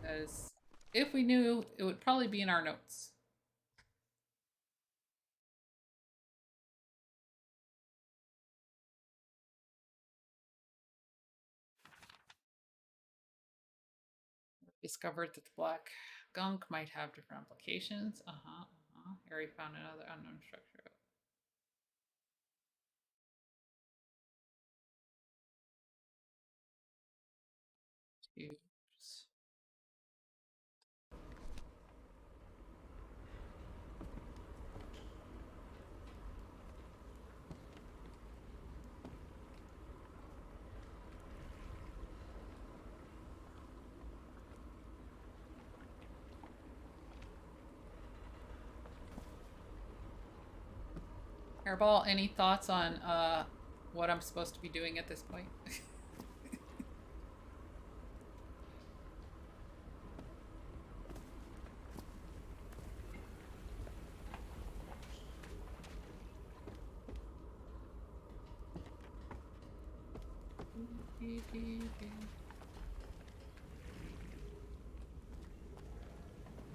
Because if we knew, it would probably be in our notes. Discovered that the black gunk might have different applications. Harry found another unknown structure. Tubes. Hairball, any thoughts on what I'm supposed to be doing at this point?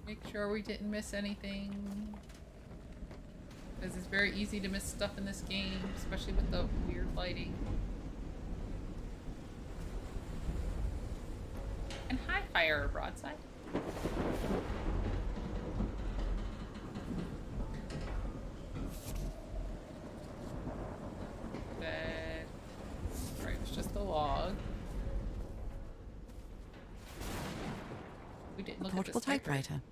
Make sure we didn't miss anything. Because it's very easy to miss stuff in this game, especially with the weird lighting. And hi, fire broadside. That... Right, it's just a log. We didn't look Portable at this typewriter.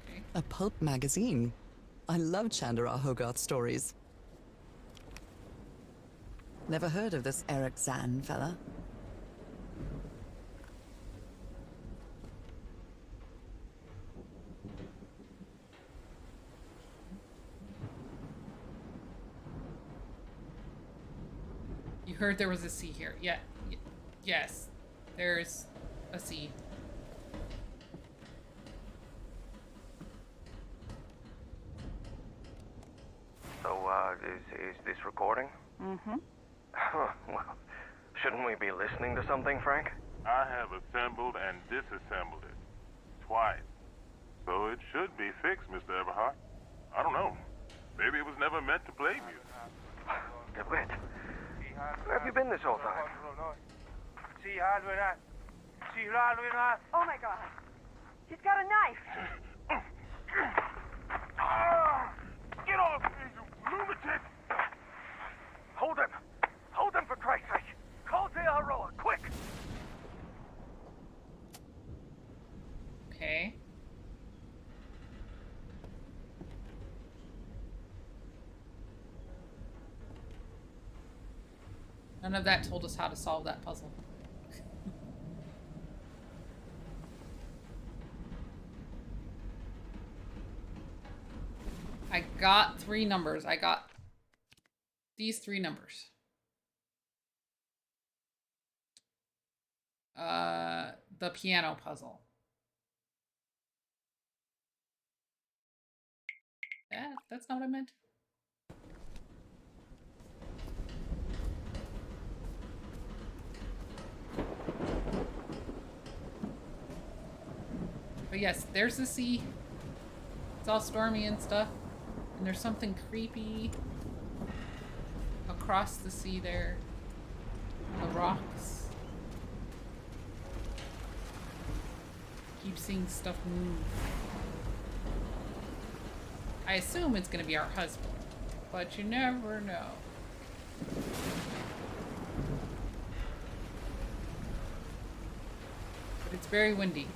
Okay. A pulp magazine. I love Chandra Hogarth stories. Never heard of this Eric Zan fella? You heard there was a C here. Yeah. Yes. There's a C. So, is this recording? Mm-hmm. Well, shouldn't we be listening to something, Frank? I have assembled and disassembled it. Twice. So it should be fixed, Mr. Everhart. I don't know. Maybe it was never meant to play music. DeWitt, where have you been this whole time? Oh my God. He's got a knife. Get off me, you lunatic! Hold him! Hold him, for Christ's sake! Call Zeharoa, quick! Okay. None of that told us how to solve that puzzle. I got 3 numbers. I got these 3 numbers. The piano puzzle. Yeah, that's not what I meant. But yes, there's the sea. It's all stormy and stuff. And there's something creepy across the sea there. The rocks. Keep seeing stuff move. I assume it's gonna be our husband, but you never know. But it's very windy.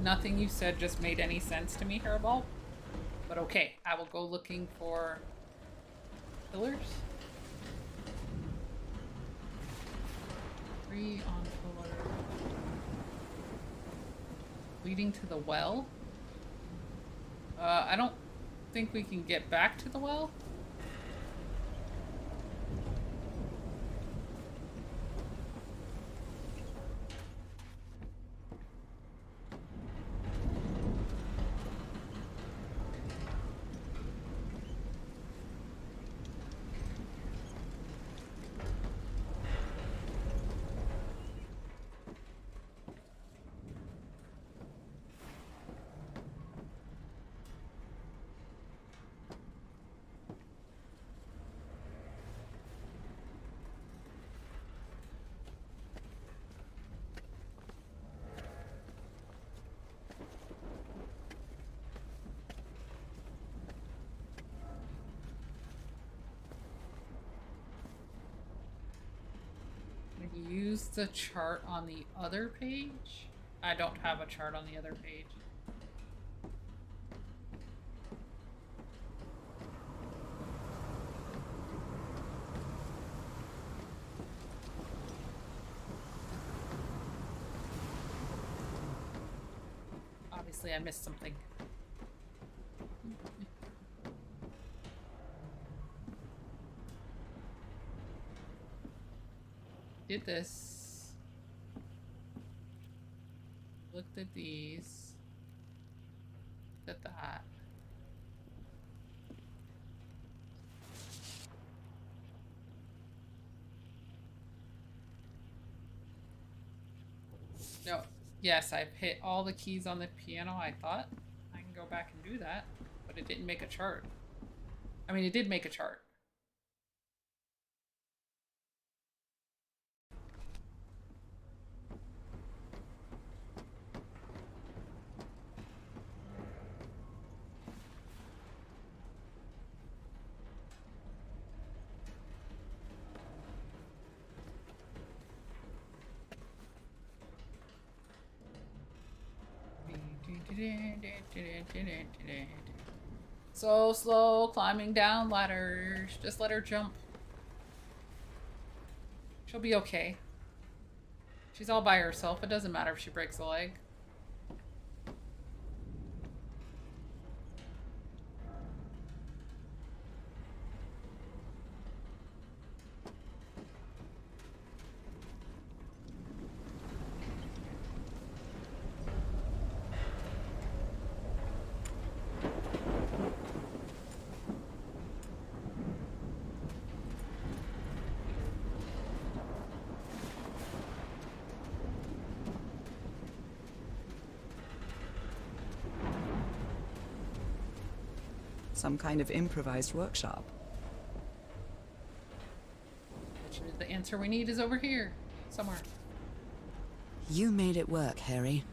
Nothing you said just made any sense to me, Hairball. But okay, I will go looking for pillars. 3 on pillar. Leading to the well. I don't think we can get back to the well. Use the chart on the other page? I don't have a chart on the other page. Obviously, I missed something. Did this. Looked at these. Looked at that. No. Yes, I've hit all the keys on the piano, I thought. I can go back and do that, but it didn't make a chart. I mean, it did make a chart. So slow, climbing down ladders. Just let her jump. She'll be okay. She's all by herself. It doesn't matter if she breaks a leg. Some kind of improvised workshop. The answer we need is over here, somewhere. You made it work, Harry.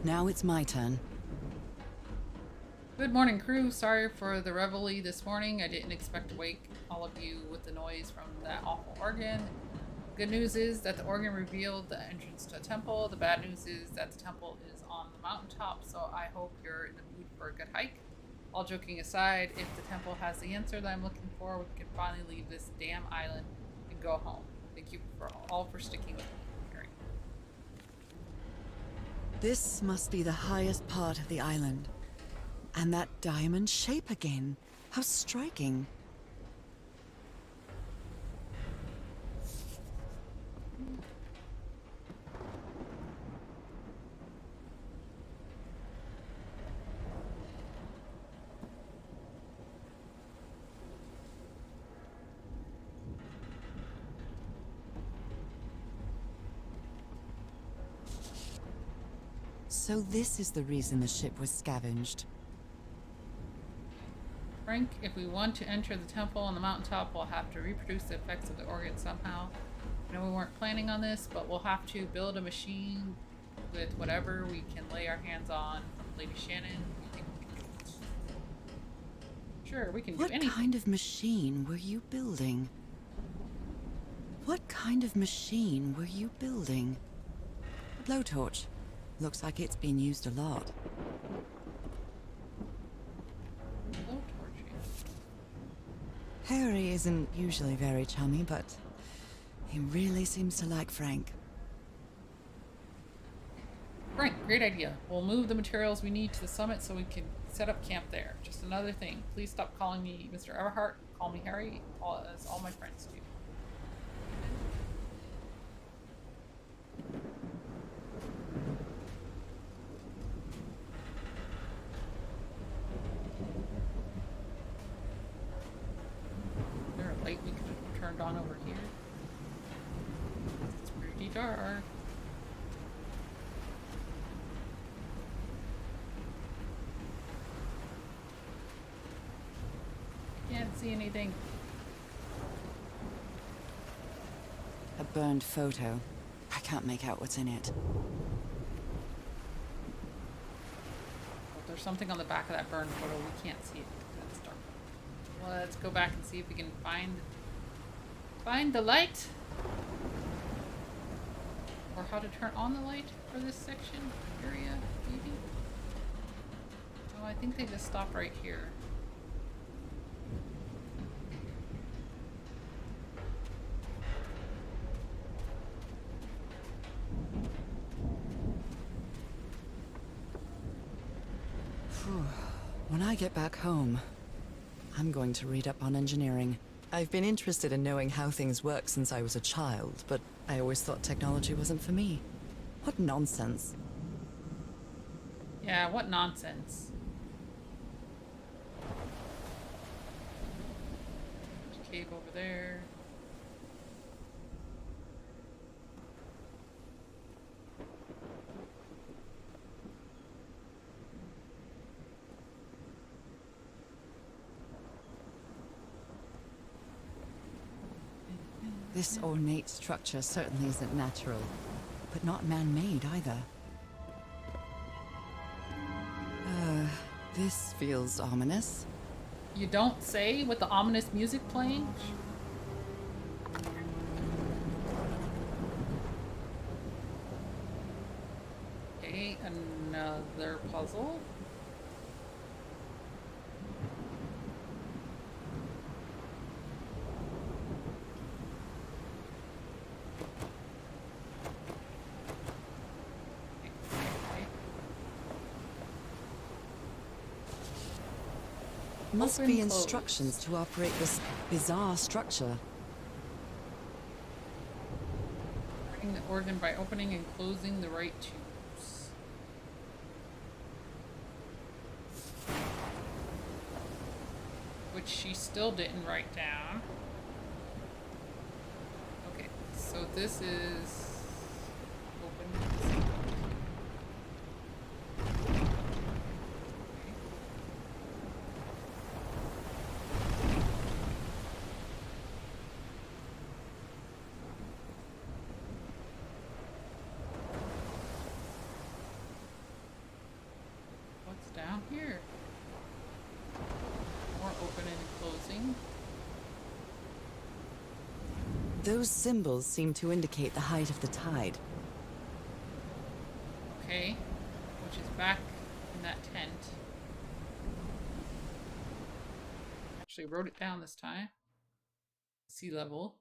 Now it's my turn. Good morning, crew. Sorry for the reveille this morning. I didn't expect to wake all of you with the noise from that awful organ. Good news is that the organ revealed the entrance to a temple. The bad news is that the temple is on the mountaintop, so I hope you're in the mood for a good hike. All joking aside, if the temple has the answer that I'm looking for, we can finally leave this damn island and go home. Thank you all for sticking with me, Harry. This must be the highest part of the island. And that diamond shape again. How striking. So this is the reason the ship was scavenged. Frank, if we want to enter the temple on the mountaintop, we'll have to reproduce the effects of the organ somehow. I know we weren't planning on this, but we'll have to build a machine with whatever we can lay our hands on from Lady Shannon. You think we can do it? Sure, we can do anything. What kind of machine were you building? What kind of machine were you building? Blowtorch. Looks like it's been used a lot. Harry isn't usually very chummy, but he really seems to like Frank. Frank, great idea. We'll move the materials we need to the summit so we can set up camp there. Just another thing. Please stop calling me Mr. Everhart. Call me Harry, as all my friends do. Light we could have turned on over here. It's pretty dark. Can't see anything. A burned photo. I can't make out what's in it. But there's something on the back of that burned photo. We can't see it because it's dark. Let's go back and see if we can find the light, or how to turn on the light for this section area, maybe. Oh, I think they just stop right here. When I get back home, I'm going to read up on engineering. I've been interested in knowing how things work since I was a child, but I always thought technology wasn't for me. What nonsense. Yeah, what nonsense. There's a cave over there. This ornate structure certainly isn't natural, but not man-made either. This feels ominous. You don't say, with the ominous music playing? Okay, another puzzle. Must Open, be close. instructions to operate this bizarre structure. Bring the organ by opening and closing the right tubes. Which she still didn't write down. Okay, so this is open. What's down here? More opening and closing. Those symbols seem to indicate the height of the tide. Okay, which is back in that tent. Actually wrote it down this time. Sea level.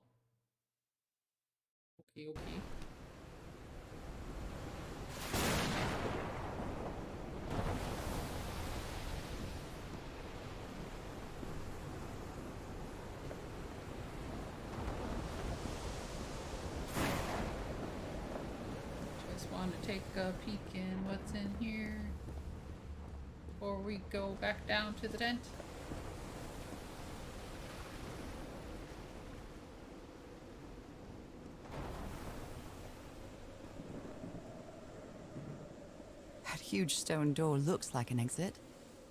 Okay, okay. Just want to take a peek in what's in here before we go back down to the tent. That huge stone door looks like an exit.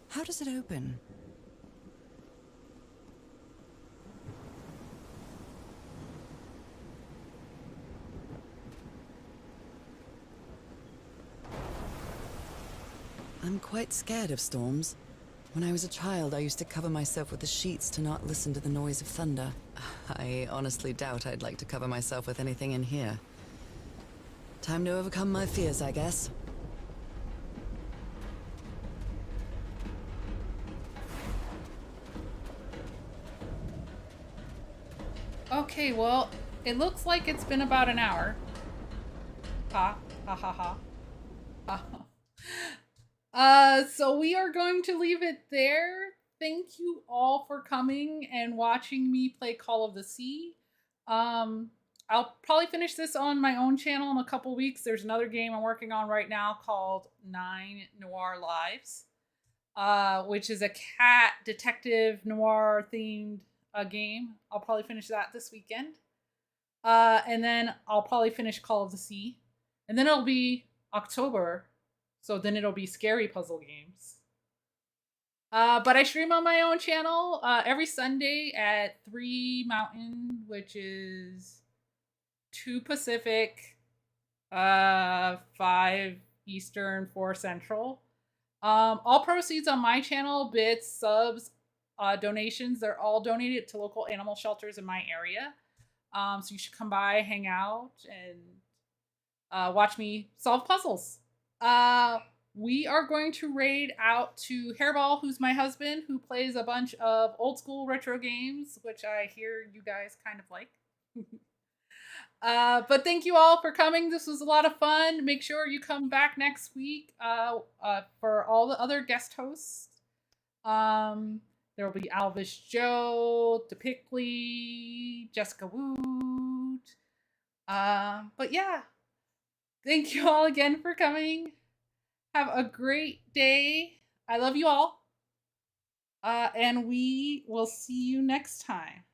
How does it open? I'm quite scared of storms. When I was a child, I used to cover myself with the sheets to not listen to the noise of thunder. I honestly doubt I'd like to cover myself with anything in here. Time to overcome my fears, I guess. Okay, well, it looks like it's been about an hour. Ha, ha, ha, ha. So we are going to leave it there. Thank you all for coming and watching me play Call of the Sea. I'll probably finish this on my own channel in a couple weeks. There's another game I'm working on right now called 9 Noir Lives, which is a cat detective noir themed game. I'll probably finish that this weekend. And then I'll probably finish Call of the Sea. And then it'll be October. So then it'll be scary puzzle games. But I stream on my own channel every Sunday at 3 Mountain, which is 2 Pacific, 5 Eastern, 4 Central. All proceeds on my channel, bits, subs, donations, they're all donated to local animal shelters in my area. So you should come by, hang out, and watch me solve puzzles. We are going to raid out to Hairball, who's my husband, who plays a bunch of old school retro games, which I hear you guys kind of like. But thank you all for coming. This was a lot of fun. Make sure you come back next week for all all the other guest hosts. There will be Alvis Joe, DePickley, Jessica Wood. But yeah, thank you all again for coming. Have a great day. I love you all. And we will see you next time.